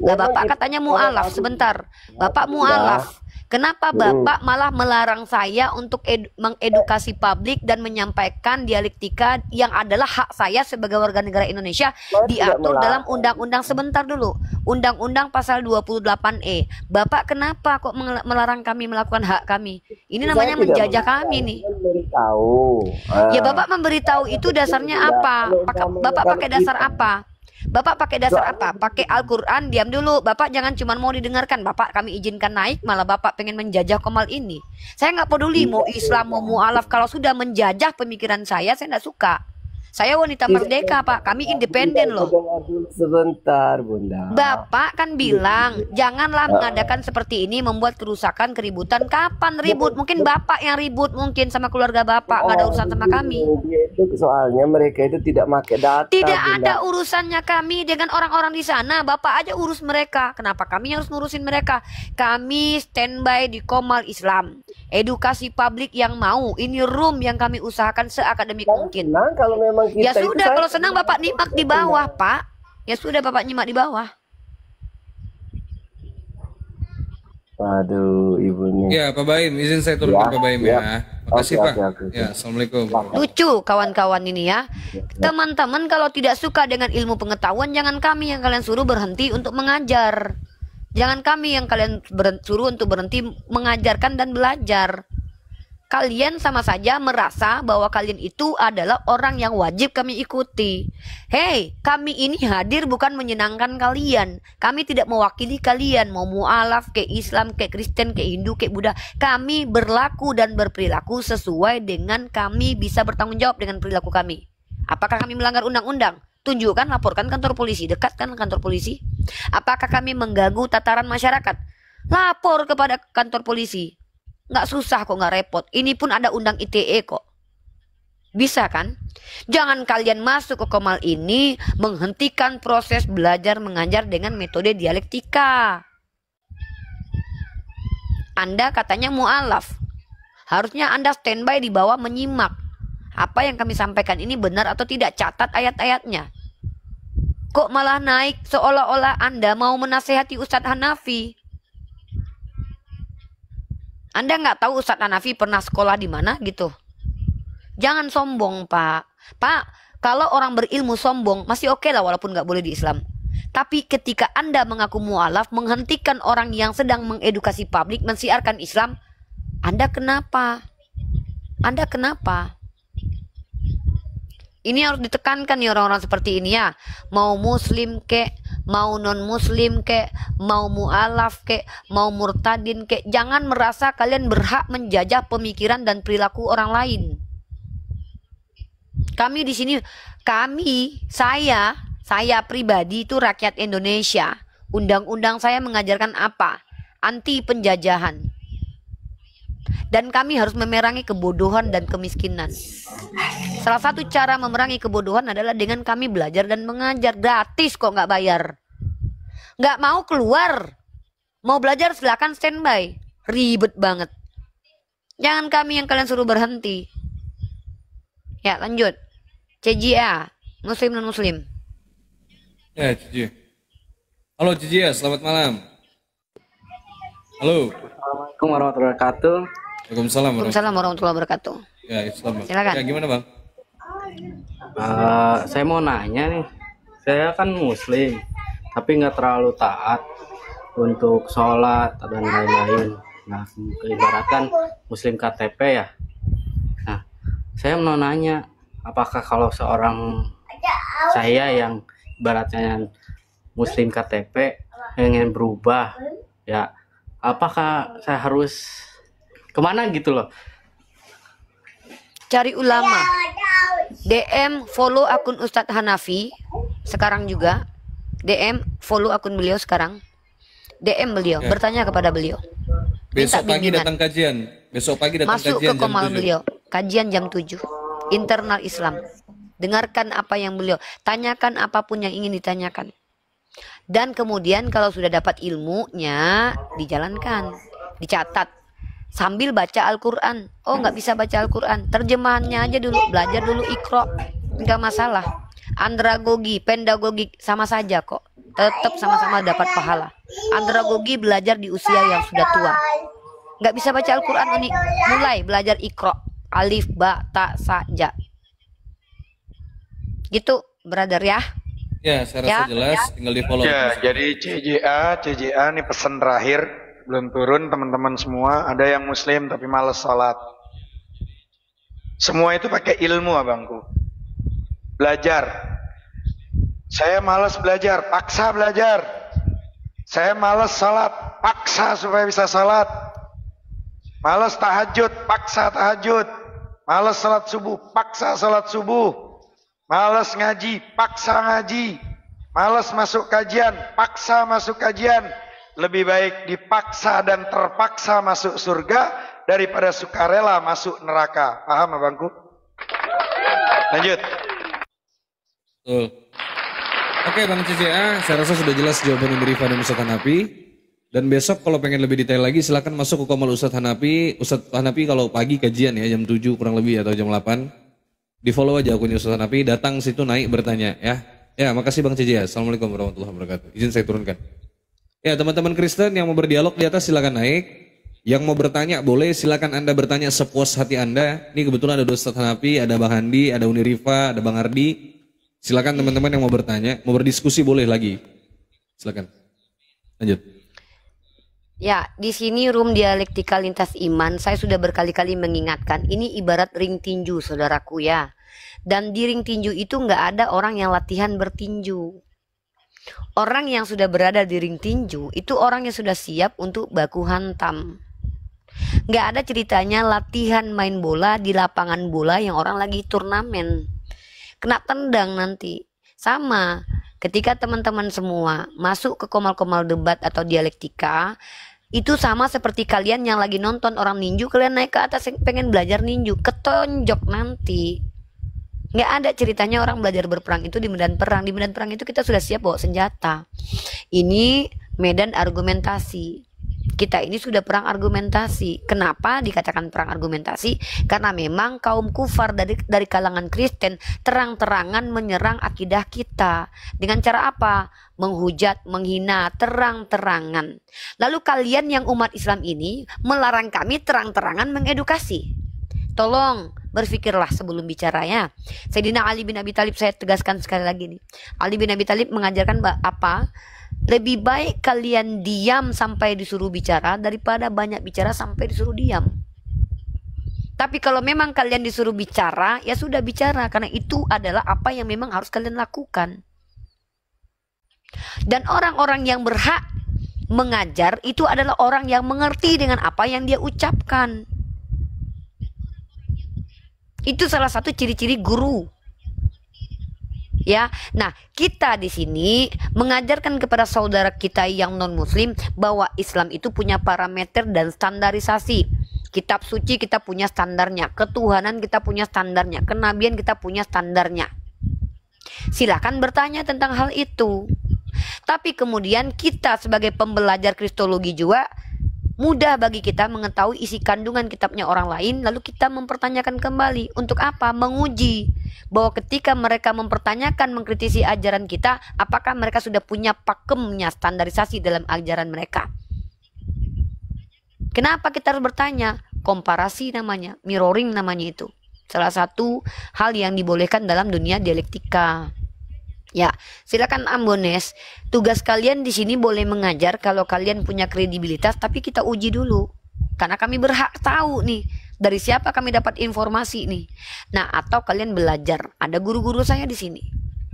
Speaker 6: Nah, Bapak katanya mualaf, sebentar. Bapak mualaf. Kenapa Bapak malah melarang saya untuk mengedukasi publik dan menyampaikan dialektika yang adalah hak saya sebagai warga negara Indonesia diatur dalam undang-undang, sebentar dulu. Undang-undang pasal 28E. Bapak kenapa kok melarang kami melakukan hak kami? Ini namanya menjajah kami nih.
Speaker 9: Memberitahu.
Speaker 6: Ya Bapak memberitahu itu dasarnya apa? Bapak pakai dasar apa? Bapak pakai dasar apa? Pakai Al-Quran. Diam dulu. Bapak jangan cuma mau didengarkan. Bapak kami izinkan naik, malah Bapak pengen menjajah komal ini. Saya nggak peduli mau Islam, mau mualaf. Kalau sudah menjajah pemikiran saya nggak suka. Saya wanita merdeka, Pak. Kami independen loh.
Speaker 9: Sebentar, Bunda.
Speaker 6: Bapak kan bilang, janganlah mengadakan seperti ini, membuat kerusakan, keributan. Kapan ribut? Mungkin Bapak yang ribut mungkin sama keluarga Bapak. Nggak ada urusan sama kami.
Speaker 9: Itu soalnya mereka itu tidak pakai data.
Speaker 6: Tidak
Speaker 9: Bunda.
Speaker 6: ada urusannya kami dengan orang-orang di sana. Bapak aja urus mereka. Kenapa kami yang harus ngurusin mereka? Kami standby di Komal Islam. Edukasi publik yang mau. Ini room yang kami usahakan seakademik mungkin.
Speaker 9: Nah, kalau memang
Speaker 6: Ya
Speaker 9: kita
Speaker 6: sudah, kalau senang Bapak nyimak di bawah, Pak. Ya sudah, Bapak nyimak di bawah.
Speaker 9: Aduh, ibunya.
Speaker 1: Ya, Pak Baim, izin saya turunkan Pak Baim ya. Makasih Pak.
Speaker 9: Oke.
Speaker 1: Ya, Assalamualaikum.
Speaker 6: Lucu kawan-kawan ini ya. Teman-teman kalau tidak suka dengan ilmu pengetahuan, jangan kami yang kalian suruh berhenti untuk mengajar. Jangan kami yang kalian suruh untuk berhenti mengajarkan dan belajar. Kalian sama saja merasa bahwa kalian itu adalah orang yang wajib kami ikuti. Hei, kami ini hadir bukan menyenangkan kalian. Kami tidak mewakili kalian. Mau mualaf, ke Islam, ke Kristen, ke Hindu, ke Buddha. Kami berlaku dan berperilaku sesuai dengan kami bisa bertanggung jawab dengan perilaku kami. Apakah kami melanggar undang-undang? Tunjukkan, laporkan kantor polisi. Dekat kan kantor polisi? Apakah kami mengganggu tataran masyarakat? Lapor kepada kantor polisi. Nggak susah kok, nggak repot. Ini pun ada undang ITE kok. Bisa kan? Jangan kalian masuk ke Komal ini menghentikan proses belajar mengajar dengan metode dialektika. Anda katanya mu'alaf. Harusnya Anda standby di bawah menyimak. Apa yang kami sampaikan ini benar atau tidak? Catat ayat-ayatnya. Kok malah naik seolah-olah Anda mau menasehati Ustadz Hanafi? Anda nggak tahu Ustadz Hanafi pernah sekolah di mana gitu? Jangan sombong, Pak. Pak, kalau orang berilmu sombong masih oke lah walaupun nggak boleh di Islam. Tapi ketika Anda mengaku mu'alaf, menghentikan orang yang sedang mengedukasi publik, mensiarkan Islam, Anda kenapa? Anda kenapa? Ini harus ditekankan nih orang-orang seperti ini ya. Mau muslim kek, mau non muslim kek, mau mu'alaf kek, mau murtadin kek, jangan merasa kalian berhak menjajah pemikiran dan perilaku orang lain. Kami di sini, saya pribadi itu rakyat Indonesia. Undang-undang saya mengajarkan apa? Anti penjajahan. Dan kami harus memerangi kebodohan dan kemiskinan. Salah satu cara memerangi kebodohan adalah dengan kami belajar dan mengajar. Gratis kok, nggak bayar. Nggak mau keluar. Mau belajar silakan standby. Ribet banget. Jangan kami yang kalian suruh berhenti. Ya lanjut. CJA, Muslim non Muslim.
Speaker 1: Ya, Cici. Halo Cici ya, selamat malam. Halo.
Speaker 10: Assalamualaikum warahmatullahi wabarakatuh.
Speaker 6: Waalaikumsalam warahmatullahi wabarakatuh.
Speaker 1: Ya, Islam.
Speaker 6: Silakan.
Speaker 1: Ya, gimana Bang?
Speaker 10: Saya mau nanya nih. Saya kan Muslim, tapi nggak terlalu taat untuk sholat dan lain-lain. Nah, ibaratkan Muslim KTP ya. Nah, saya mau nanya, apakah kalau seorang saya yang ibaratnya Muslim KTP ingin berubah, ya apakah saya harus kemana gitu loh?
Speaker 6: Cari ulama. DM follow akun Ustadz Hanafi sekarang juga. DM follow akun beliau sekarang. DM beliau,
Speaker 1: Ya.
Speaker 6: bertanya kepada beliau. Minta
Speaker 1: Besok pagi
Speaker 6: bimbingan.
Speaker 1: datang kajian. Besok pagi datang
Speaker 6: Masuk
Speaker 1: kajian
Speaker 6: ke Komal
Speaker 1: jam 7.
Speaker 6: beliau. Kajian jam 7. Internal Islam. Dengarkan apa yang beliau, tanyakan apapun yang ingin ditanyakan. Dan kemudian kalau sudah dapat ilmunya, dijalankan, dicatat. Sambil baca Al-Quran. Oh nggak bisa baca Al-Quran, terjemahannya aja dulu, belajar dulu Iqra. Nggak masalah. Andragogi, pendagogi sama saja kok. Tetap sama-sama dapat pahala. Andragogi belajar di usia yang sudah tua. Nggak bisa baca Al-Quran, mulai belajar Iqra. Alif, ba, ta, sa, ja. Gitu, brother ya.
Speaker 1: Ya, saya rasa
Speaker 6: Ya.
Speaker 1: jelas. Tinggal di follow.
Speaker 5: Ya, jadi CJA nih pesan terakhir, belum turun teman-teman semua. Ada yang Muslim tapi males sholat. Semua itu pakai ilmu abangku. Belajar. Saya males belajar, paksa belajar. Saya males sholat, paksa supaya bisa sholat. Males tahajud, paksa tahajud. Males sholat subuh, paksa sholat subuh. Males ngaji, paksa ngaji. Males masuk kajian, paksa masuk kajian. Lebih baik dipaksa dan terpaksa masuk surga daripada sukarela masuk neraka. Paham abangku? Lanjut.
Speaker 1: Betul. Oke Bang CCA, saya rasa sudah jelas jawaban dari Rifa dan Ustadz Hanafi. Dan besok kalau pengen lebih detail lagi silakan masuk ke Komal Ustadz Hanafi. Ustadz Hanafi kalau pagi kajian ya jam 7 kurang lebih atau jam 8. Di follow aja akunnya Ustadz Hanafi, datang situ naik bertanya ya. Ya makasih Bang CCA, Assalamualaikum warahmatullahi wabarakatuh. Izin saya turunkan. Ya teman-teman Kristen yang mau berdialog di atas silakan naik. Yang mau bertanya boleh, silakan Anda bertanya sepuas hati Anda. Ini kebetulan ada Ustadz Hanafi, ada Bang Handi, ada Uni Rifa, ada Bang Ardi. Silakan teman-teman yang mau bertanya, mau berdiskusi boleh lagi. Silakan. Lanjut.
Speaker 6: Ya, di sini room dialektika lintas iman, saya sudah berkali-kali mengingatkan, ini ibarat ring tinju, saudaraku ya. Dan di ring tinju itu nggak ada orang yang latihan bertinju. Orang yang sudah berada di ring tinju, itu orang yang sudah siap untuk baku hantam. Nggak ada ceritanya latihan main bola di lapangan bola yang orang lagi turnamen. Kena tendang nanti. Sama, ketika teman-teman semua masuk ke komal-komal debat atau dialektika, itu sama seperti kalian yang lagi nonton orang ninju, kalian naik ke atas pengen belajar ninju, ketonjok nanti. Nggak ada ceritanya orang belajar berperang itu di medan perang. Di medan perang itu kita sudah siap bawa senjata. Ini medan argumentasi. Kita ini sudah perang argumentasi. Kenapa dikatakan perang argumentasi? Karena memang kaum kufar dari kalangan Kristen terang-terangan menyerang akidah kita. Dengan cara apa? Menghujat, menghina, terang-terangan. Lalu kalian yang umat Islam ini melarang kami terang-terangan mengedukasi. Tolong berpikirlah sebelum bicara ya. Sayyidina Ali bin Abi Thalib, saya tegaskan sekali lagi nih. Ali bin Abi Thalib mengajarkan apa? Lebih baik kalian diam sampai disuruh bicara daripada banyak bicara sampai disuruh diam. Tapi kalau memang kalian disuruh bicara, ya sudah bicara, karena itu adalah apa yang memang harus kalian lakukan. Dan orang-orang yang berhak mengajar itu adalah orang yang mengerti dengan apa yang dia ucapkan. Itu salah satu ciri-ciri guru. Ya, nah kita di sini mengajarkan kepada saudara kita yang non muslim bahwa Islam itu punya parameter dan standarisasi. Kitab suci kita punya standarnya, ketuhanan kita punya standarnya, kenabian kita punya standarnya. Silakan bertanya tentang hal itu. Tapi kemudian kita sebagai pembelajar kristologi juga mudah bagi kita mengetahui isi kandungan kitabnya orang lain, lalu kita mempertanyakan kembali. Untuk apa? Menguji bahwa ketika mereka mempertanyakan, mengkritisi ajaran kita, apakah mereka sudah punya pakemnya, standarisasi dalam ajaran mereka. Kenapa kita harus bertanya? Komparasi namanya, mirroring namanya itu. Salah satu hal yang dibolehkan dalam dunia dialektika. Ya, silakan Ambones. Tugas kalian di sini boleh mengajar kalau kalian punya kredibilitas, tapi kita uji dulu. Karena kami berhak tahu nih dari siapa kami dapat informasi nih. Nah, atau kalian belajar. Ada guru-guru saya di sini.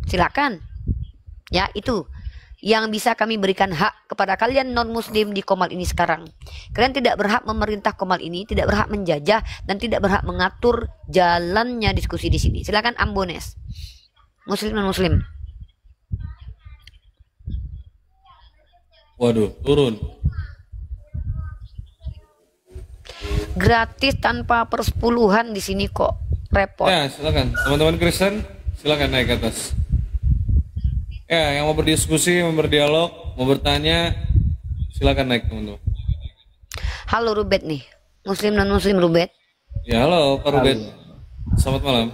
Speaker 6: Silakan. Ya, itu yang bisa kami berikan hak kepada kalian non-muslim di Qomal ini sekarang. Kalian tidak berhak memerintah Qomal ini, tidak berhak menjajah, dan tidak berhak mengatur jalannya diskusi di sini. Silakan Ambones. Muslim non-muslim.
Speaker 1: Waduh, turun.
Speaker 6: Gratis tanpa persepuluhan di sini kok. Repot.
Speaker 1: Ya, silakan. Teman-teman Kristen, silakan naik ke atas. Ya, yang mau berdiskusi, mau berdialog, mau bertanya, silakan naik teman-teman.
Speaker 6: Halo Rubet nih. Muslim non muslim Rubet.
Speaker 1: Ya, halo Pak Rubet. Selamat malam.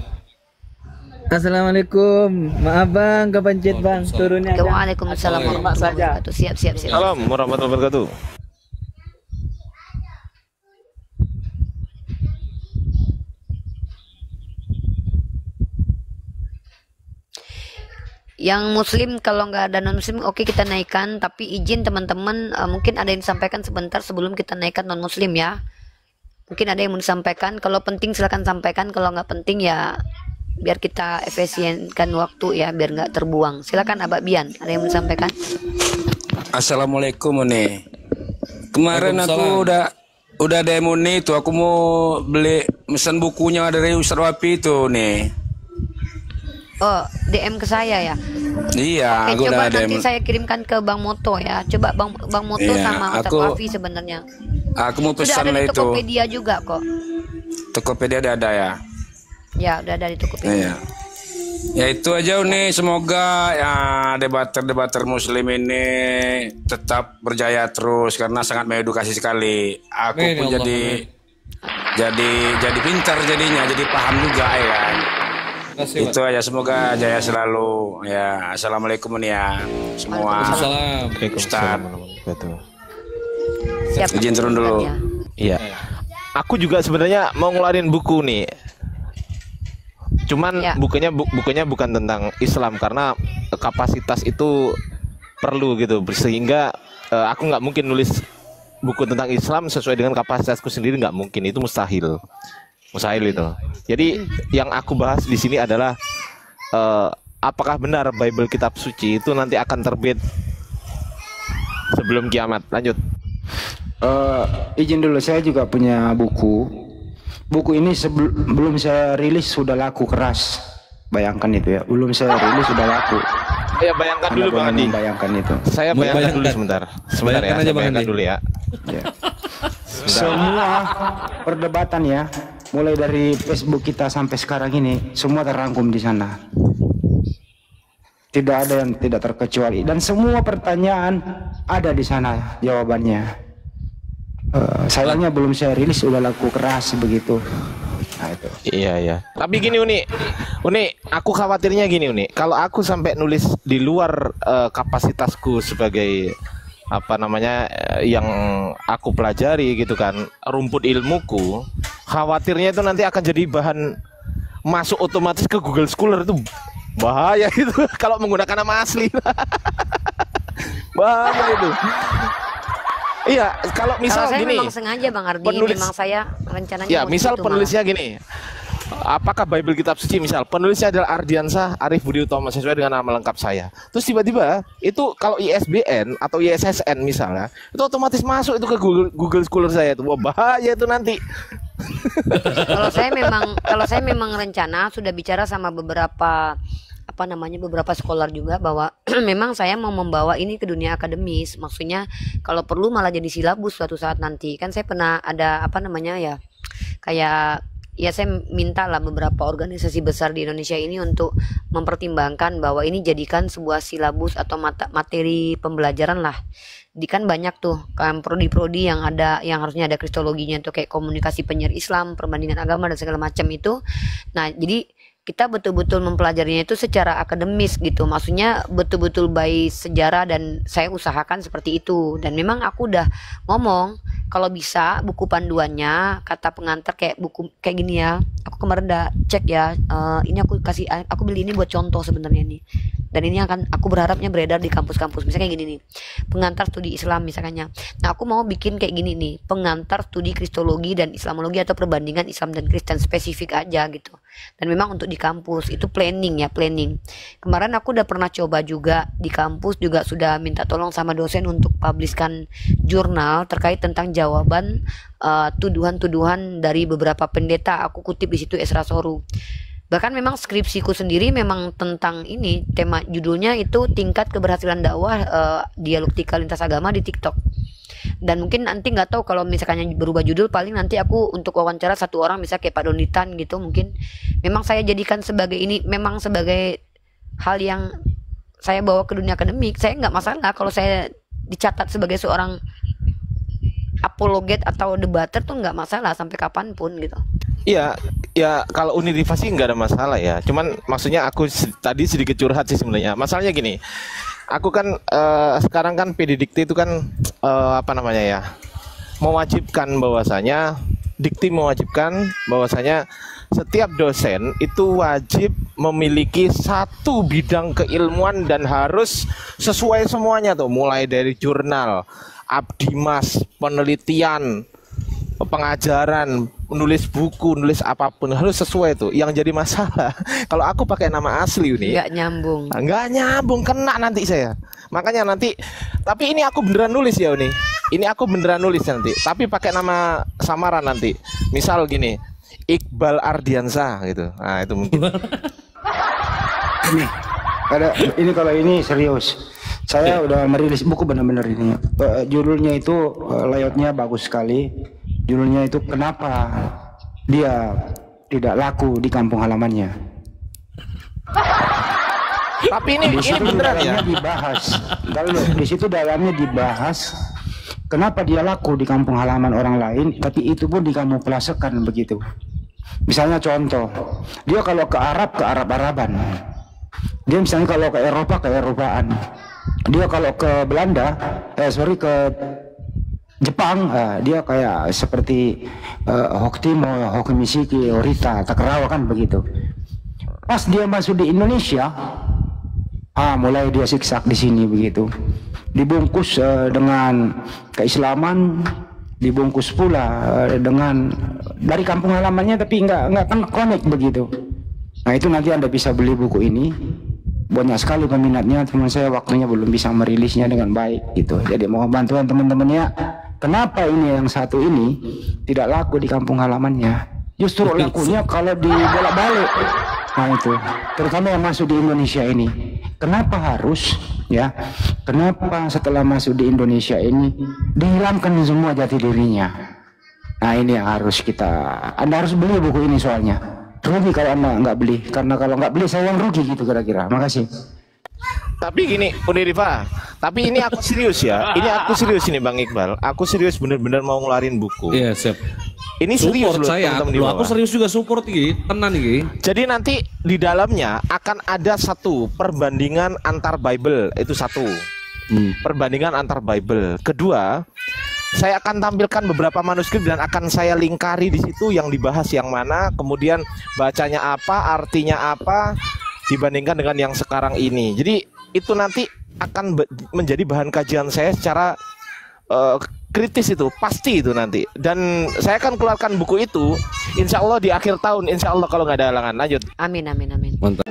Speaker 11: Assalamualaikum, maaf bang, kepencet bang, turunnya.
Speaker 6: Waalaikumsalam warahmatullahi wabarakatuh. Siap.
Speaker 3: Salam warahmatullahi wabarakatuh.
Speaker 6: Yang muslim kalau nggak ada non muslim, oke kita naikkan. Tapi izin teman-teman, mungkin ada yang disampaikan sebentar sebelum kita naikkan non muslim ya. Mungkin ada yang mau disampaikan. Kalau penting silakan sampaikan. Kalau nggak penting ya biar kita efisienkan waktu ya, biar nggak terbuang. Silakan Abak Bian, ada yang mau disampaikan?
Speaker 12: Assalamualaikum nih. Kemarin aku udah demo nih tuh, aku mau beli pesan bukunya dari Ustaz Wapi itu nih.
Speaker 6: Oh, DM ke saya ya.
Speaker 12: Iya,
Speaker 6: oke, coba nanti
Speaker 12: DM.
Speaker 6: saya kirimkan ke Bang Moto ya. Coba Bang Moto
Speaker 12: Iya,
Speaker 6: sama Ustaz Wafi sebenarnya.
Speaker 12: Aku mau pesan
Speaker 6: sudah ada
Speaker 12: lah
Speaker 6: di
Speaker 12: itu.
Speaker 6: Tokopedia juga kok.
Speaker 12: Tokopedia ada ya.
Speaker 6: Ya, udah dari Tokopedia.
Speaker 12: Iya. Ya itu aja nih, semoga ya debater muslim ini tetap berjaya terus karena sangat mengedukasi sekali. Aku pun jadi pintar jadinya, jadi paham juga ya kan. Itu aja, semoga jaya selalu ya. Assalamualaikum nih ya semua. Ustaz.
Speaker 6: Siap.
Speaker 12: Izin turun dulu.
Speaker 3: Iya. Aku juga sebenarnya mau ngeluarin buku nih. Cuman bukunya bukan tentang Islam karena kapasitas itu perlu gitu, sehingga aku nggak mungkin nulis buku tentang Islam sesuai dengan kapasitasku sendiri, nggak mungkin, itu mustahil itu. Jadi yang aku bahas di sini adalah apakah benar Bible kitab suci itu nanti akan terbit sebelum kiamat. Lanjut.
Speaker 7: Izin dulu, saya juga punya buku. Buku ini sebelum saya rilis sudah laku keras. Bayangkan itu ya, belum saya rilis sudah laku.
Speaker 3: Ya bayangkan dulu Bang Andi.
Speaker 7: Bayangkan itu.
Speaker 3: Saya bayangkan dulu sebentar ya. Saya bayangkan dulu ya.
Speaker 7: Semua perdebatan ya, mulai dari Facebook kita sampai sekarang ini semua terrangkum di sana. Tidak ada yang tidak terkecuali dan semua pertanyaan ada di sana jawabannya. Sayangnya belum saya rilis, udah laku keras begitu. Nah, itu.
Speaker 3: Iya. Tapi gini Uni, aku khawatirnya gini Uni, kalau aku sampai nulis di luar kapasitasku sebagai apa namanya yang aku pelajari gitu kan, rumput ilmuku, khawatirnya itu nanti akan jadi bahan masuk otomatis ke Google Scholar, itu bahaya itu kalau menggunakan nama asli. Bahaya itu. Iya, kalau misal
Speaker 6: saya
Speaker 3: gini,
Speaker 6: memang sengaja Bang Ardi, memang saya rencananya
Speaker 3: ya
Speaker 6: mau
Speaker 3: misal
Speaker 6: gitu
Speaker 3: penulisnya gini, apakah Bible Kitab Suci misal penulisnya adalah Ardiansah Arif Budi Utomo sesuai dengan nama lengkap saya, terus tiba-tiba itu kalau ISBN atau ISSN misalnya itu otomatis masuk itu ke Google Scholar saya, itu wah bahaya itu nanti.
Speaker 6: Kalau saya memang rencana sudah bicara sama beberapa beberapa scholar juga bahwa memang saya mau membawa ini ke dunia akademis, maksudnya kalau perlu malah jadi silabus suatu saat nanti. Kan saya pernah ada kayak saya minta lah beberapa organisasi besar di Indonesia ini untuk mempertimbangkan bahwa ini jadikan sebuah silabus atau materi pembelajaran lah. Kan banyak tuh kan prodi-prodi yang harusnya ada kristologinya tuh, kayak komunikasi penyiar Islam, perbandingan agama dan segala macam itu. Nah, jadi kita betul-betul mempelajarinya itu secara akademis gitu, maksudnya betul-betul by sejarah, dan saya usahakan seperti itu. Dan memang aku udah ngomong kalau bisa buku panduannya, kata pengantar kayak buku kayak gini ya. Aku kemarin udah cek ya, ini aku beli ini buat contoh sebenarnya nih. Dan ini akan aku berharapnya beredar di kampus-kampus. Misalnya kayak gini nih, pengantar studi Islam misalnya. Nah, aku mau bikin kayak gini nih, pengantar studi kristologi dan Islamologi atau perbandingan Islam dan Kristen, spesifik aja gitu. Dan memang untuk di kampus itu planning. Kemarin aku udah pernah coba juga di kampus, juga sudah minta tolong sama dosen untuk publishkan jurnal terkait tentang jawaban tuduhan-tuduhan dari beberapa pendeta. Aku kutip di situ Esra Soru. Bahkan memang skripsiku sendiri memang tentang ini, tema judulnya itu tingkat keberhasilan dakwah dialektika lintas agama di TikTok. Dan mungkin nanti nggak tahu kalau misalnya berubah judul, paling nanti aku untuk wawancara satu orang bisa kayak Pak Donitan gitu, mungkin memang saya jadikan sebagai ini, memang sebagai hal yang saya bawa ke dunia akademik. Saya nggak masalah kalau saya dicatat sebagai seorang apologet atau debater, tuh nggak masalah sampai kapanpun gitu.
Speaker 3: Iya, ya kalau universitas nggak ada masalah ya. Cuman maksudnya aku tadi sedikit curhat sih sebenarnya. Masalahnya gini, aku kan sekarang kan PDDikti itu kan mewajibkan bahwasanya Dikti mewajibkan bahwasanya setiap dosen itu wajib memiliki satu bidang keilmuan dan harus sesuai semuanya tuh, mulai dari jurnal, abdimas, penelitian, pengajaran, nulis buku, nulis apapun harus sesuai tuh. Yang jadi masalah kalau aku pakai nama asli ini
Speaker 6: nggak nyambung,
Speaker 3: kena nanti saya. Makanya nanti, tapi ini aku beneran nulis ya Uni. Ini aku beneran nulis nanti, tapi pakai nama samaran nanti. Misal gini, Iqbal Ardiansah gitu. Nah, itu mungkin.
Speaker 7: Ini kalau ini serius. Saya udah merilis buku benar-benar ini. Judulnya itu layoutnya bagus sekali. Judulnya itu kenapa dia tidak laku di kampung halamannya.
Speaker 3: Tapi ini beneran ya
Speaker 7: dibahas. Di situ dalamnya dibahas kenapa dia laku di kampung halaman orang lain, tapi itu pun dikamuflasekan begitu. Misalnya contoh, dia kalau ke Arab-Araban. Dia misalnya kalau ke Eropa, ke Eropaan. Dia kalau ke Belanda, ke Jepang, dia kayak seperti Hoktimo, Hokimisiki, Orita, Takarawa kan begitu. Pas dia masuk di Indonesia, mulai dia siksak di sini begitu. Dibungkus dengan keislaman, dibungkus pula dengan dari kampung halamannya, tapi nggak connect begitu. Nah, itu nanti Anda bisa beli buku ini. Banyak sekali peminatnya, teman saya waktunya belum bisa merilisnya dengan baik gitu. Jadi mohon bantuan teman-temannya. Kenapa ini yang satu ini tidak laku di kampung halamannya? Justru lakunya kalau di bolak-balik. Nah itu, terutama yang masuk di Indonesia ini. Kenapa harus ya? Kenapa setelah masuk di Indonesia ini dihilangkan semua jati dirinya? Nah ini yang harus Anda harus beli buku ini soalnya. Rugi kalau Anda nggak beli, karena kalau nggak beli saya yang rugi gitu kira-kira. Makasih.
Speaker 3: Tapi gini, Rifa, tapi ini aku serius ya. Ini aku serius ini Bang Iqbal. Aku serius bener-bener mau ngeluarin buku.
Speaker 1: Iya, siap.
Speaker 3: Ini serius
Speaker 1: support
Speaker 3: loh,
Speaker 1: saya.
Speaker 3: teman-teman di
Speaker 1: Loh,
Speaker 3: bawah.
Speaker 1: aku serius juga support iki, tenan iki.
Speaker 3: Jadi nanti di dalamnya akan ada satu perbandingan antar Bible, itu satu. Perbandingan antar Bible. Kedua, saya akan tampilkan beberapa manuskrip dan akan saya lingkari di situ yang dibahas yang mana, kemudian bacanya apa, artinya apa dibandingkan dengan yang sekarang ini. Jadi itu nanti akan menjadi bahan kajian saya secara kritis, itu pasti itu nanti. Dan saya akan keluarkan buku itu insya Allah di akhir tahun, insya Allah kalau nggak ada halangan. Lanjut.
Speaker 6: Amin, amin, amin.
Speaker 1: Mantap.